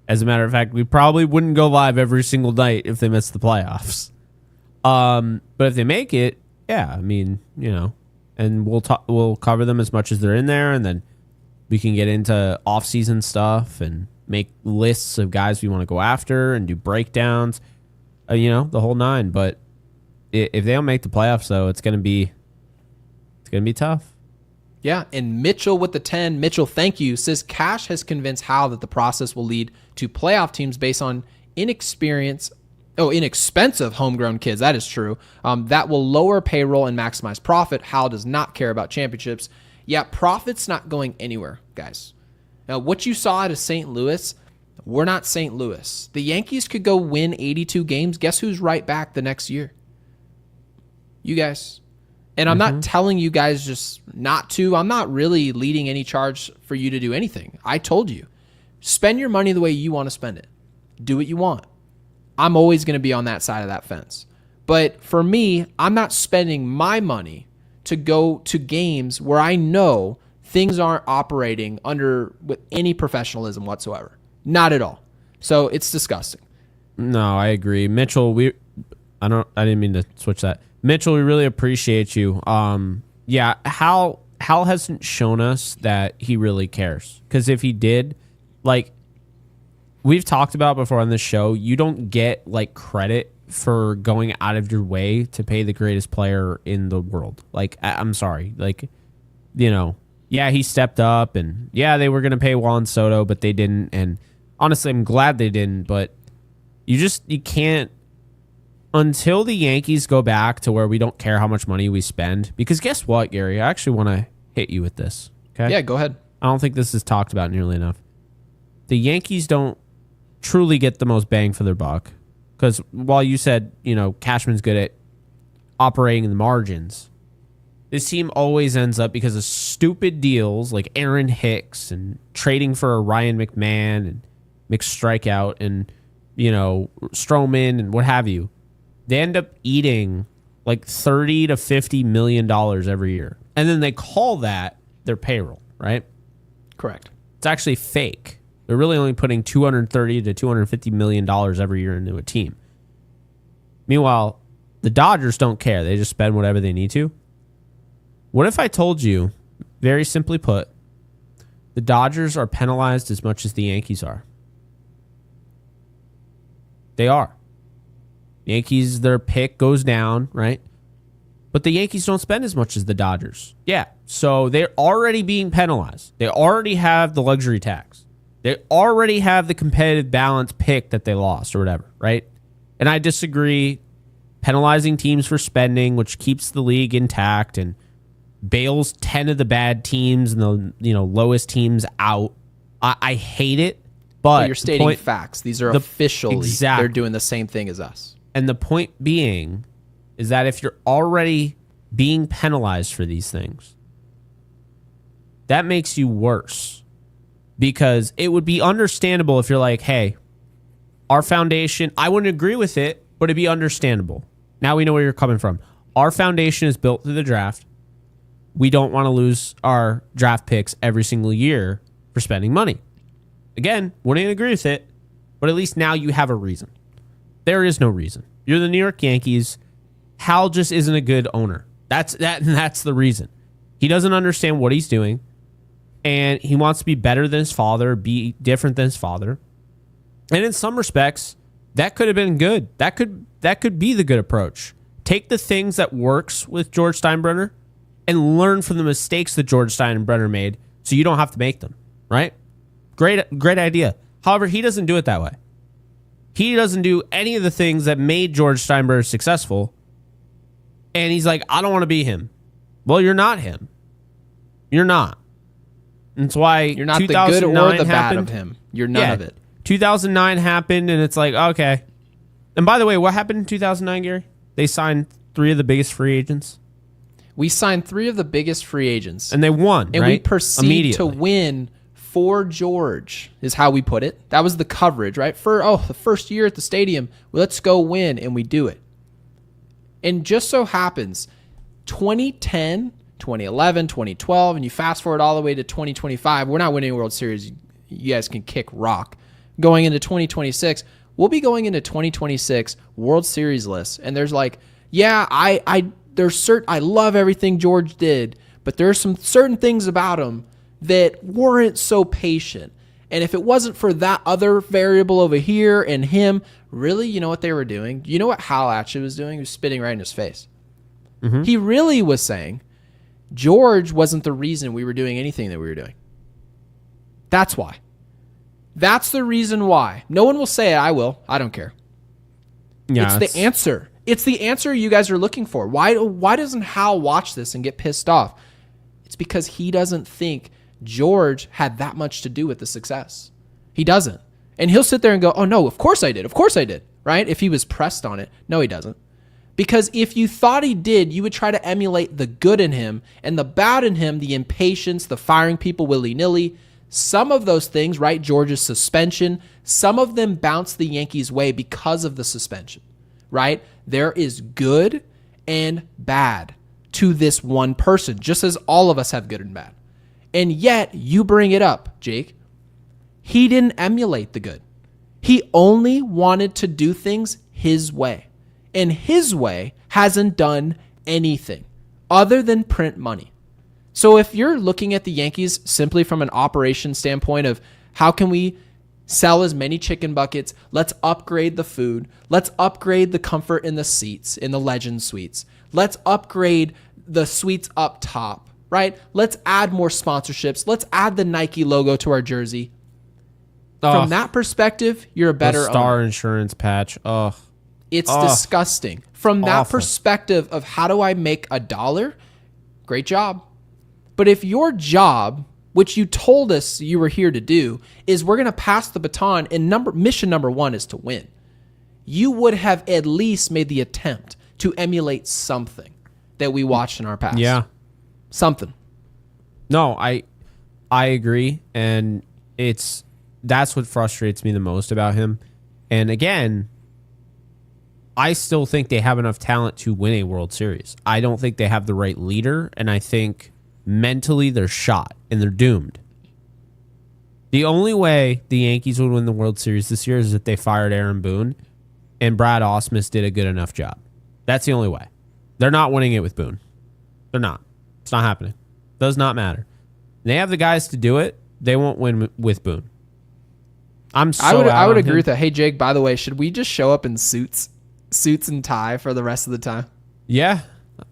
As a matter of fact, we probably wouldn't go live every single night if they missed the playoffs. But if they make it, yeah, I mean, and we'll cover them as much as they're in there, and then we can get into off-season stuff and make lists of guys we want to go after and do breakdowns, the whole nine. But if they don't make the playoffs, though, it's gonna be tough. Yeah, and Mitchell with the 10. Mitchell, thank you, says Cash has convinced Hal that the process will lead to playoff teams based on inexpensive homegrown kids. That is true. That will lower payroll and maximize profit. Hal does not care about championships. Yeah, profit's not going anywhere, guys. Now, what you saw out of St. Louis, we're not St. Louis. The Yankees could go win 82 games. Guess who's right back the next year? You guys. And I'm not telling you guys just not to. I'm not really leading any charge for you to do anything. I told you. Spend your money the way you want to spend it. Do what you want. I'm always going to be on that side of that fence. But for me, I'm not spending my money to go to games where I know things aren't operating with any professionalism whatsoever. Not at all. So it's disgusting. No, I agree. Mitchell, I didn't mean to switch that. Mitchell, we really appreciate you. Yeah, Hal hasn't shown us that he really cares. Because if he did, like we've talked about before on this show, you don't get like credit for going out of your way to pay the greatest player in the world. Like, I'm sorry. Like, yeah, he stepped up, and yeah, they were going to pay Juan Soto, but they didn't. And honestly, I'm glad they didn't, but you can't, until the Yankees go back to where we don't care how much money we spend. Because guess what, Gary? I actually want to hit you with this. Okay? Yeah, go ahead. I don't think this is talked about nearly enough. The Yankees don't truly get the most bang for their buck. Because while you said, Cashman's good at operating in the margins, this team always ends up, because of stupid deals like Aaron Hicks and trading for a Ryan McMahon and McStrikeout and, Stroman and what have you, they end up eating like $30 to $50 million every year. And then they call that their payroll, right? Correct. It's actually fake. They're really only putting $230 to $250 million every year into a team. Meanwhile, the Dodgers don't care. They just spend whatever they need to. What if I told you, very simply put, the Dodgers are penalized as much as the Yankees are? They are. The Yankees, their pick goes down, right? But the Yankees don't spend as much as the Dodgers. Yeah, so they're already being penalized. They already have the luxury tax. They already have the competitive balance pick that they lost or whatever, right? And I disagree. Penalizing teams for spending, which keeps the league intact and bails 10 of the bad teams and the lowest teams out. I hate it, but you're stating facts. These are officially, exactly. They're doing the same thing as us. And the point being is that if you're already being penalized for these things, that makes you worse. Because it would be understandable if you're like, hey, our foundation, I wouldn't agree with it, but it'd be understandable. Now we know where you're coming from. Our foundation is built through the draft. We don't want to lose our draft picks every single year for spending money. Again, wouldn't agree with it, but at least now you have a reason. There is no reason. You're the New York Yankees. Hal just isn't a good owner. That's the reason. He doesn't understand what he's doing, and he wants to be better than his father, be different than his father. And in some respects, that could have been good. That could be the good approach. Take the things that works with George Steinbrenner and learn from the mistakes that George Steinbrenner made so you don't have to make them, right? Great idea. However, he doesn't do it that way. He doesn't do any of the things that made George Steinbrenner successful. And he's like, I don't want to be him. Well, you're not him. You're not. And it's why you're not the good or the bad of him. You're none of it. 2009 happened, and it's like, okay. And by the way, what happened in 2009, Gary? They signed 3 of the biggest free agents. We signed 3 of the biggest free agents. And they won, and right? We proceed to win for George is how we put it. That was the coverage, right? The first year at the stadium, let's go win, and we do it. And just so happens, 2010, 2011, 2012, and you fast forward all the way to 2025, we're not winning a World Series. You guys can kick rock. Going into 2026, we'll be going into 2026 World Series lists, and there's like, yeah, I love everything George did, but there's some certain things about him that weren't so patient. And if it wasn't for that other variable over here and him, really, you know what they were doing? You know what Hal actually was doing? He was spitting right in his face. Mm-hmm. He really was saying George wasn't the reason we were doing anything that we were doing. That's why. That's the reason why. No one will say it. I will. I don't care. Yeah, it's the answer. It's the answer you guys are looking for. Why doesn't Hal watch this and get pissed off? It's because he doesn't think George had that much to do with the success. He doesn't. And he'll sit there and go, oh, no, of course I did. Of course I did. Right? If he was pressed on it. No, he doesn't. Because if you thought he did, you would try to emulate the good in him and the bad in him, the impatience, the firing people willy-nilly. Some of those things, right? George's suspension, some of them bounce the Yankees' way because of the suspension, right? There is good and bad to this one person, just as all of us have good and bad. And yet, you bring it up, Jake. He didn't emulate the good. He only wanted to do things his way. And his way hasn't done anything other than print money. So if you're looking at the Yankees simply from an operation standpoint of how can we sell as many chicken buckets, let's upgrade the food, let's upgrade the comfort in the seats, in the Legend suites, let's upgrade the suites up top, right? Let's add more sponsorships, let's add the Nike logo to our jersey. From that perspective, you're a better Star owner. Insurance patch. It's disgusting. From that perspective of how do I make $1, great job. But if your job, which you told us you were here to do, is we're going to pass the baton and mission number 1 is to win, you would have at least made the attempt to emulate something that we watched in our past. Yeah. Something. No, I agree. And that's what frustrates me the most about him. And again, I still think they have enough talent to win a World Series. I don't think they have the right leader, and I think mentally they're shot and they're doomed. The only way the Yankees would win the World Series this year is if they fired Aaron Boone and Brad Ausmus did a good enough job. That's the only way. They're not winning it with Boone. They're not. It's not happening. Does not matter. They have the guys to do it. They won't win with Boone. I would agree with that. Hey Jake, by the way, should we just show up in suits and tie for the rest of the time? Yeah.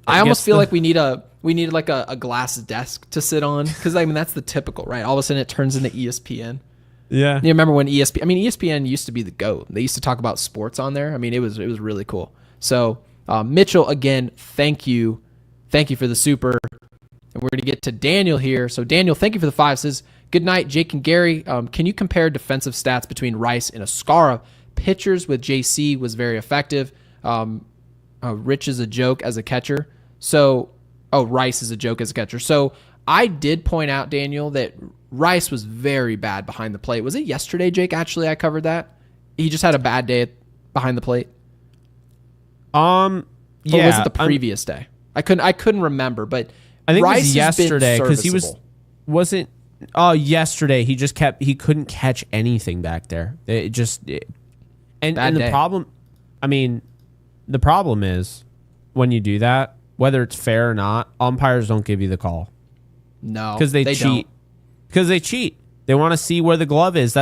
I almost feel like we need like a glass desk to sit on, because I mean that's the typical, right? All of a sudden it turns into ESPN. Yeah. You remember when ESPN used to be the GOAT. They used to talk about sports on there. I mean, it was really cool. So Mitchell, again, thank you for the super. And we're going to get to Daniel here. So Daniel, thank you for the 5. Says, good night, Jake and Gary. Can you compare defensive stats between Rice and Escara? Pitchers with JC was very effective. Rich is a joke as a catcher. Rice is a joke as a catcher. So I did point out, Daniel, that Rice was very bad behind the plate. Was it yesterday, Jake? Actually, I covered that. He just had a bad day behind the plate. Yeah. Or was it the previous day? I couldn't remember, but I think Rice it was yesterday because he wasn't. Oh, yesterday he couldn't catch anything back there. And the problem, the problem is when you do that, whether it's fair or not, umpires don't give you the call. No, because they cheat. Because they cheat. They want to see where the glove is.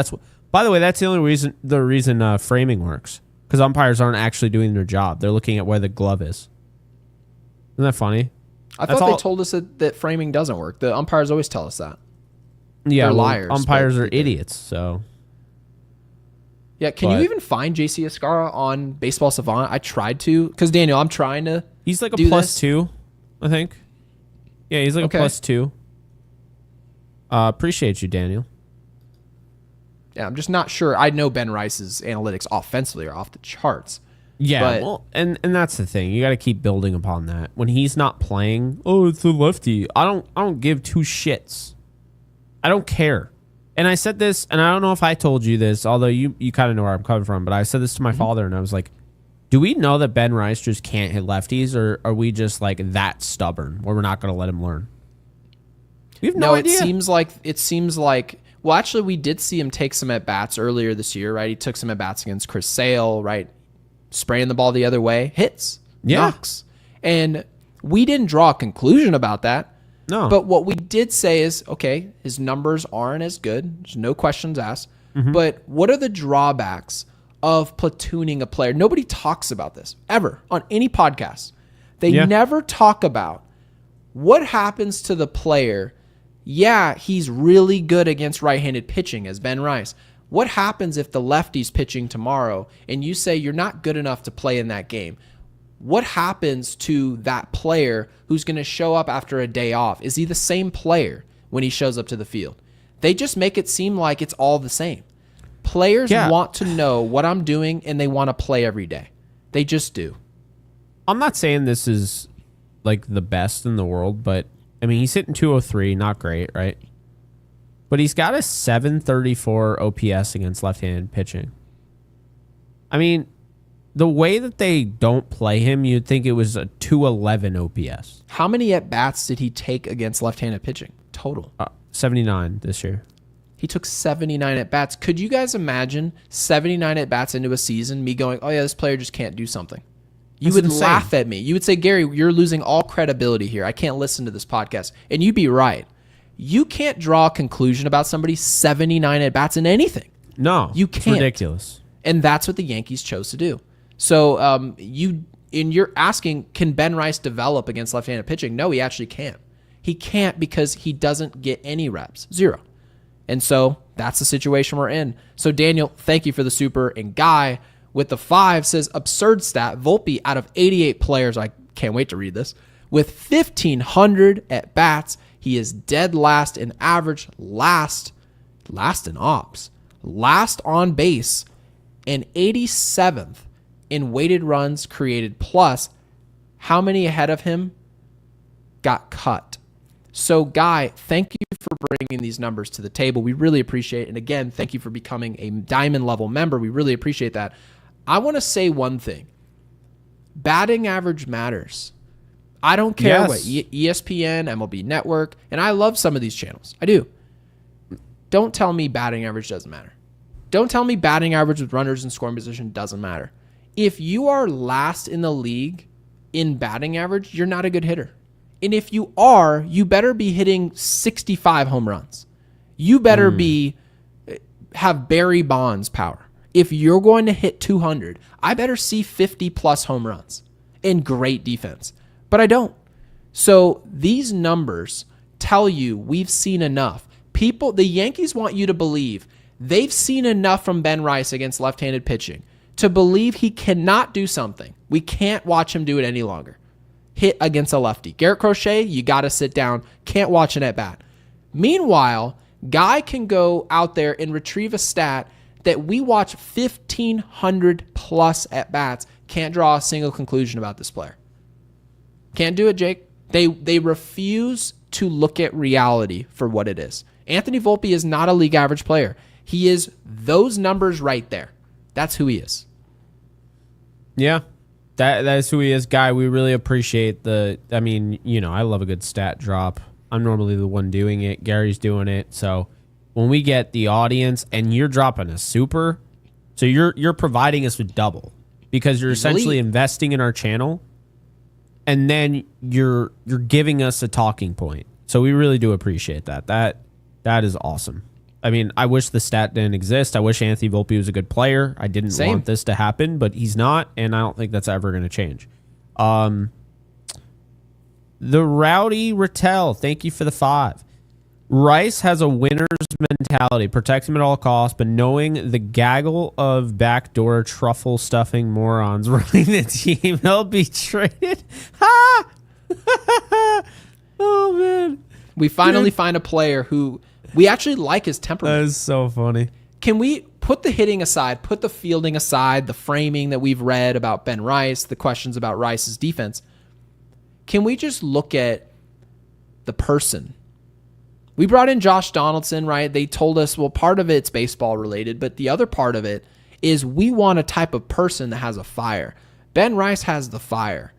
By the way, that's the only reason framing works. Because umpires aren't actually doing their job. They're looking at where the glove is. Isn't that funny? I thought they told us that framing doesn't work. The umpires always tell us that. Yeah, they're liars. Umpires are idiots. So. Yeah, can you even find JC Escara on Baseball Savant? I tried to, because Daniel, I'm trying to. He's like a +2, I think. Yeah, he's like a +2. Appreciate you, Daniel. Yeah, I'm just not sure. I know Ben Rice's analytics offensively are off the charts. Yeah, well, and that's the thing. You got to keep building upon that. When he's not playing, it's a lefty. I don't give two shits. I don't care. And I said this, and I don't know if I told you this, although you kind of know where I'm coming from, but I said this to my father, and I was like, do we know that Ben Rice just can't hit lefties, or are we just like that stubborn where we're not going to let him learn? We have no idea. It seems like, well, actually, we did see him take some at-bats earlier this year, right? He took some at-bats against Chris Sale, right? Spraying the ball the other way, hits, knocks. And we didn't draw a conclusion about that. No. But what we did say is, okay, his numbers aren't as good. There's no questions asked. But what are the drawbacks of platooning a player? Nobody talks about this ever on any podcast. They never talk about what happens to the player. Yeah, he's really good against right-handed pitching as Ben Rice. What happens if the lefty's pitching tomorrow and you say you're not good enough to play in that game? What happens to that player who's going to show up after a day off? Is he the same player when he shows up to the field? They just make it seem like it's all the same. Players want to know what I'm doing, and they want to play every day. They just do. I'm not saying this is like the best in the world, but I mean, he's hitting 203, not great, right? But he's got a 734 OPS against left-handed pitching. I mean, the way that they don't play him, you'd think it was a 211 OPS. How many at-bats did he take against left-handed pitching total? 79 this year. He took 79 at-bats. Could you guys imagine 79 at-bats into a season, me going, oh yeah, this player just can't do something? You would laugh at me. You would say, Gary, you're losing all credibility here. I can't listen to this podcast. And you'd be right. You can't draw a conclusion about somebody's 79 at-bats in anything. No, you can't. It's ridiculous. And that's what the Yankees chose to do. So you're asking, can Ben Rice develop against left-handed pitching? No, he actually can't. He can't because he doesn't get any reps. 0. And so that's the situation we're in. So Daniel, thank you for the super. And Guy with the 5 says, absurd stat, Volpe out of 88 players, I can't wait to read this, with 1,500 at-bats, he is dead last in average, last in ops, last on base, and 87th in weighted runs created, plus how many ahead of him got cut. So, Guy, thank you for bringing these numbers to the table. We really appreciate it. And again, thank you for becoming a diamond level member. We really appreciate that. I want to say one thing. Batting average matters. I don't care what ESPN, MLB Network, and I love some of these channels. I do. Don't tell me batting average doesn't matter. Don't tell me batting average with runners in scoring position doesn't matter. If you are last in the league in batting average, you're not a good hitter. And if you are, you better be hitting 65 home runs. You better have Barry Bonds power. If you're going to hit 200, I better see 50 plus home runs and great defense. But I don't. So these numbers tell you we've seen enough. The Yankees want you to believe they've seen enough from Ben Rice against left-handed pitching to believe he cannot do something. We can't watch him do it any longer. Hit against a lefty. Garrett Crochet, you got to sit down. Can't watch an at-bat. Meanwhile, Guy can go out there and retrieve a stat that we watch 1,500 plus at-bats. Can't draw a single conclusion about this player. Can't do it, Jake. They refuse to look at reality for what it is. Anthony Volpe is not a league average player. He is those numbers right there. That's who he is. Yeah. That's who he is, Guy. We really appreciate I love a good stat drop. I'm normally the one doing it. Gary's doing it. So when we get the audience and you're dropping a super, so you're providing us with double because you're essentially investing in our channel, and then you're giving us a talking point. So we really do appreciate that. That is awesome. I mean, I wish the stat didn't exist. I wish Anthony Volpe was a good player. I didn't want this to happen, but he's not, and I don't think that's ever going to change. The Rowdy Rattel, thank you for the 5. Rice has a winner's mentality, protects him at all costs, but knowing the gaggle of backdoor truffle stuffing morons running the team, he'll be traded. Ha! Oh, man. We finally find a player who we actually like his temperament. That is so funny. Can we put the hitting aside, put the fielding aside, the framing that we've read about Ben Rice, the questions about Rice's defense? Can we just look at the person We brought in Josh Donaldson, right? They told us, well, part of it's baseball related, but the other part of it is we want a type of person that has a fire. Ben Rice has the fire.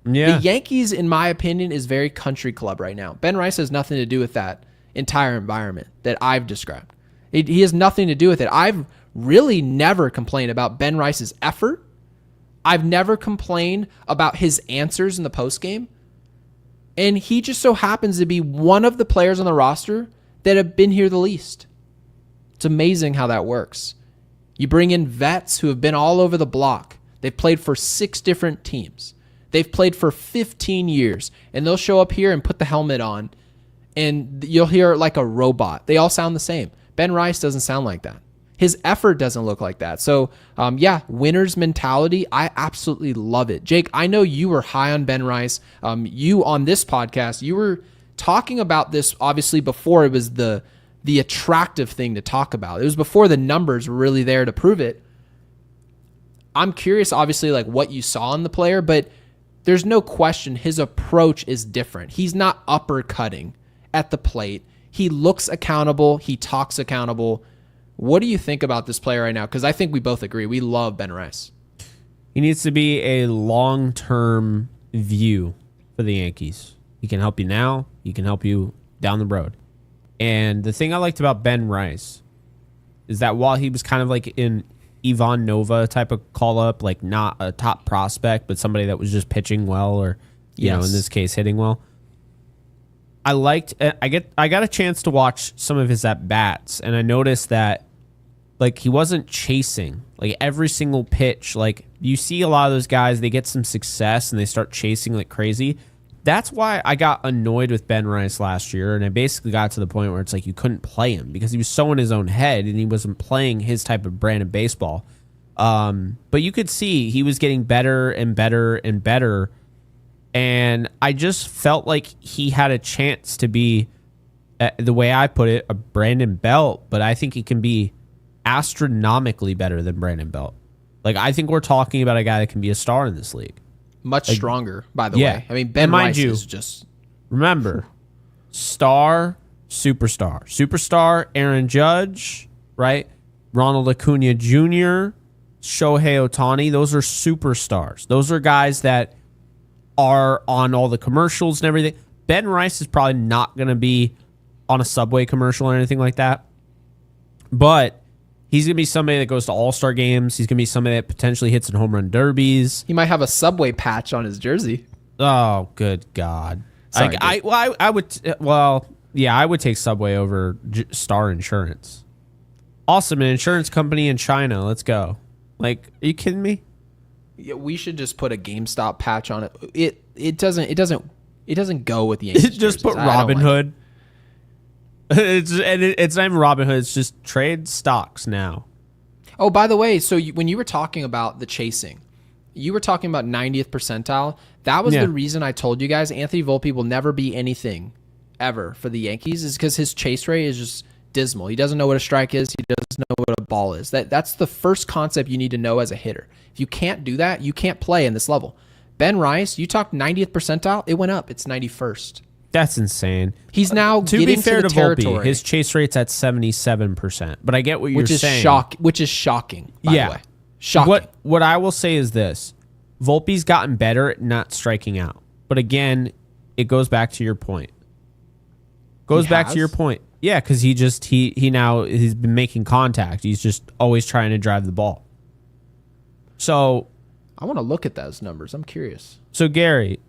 Yeah. The Yankees, in my opinion, is very country club right now. Ben Rice has nothing to do with that entire environment that I've described. He has nothing to do with it. I've really never complained about Ben Rice's effort. I've never complained about his answers in the postgame. And he just so happens to be one of the players on the roster that have been here the least. It's amazing how that works. You bring in vets who have been all over the block. They've played for 6 different teams. They've played for 15 years. And they'll show up here and put the helmet on. And you'll hear it like a robot. They all sound the same. Ben Rice doesn't sound like that. His effort doesn't look like that. So, winner's mentality, I absolutely love it. Jake, I know you were high on Ben Rice. You on this podcast, you were talking about this obviously before it was the attractive thing to talk about. It was before the numbers were really there to prove it. I'm curious, obviously, like what you saw in the player, but there's no question his approach is different. He's not uppercutting at the plate. He looks accountable. He talks accountable. What do you think about this player right now? Because I think we both agree. We love Ben Rice. He needs to be a long-term view for the Yankees. He can help you now. He can help you down the road. And the thing I liked about Ben Rice is that while he was kind of like in Ivan Nova type of call-up, like not a top prospect, but somebody that was just pitching well or, you know, in this case, hitting well, I got a chance to watch some of his at-bats, and I noticed that like he wasn't chasing like every single pitch. Like you see a lot of those guys, they get some success and they start chasing like crazy. That's why I got annoyed with Ben Rice last year, and I basically got to the point where it's like you couldn't play him because he was so in his own head and he wasn't playing his type of brand of baseball. But you could see he was getting better and better and better. And I just felt like he had a chance to be, the way I put it, a Brandon Belt, but I think he can be astronomically better than Brandon Belt. Like, I think we're talking about a guy that can be a star in this league. Much stronger, by the way. I mean, Ben Rice is just... Remember, star, superstar. Superstar, Aaron Judge, right? Ronald Acuna Jr., Shohei Ohtani. Those are superstars. Those are guys that are on all the commercials and everything. Ben Rice is probably not going to be on a Subway commercial or anything like that. But he's going to be somebody that goes to all-star games. He's going to be somebody that potentially hits in home run derbies. He might have a Subway patch on his jersey. Oh, good God. Sorry, I would take Subway over Star Insurance. Awesome, an insurance company in China. Let's go. Like, are you kidding me? Yeah, we should just put a GameStop patch on it. It doesn't go with the Yankees. Just put Robin Hood. It's not even Robin Hood. It's just trade stocks now. Oh, by the way, so when you were talking about the chasing, you were talking about 90th percentile. That was the reason I told you guys Anthony Volpe will never be anything ever for the Yankees, is because his chase rate is just dismal. He doesn't know what a strike is. He doesn't know what a ball is. That's the first concept you need to know as a hitter. If you can't do that, you can't play in this level. Ben Rice, you talked 90th percentile. It went up. It's 91st. That's insane. He's now to getting be fair to the to territory. Volpe, his chase rate's at 77%. But I get what you're saying. Which is shocking, by the way. Shocking. What I will say is this. Volpe's gotten better at not striking out. But again, it goes back to your point. Yeah, because he now he's been making contact. He's just always trying to drive the ball. So I want to look at those numbers. I'm curious. So Gary,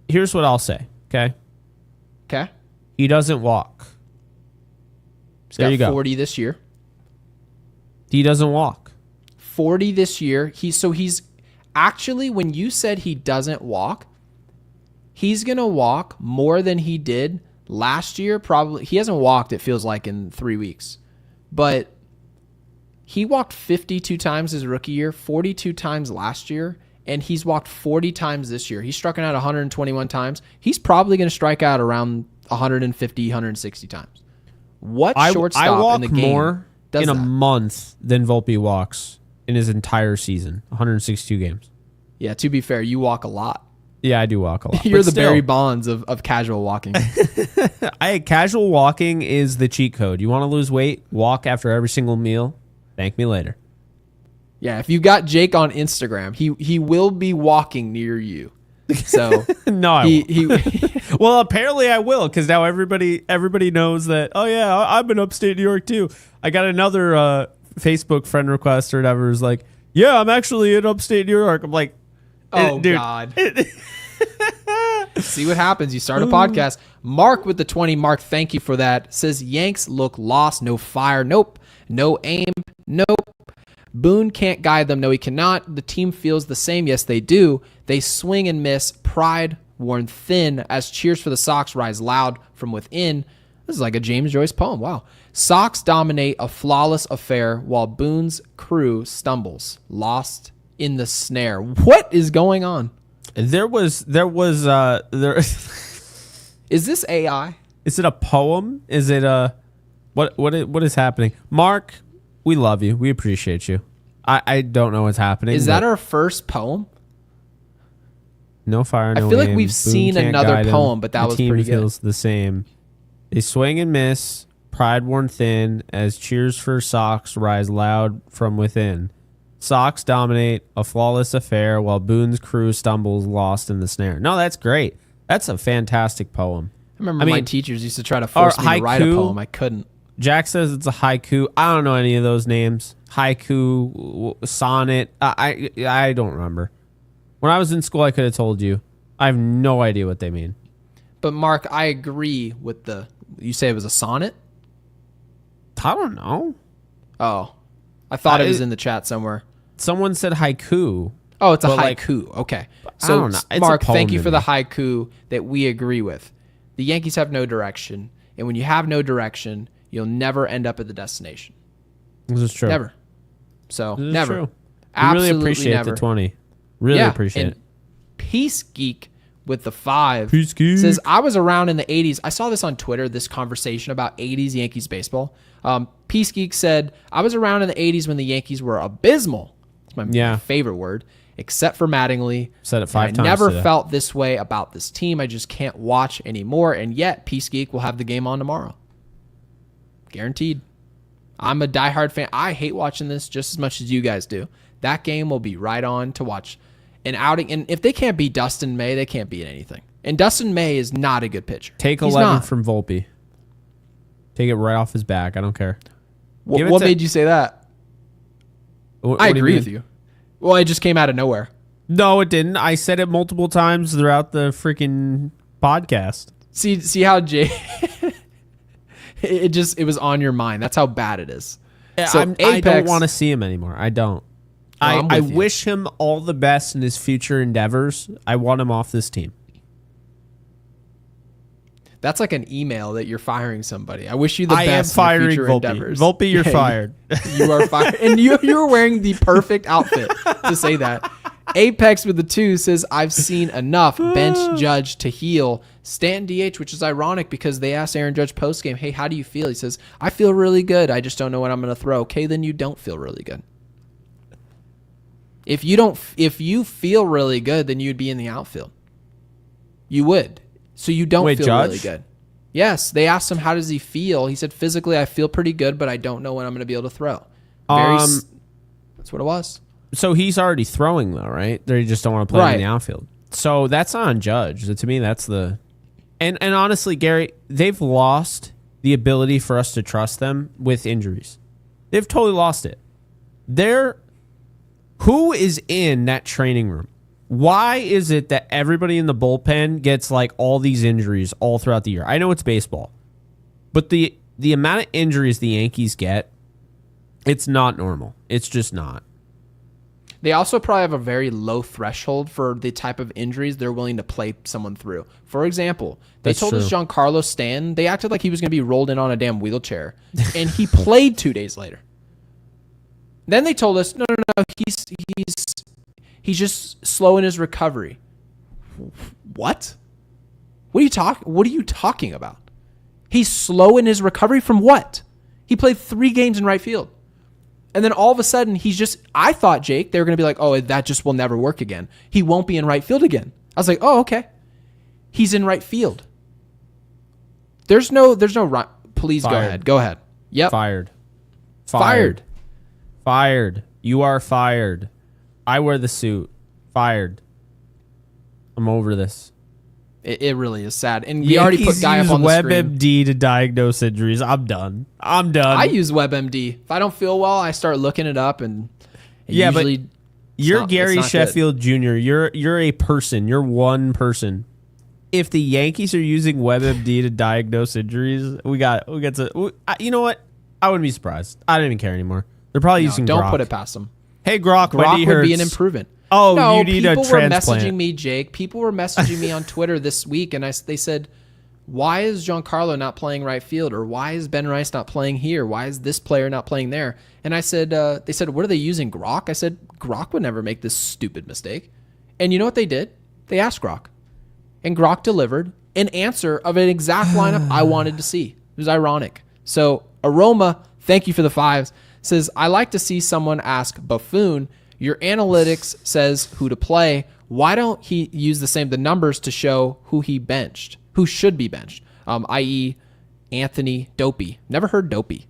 here's what I'll say. Okay. He doesn't walk. He's got 40 this year. He doesn't walk. 40 this year. He's actually, when you said he doesn't walk, he's going to walk more than he did last year. Probably. He hasn't walked, it feels like, in 3 weeks. But he walked 52 times his rookie year, 42 times last year, and he's walked 40 times this year. He's struck out 121 times. He's probably going to strike out around 150, 160 times. What shortstop in the game more does in that? a month than Volpe walks in his entire season, 162 games. Yeah, to be fair, you walk a lot. Yeah, I do walk a lot. You're but the still, Barry Bonds of casual walking. Casual walking is the cheat code. You want to lose weight? Walk after every single meal. Thank me later. Yeah, if you got Jake on Instagram, he will be walking near you. So No, I won't. Well, apparently I will, because now everybody knows that. Oh yeah, I'm in upstate New York too. I got another Facebook friend request or whatever. Is like, yeah, I'm actually in upstate New York. I'm like, oh dude. God. See what happens. You start a podcast. Mark with the 20. Mark, thank you for that. Says Yanks look lost. No fire. Nope. No aim. Nope. Boone can't guide them. No, he cannot. The team feels the same. Yes, they do. They swing and miss. Pride worn thin as cheers for the Sox rise loud from within. This is like a James Joyce poem. Wow. Sox dominate a flawless affair while Boone's crew stumbles, lost in the snare. What is going on? There. Is this AI? Is it a poem? Is it a what is happening? Mark, we love you. We appreciate you. I don't know what's happening. Is that our first poem? No fire, no I feel like aim. we've Boone seen can't another guide him. poem, but that The was team pretty good. feels the same. They swing and miss. Pride worn thin as cheers for Sox rise loud from within. Sox dominate a flawless affair while Boone's crew stumbles lost in the snare. No, that's great. That's a fantastic poem. I remember my mean, teachers used to try to force me to write a haiku. poem. I couldn't. Jack says it's a haiku. I don't know any of those names. Haiku, sonnet. I don't remember. When I was in school, I could have told you. I have no idea what they mean. But Mark, I agree with you say it was a sonnet? I don't know. Oh, I thought it was in the chat somewhere. Someone said haiku. Oh, it's a But, like, haiku. Okay. I So, don't know. It's a Mark, poem thank you to for me. the haiku that we agree with. The Yankees have no direction. And when you have no direction, you'll never end up at the destination. This is true. Never. So, This is never. true. We Absolutely really appreciate never. the 20. Really appreciate and it. Peace Geek with the 5 Peace Geek. says, I was around in the 80s. I saw this on Twitter, this conversation about 80s Yankees baseball. Peace Geek said, I was around in the 80s when the Yankees were abysmal. It's my favorite word, except for Mattingly. Said it 5 And times I never today. felt this way about this team. I just can't watch anymore. And yet, Peace Geek will have the game on tomorrow. Guaranteed. I'm a diehard fan. I hate watching this just as much as you guys do. That game will be right on to watch an outing. And if they can't beat Dustin May, they can't beat anything. And Dustin May is not a good pitcher. Take He's 11 not. from Volpe. Take it right off his back. I don't care. Give it What to- made you say that? What I do you agree mean? with you. Well, it just came out of nowhere. No, it didn't. I said it multiple times throughout the freaking podcast. See how Jay it was on your mind. That's how bad it is. So I don't Apex- want to see him anymore. I don't. I'm I with you. wish him all the best in his future endeavors. I want him off this team. That's like an email that you're firing somebody. I wish you the I am best in firing your future Volpe. endeavors. Volpe, you're Yeah, fired. You are fired. And you're wearing the perfect outfit to say that. Apex with the 2 says, I've seen enough. Bench Judge to heal. Stanton DH, which is ironic because they asked Aaron Judge postgame, hey, how do you feel? He says, I feel really good. I just don't know what I'm going to throw. Okay, then you don't feel really good. If you feel really good, then you'd be in the outfield. You would. So you don't Wait, feel Judge? really good. Yes, they asked him, how does he feel? He said, physically, I feel pretty good, but I don't know when I'm going to be able to throw. That's what it was. So he's already throwing though, right? They just don't want to play him in Right. the outfield. So that's not on Judge. To me, that's the and honestly, Gary, they've lost the ability for us to trust them with injuries. They've totally lost it. Who is in that training room? Why is it that everybody in the bullpen gets like all these injuries all throughout the year? I know it's baseball, but the amount of injuries the Yankees get, it's not normal. It's just not. They also probably have a very low threshold for the type of injuries they're willing to play someone through. For example, they That's told us true. Giancarlo Stanton, they acted like he was going to be rolled in on a damn wheelchair, and he played 2 days later. Then they told us, no, he's just slow in his recovery. What? What are you talking about? He's slow in his recovery from what? He played 3 games in right field. And then all of a sudden, I thought, Jake, they were going to be like, oh, that just will never work again. He won't be in right field again. I was like, oh, okay. He's in right field. There's no right. Please Fired. go ahead. Go ahead. Yep. Fired. Fired. You are fired. I wear the suit. Fired. I'm over this. It really is sad. And we already put Guy up on the screen. WebMD to diagnose injuries. I'm done. I use WebMD. If I don't feel well, I start looking it up, and usually but you're Gary Sheffield Jr. You're a person. You're one person. If the Yankees are using WebMD to diagnose injuries, we got to. You know what? I wouldn't be surprised. I don't even care anymore. They're probably using Don't Grok. put it past them. Hey, Grok Would be an improvement. Oh, no, you need a people were transplant. messaging me, Jake. People were messaging me on Twitter this week, and they said, why is Giancarlo not playing right field? Or why is Ben Rice not playing here? Why is this player not playing there? And I said, they said, what are they using, Grok? I said, Grok would never make this stupid mistake. And you know what they did? They asked Grok. And Grok delivered an answer of an exact lineup I wanted to see. It was ironic. So Aroma, thank you for the 5s, says, I like to see someone ask Buffoon, your analytics says who to play. Why don't he use the numbers to show who should be benched? I.e. Anthony Dopey. Never heard Dopey.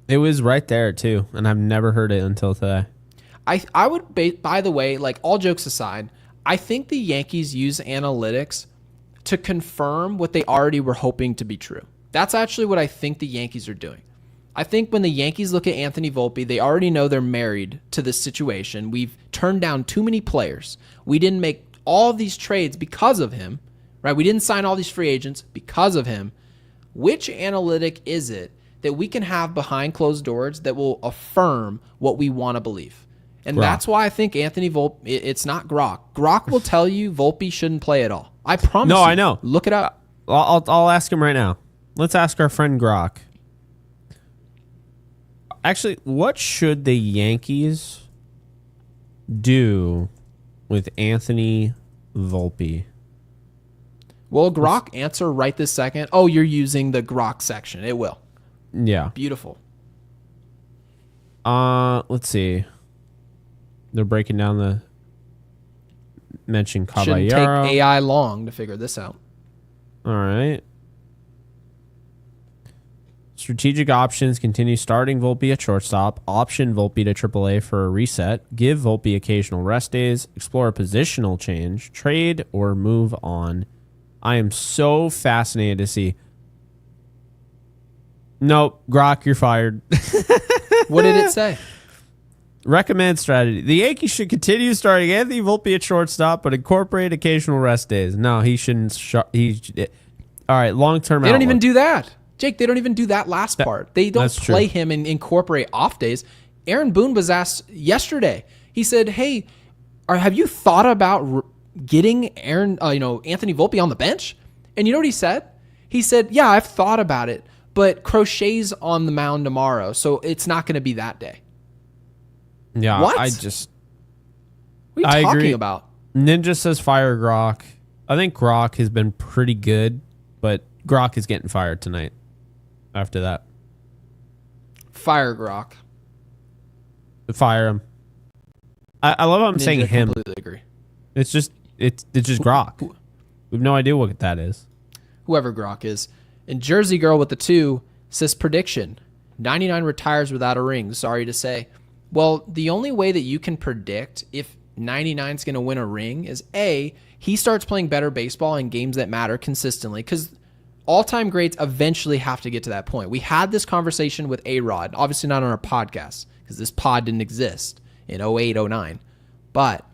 It was right there too, and I've never heard it until today. I would, by the way, like all jokes aside, I think the Yankees use analytics to confirm what they already were hoping to be true. That's actually what I think the Yankees are doing. I think when the Yankees look at Anthony Volpe, they already know they're married to this situation. We've turned down too many players. We didn't make all of these trades because of him, right? We didn't sign all these free agents because of him. Which analytic is it that we can have behind closed doors that will affirm what we want to believe? And that's why I think Anthony Volpe, it's not Grok. Grok will tell you Volpe shouldn't play at all. I promise you. No, I know. Look it up. I'll ask him right now. Let's ask our friend Grok. Actually, what should the Yankees do with Anthony Volpe? Will Grok answer right this second? Oh, you're using the Grok section. It will. Yeah. Beautiful. Let's see. They're breaking down the mentioned Caballero. Shouldn't take AI long to figure this out. All right. Strategic options continue starting Volpe at shortstop, option Volpe to AAA for a reset, give Volpe occasional rest days, explore a positional change, trade, or move on. I am so fascinated to see. Nope, Grok, you're fired. What did it say? Recommend strategy. The Yankees should continue starting Anthony Volpe at shortstop, but incorporate occasional rest days. No, he shouldn't. All right, long-term They don't even do that. Jake, they don't even do that last part. They don't play him and incorporate off days. Aaron Boone was asked yesterday. He said, hey, have you thought about getting Anthony Volpe on the bench? And you know what he said? He said, yeah, I've thought about it, but Crochet's on the mound tomorrow, so it's not going to be that day. Yeah, what? What are you talking agree. about? Ninja says fire Grok. I think Grok has been pretty good, but Grok is getting fired tonight after that. Fire Grok. Fire him. I love how I'm saying him. Completely agree. It's just Grok. We have no idea what that is. Whoever Grok is. And Jersey Girl with the 2 says prediction. 99 retires without a ring. Sorry to say. Well, the only way that you can predict if 99 is going to win a ring is A, he starts playing better baseball in games that matter consistently, because all-time greats eventually have to get to that point. We had this conversation with A-Rod, obviously not on our podcast, because this pod didn't exist in 08, 09. But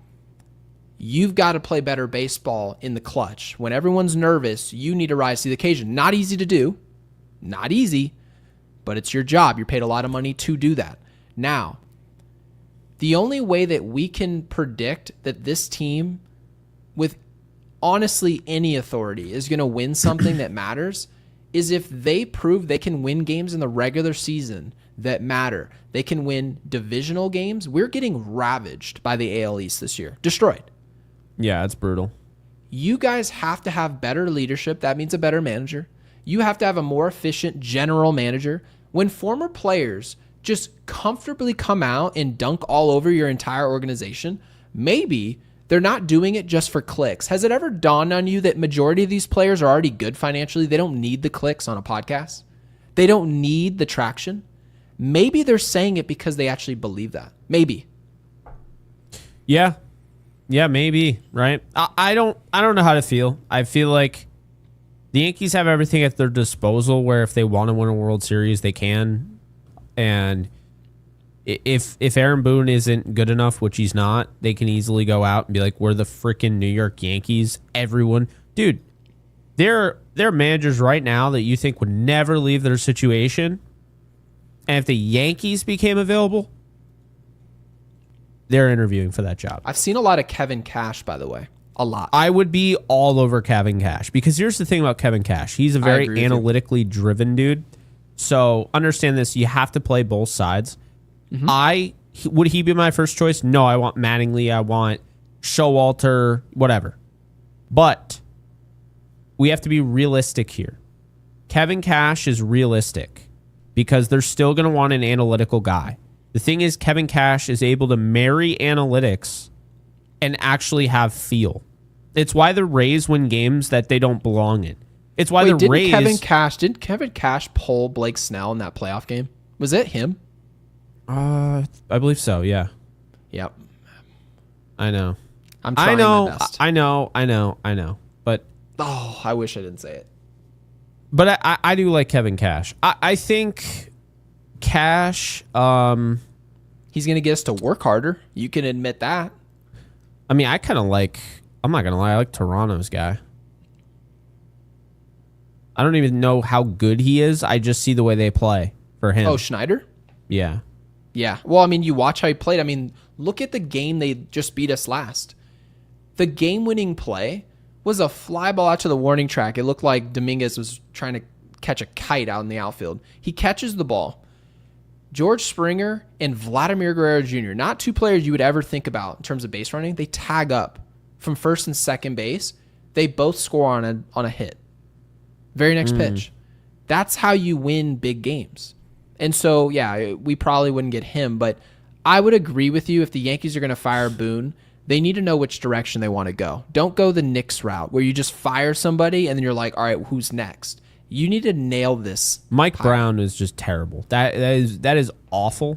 you've got to play better baseball in the clutch. When everyone's nervous, you need to rise to the occasion. Not easy to do. Not easy, but it's your job. You're paid a lot of money to do that. Now, the only way that we can predict that this team, with honestly any authority, is going to win something that matters is if they prove they can win games in the regular season that matter. They can win divisional games. We're getting ravaged by the AL East this year. Destroyed. Yeah, it's brutal. You guys have to have better leadership. That means a better manager. You have to have a more efficient general manager. When former players just comfortably come out and dunk all over your entire organization, maybe They're not doing it just for clicks. Has it ever dawned on you that majority of these players are already good financially? They don't need the clicks on a podcast. They don't need the traction. Maybe they're saying it because they actually believe that. Maybe. Yeah. Yeah, maybe, right? I don't know how to feel. I feel like the Yankees have everything at their disposal where if they want to win a World Series, they can. And if Aaron Boone isn't good enough, which he's not, they can easily go out and be like, we're the freaking New York Yankees. Everyone. Dude, there are managers right now that you think would never leave their situation. And if the Yankees became available, they're interviewing for that job. I've seen a lot of Kevin Cash, by the way. A lot. I would be all over Kevin Cash because here's the thing about Kevin Cash. He's a very analytically driven dude. So understand this. You have to play both sides. Mm-hmm. Would he be my first choice? No, I want Mattingly. I want Showalter, whatever. But we have to be realistic here. Kevin Cash is realistic because they're still going to want an analytical guy. The thing is, Kevin Cash is able to marry analytics and actually have feel. It's why the Rays win games that they don't belong in. It's why the Rays... Didn't Kevin Cash pull Blake Snell in that playoff game? Was it him? I believe so, yeah. Yep. I know. I'm trying my best. I know. But... Oh, I wish I didn't say it. But I do like Kevin Cash. I think Cash... He's going to get us to work harder. You can admit that. I mean, I kind of like... I'm not going to lie. I like Toronto's guy. I don't even know how good he is. I just see the way they play for him. Oh, Schneider? Yeah. Yeah. Well, I mean, you watch how he played. I mean, look at the game they just beat us last. The game-winning play was a fly ball out to the warning track. It looked like Dominguez was trying to catch a kite out in the outfield. He catches the ball. George Springer and Vladimir Guerrero Jr., not two players you would ever think about in terms of base running. They tag up from first and second base. They both score on a hit. Very next pitch. That's how you win big games. And so, yeah, we probably wouldn't get him, but I would agree with you if the Yankees are going to fire Boone, they need to know which direction they want to go. Don't go the Knicks route where you just fire somebody and then you're like, all right, who's next? You need to nail this. Mike Brown is just terrible. That is awful.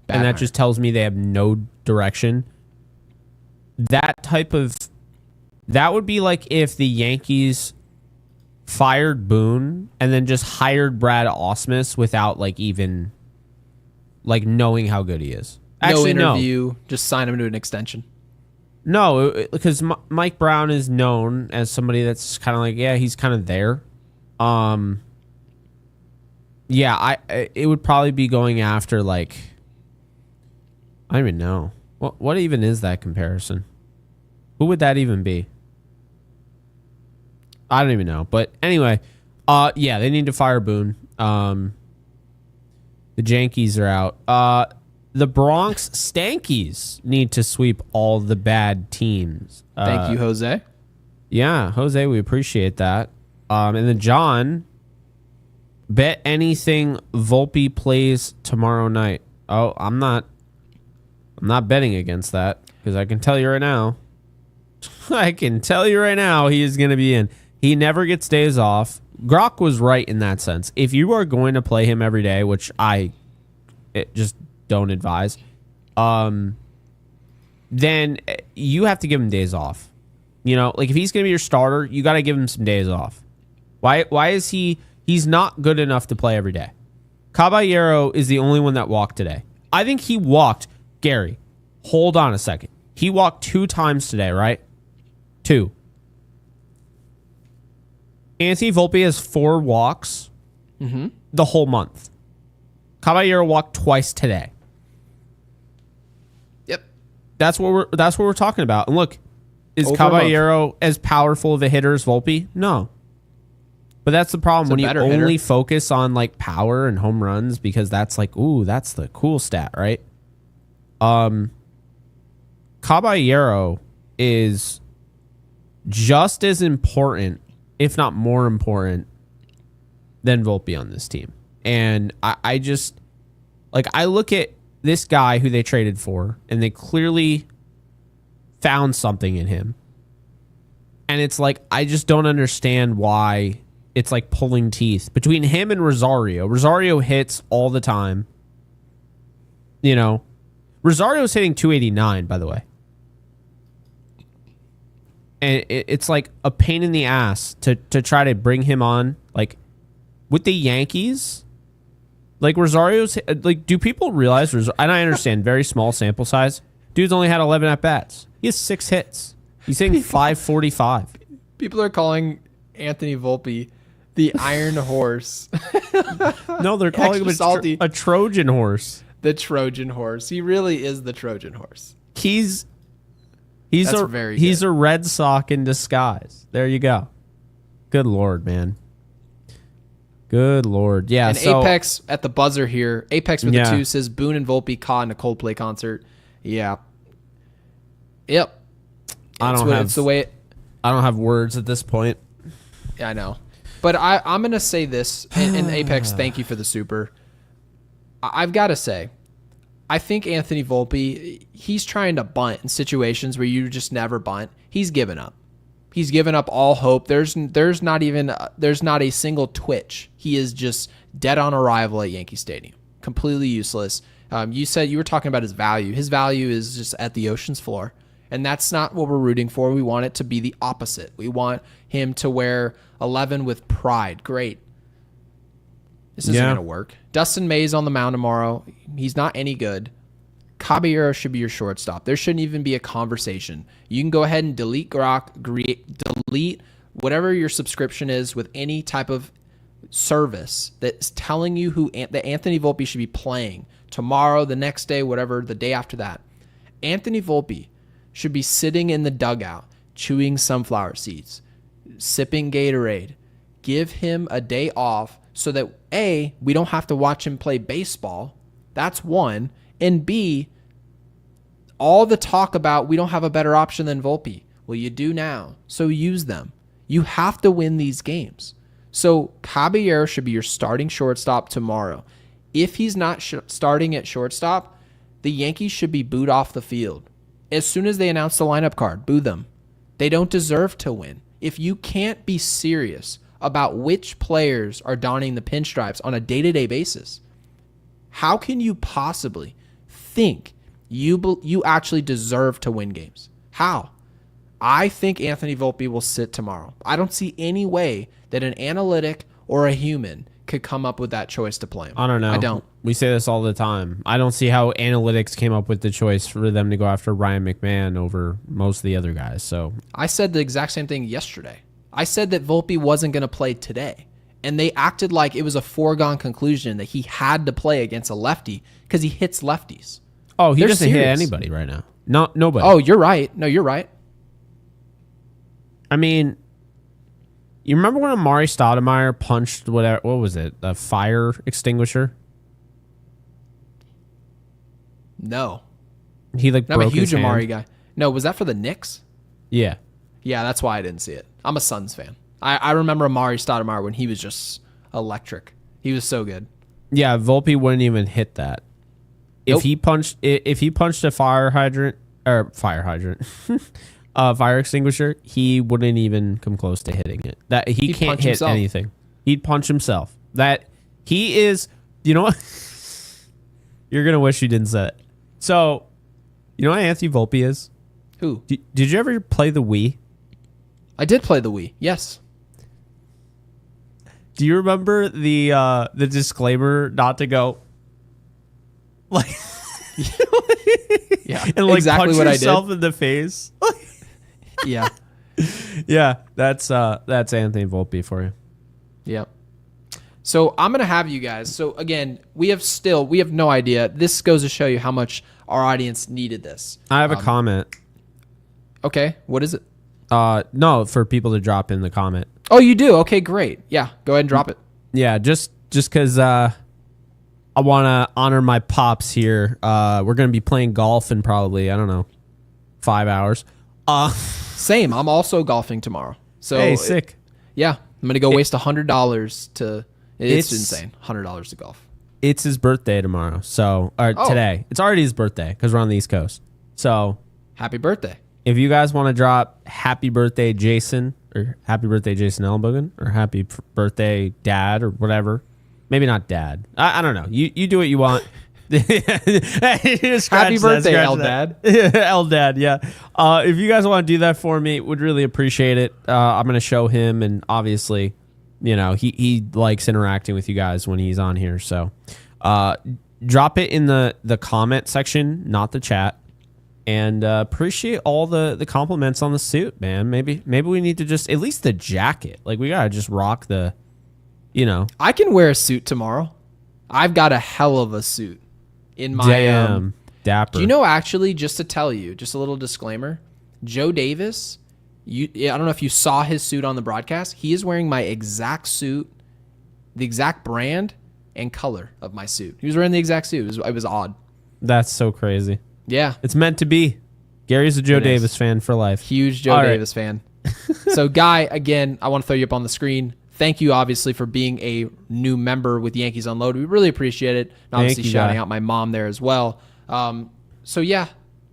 And that just tells me they have no direction. That would be like if the Yankees fired Boone and then just hired Brad Ausmus without even knowing how good he is. Actually, no interview, just sign him to an extension. No, because Mike Brown is known as somebody that's kind of he's kind of there. It would probably be going after I don't even know. What even is that comparison? Who would that even be? I don't even know. But anyway, they need to fire Boone. The Yankees are out. The Bronx Stankies need to sweep all the bad teams. Thank you, Jose. Yeah, Jose, we appreciate that. And then John, bet anything Volpe plays tomorrow night. Oh, I'm not betting against that because I can tell you right now. He is going to be in. He never gets days off. Grok was right in that sense. If you are going to play him every day, which I just don't advise, then you have to give him days off. If he's going to be your starter, you got to give him some days off. Why is he's not good enough to play every day? Caballero is the only one that walked today. I think he walked. Gary, hold on a second. He walked 2 times today, right? 2. Anthony Volpe has 4 walks the whole month. Caballero walked twice today. Yep. That's what we're talking about. And look, is Caballero as powerful of a hitter as Volpe? No. But that's the problem when you only focus on power and home runs because that's that's the cool stat, right? Caballero is just as important, if not more important, than Volpe on this team. And I just I look at this guy who they traded for, and they clearly found something in him. And it's like, I just don't understand why it's like pulling teeth between him and Rosario. Rosario hits all the time. You know, Rosario's hitting 289, by the way. And it's like a pain in the ass to try to bring him on. Like, with the Yankees, like Rosario's, like, do people realize, and I understand, very small sample size. Dude's only had 11 at-bats. He has 6 hits. He's hitting 545. People are calling Anthony Volpe the Iron Horse. No, they're calling him salty. a Trojan horse. The Trojan Horse. He really is the Trojan Horse. He's That's a very he's good. a Red Sox in disguise. There you go. Good Lord, man. Good Lord. Yeah. And so, Apex at the buzzer here. Apex with Yeah. the 2 says Boone and Volpe caught in a Coldplay concert. Yeah. Yep. It's the way. I don't have words at this point. Yeah, I know. But I'm going to say this, and Apex, thank you for the super. I've got to say, I think Anthony Volpe, he's trying to bunt in situations where you just never bunt. He's given up. He's given up all hope. There's not a single twitch. He is just dead on arrival at Yankee Stadium. Completely useless. You were talking about his value. His value is just at the ocean's floor. And that's not what we're rooting for. We want it to be the opposite. We want him to wear 11 with pride. Great. This isn't going to work. Dustin May's on the mound tomorrow. He's not any good. Caballero should be your shortstop. There shouldn't even be a conversation. You can go ahead and delete Grok, delete whatever your subscription is with any type of service that's telling you that Anthony Volpe should be playing tomorrow, the next day, whatever, the day after that. Anthony Volpe should be sitting in the dugout, chewing sunflower seeds, sipping Gatorade. Give him a day off so that, A, we don't have to watch him play baseball. That's one. And B, all the talk about we don't have a better option than Volpe. Well, you do now, so use them. You have to win these games. So Caballero should be your starting shortstop tomorrow. If he's not starting at shortstop, the Yankees should be booed off the field. As soon as they announce the lineup card, boo them. They don't deserve to win. If you can't be serious about which players are donning the pinstripes on a day-to-day basis, how can you possibly think you actually deserve to win games? How? I think Anthony Volpe will sit tomorrow. I don't see any way that an analytic or a human could come up with that choice to play him. I don't know. I don't. We say this all the time. I don't see how analytics came up with the choice for them to go after Ryan McMahon over most of the other guys. So I said the exact same thing yesterday. I said that Volpe wasn't going to play today. And they acted like it was a foregone conclusion that he had to play against a lefty because he hits lefties. Oh, he They're doesn't hit serious. anybody right now. No, nobody. Oh, you're right. No, you're right. I mean, you remember when Amari Stoudemire punched what was it? A fire extinguisher? No. He like I'm broke a huge his hand. Amari guy. No, was that for the Knicks? Yeah. Yeah, that's why I didn't see it. I'm a Suns fan. I remember Amari Stoudemire when he was just electric. He was so good. Yeah, Volpe wouldn't even hit that. If Nope. he punched a fire extinguisher, he wouldn't even come close to hitting it. That he He'd can't punch hit himself. anything. He'd punch himself. That he is. You know what? You're gonna wish you didn't say it. So, you know what Anthony Volpe is? Who? Did you ever play the Wii? I did play the Wii. Yes. Do you remember the disclaimer not to go like Yeah. and like exactly punch what yourself in the face? I did. Yeah. Yeah, that's Anthony Volpe for you. Yep. So I'm gonna have you guys. So again, we have no idea. This goes to show you how much our audience needed this. I have a comment. Okay, what is it? No, for people to drop in the comment. Oh, you do? Okay, great. Yeah, go ahead and drop it. Yeah, just because I want to honor my pops here. We're gonna be playing golf in probably 5 hours. Same. I'm also golfing tomorrow. So Hey, sick. Yeah, I'm gonna go waste $100 to. It's insane. $100 to golf. It's his birthday tomorrow. So Oh. today. It's already his birthday because we're on the East Coast. So Happy birthday. if you guys want to drop happy birthday Jason or happy birthday Jason Ellenbogen or happy birthday dad or whatever, maybe not dad. I don't know. You do what you want. Happy birthday, El Dad. El Dad, yeah. If you guys want to do that for me, would really appreciate it. I'm going to show him, and obviously, you know, he likes interacting with you guys when he's on here. So drop it in the comment section, not the chat. And appreciate all the compliments on the suit, man. Maybe we need to just, at least the jacket. Like, we got to just rock the, you know. I can wear a suit tomorrow. I've got a hell of a suit. In my Damn, dapper. Do you know, actually, just to tell you, just a little disclaimer, Joe Davis, I don't know if you saw his suit on the broadcast. He is wearing my exact suit, the exact brand and color of my suit. He was wearing the exact suit. It was odd. That's so crazy. Yeah. It's meant to be. Gary's a Joe Davis fan for life. Huge Joe Davis fan. So, Guy, again, I want to throw you up on the screen. Thank you, obviously, for being a new member with Yankees Unloaded. We really appreciate it. And obviously, shouting out my mom there as well. So, yeah,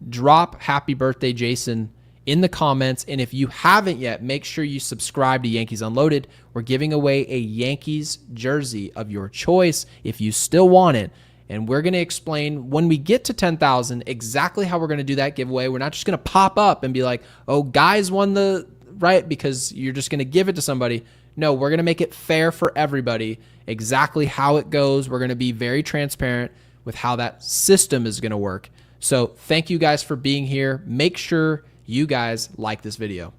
drop happy birthday, Jason, in the comments. And if you haven't yet, make sure you subscribe to Yankees Unloaded. We're giving away a Yankees jersey of your choice if you still want it. And we're going to explain when we get to 10,000 exactly how we're going to do that giveaway. We're not just going to pop up and be like, oh, Guys won the right because you're just going to give it to somebody. No, we're going to make it fair for everybody, exactly how it goes. We're going to be very transparent with how that system is going to work. So thank you guys for being here. Make sure you guys like this video.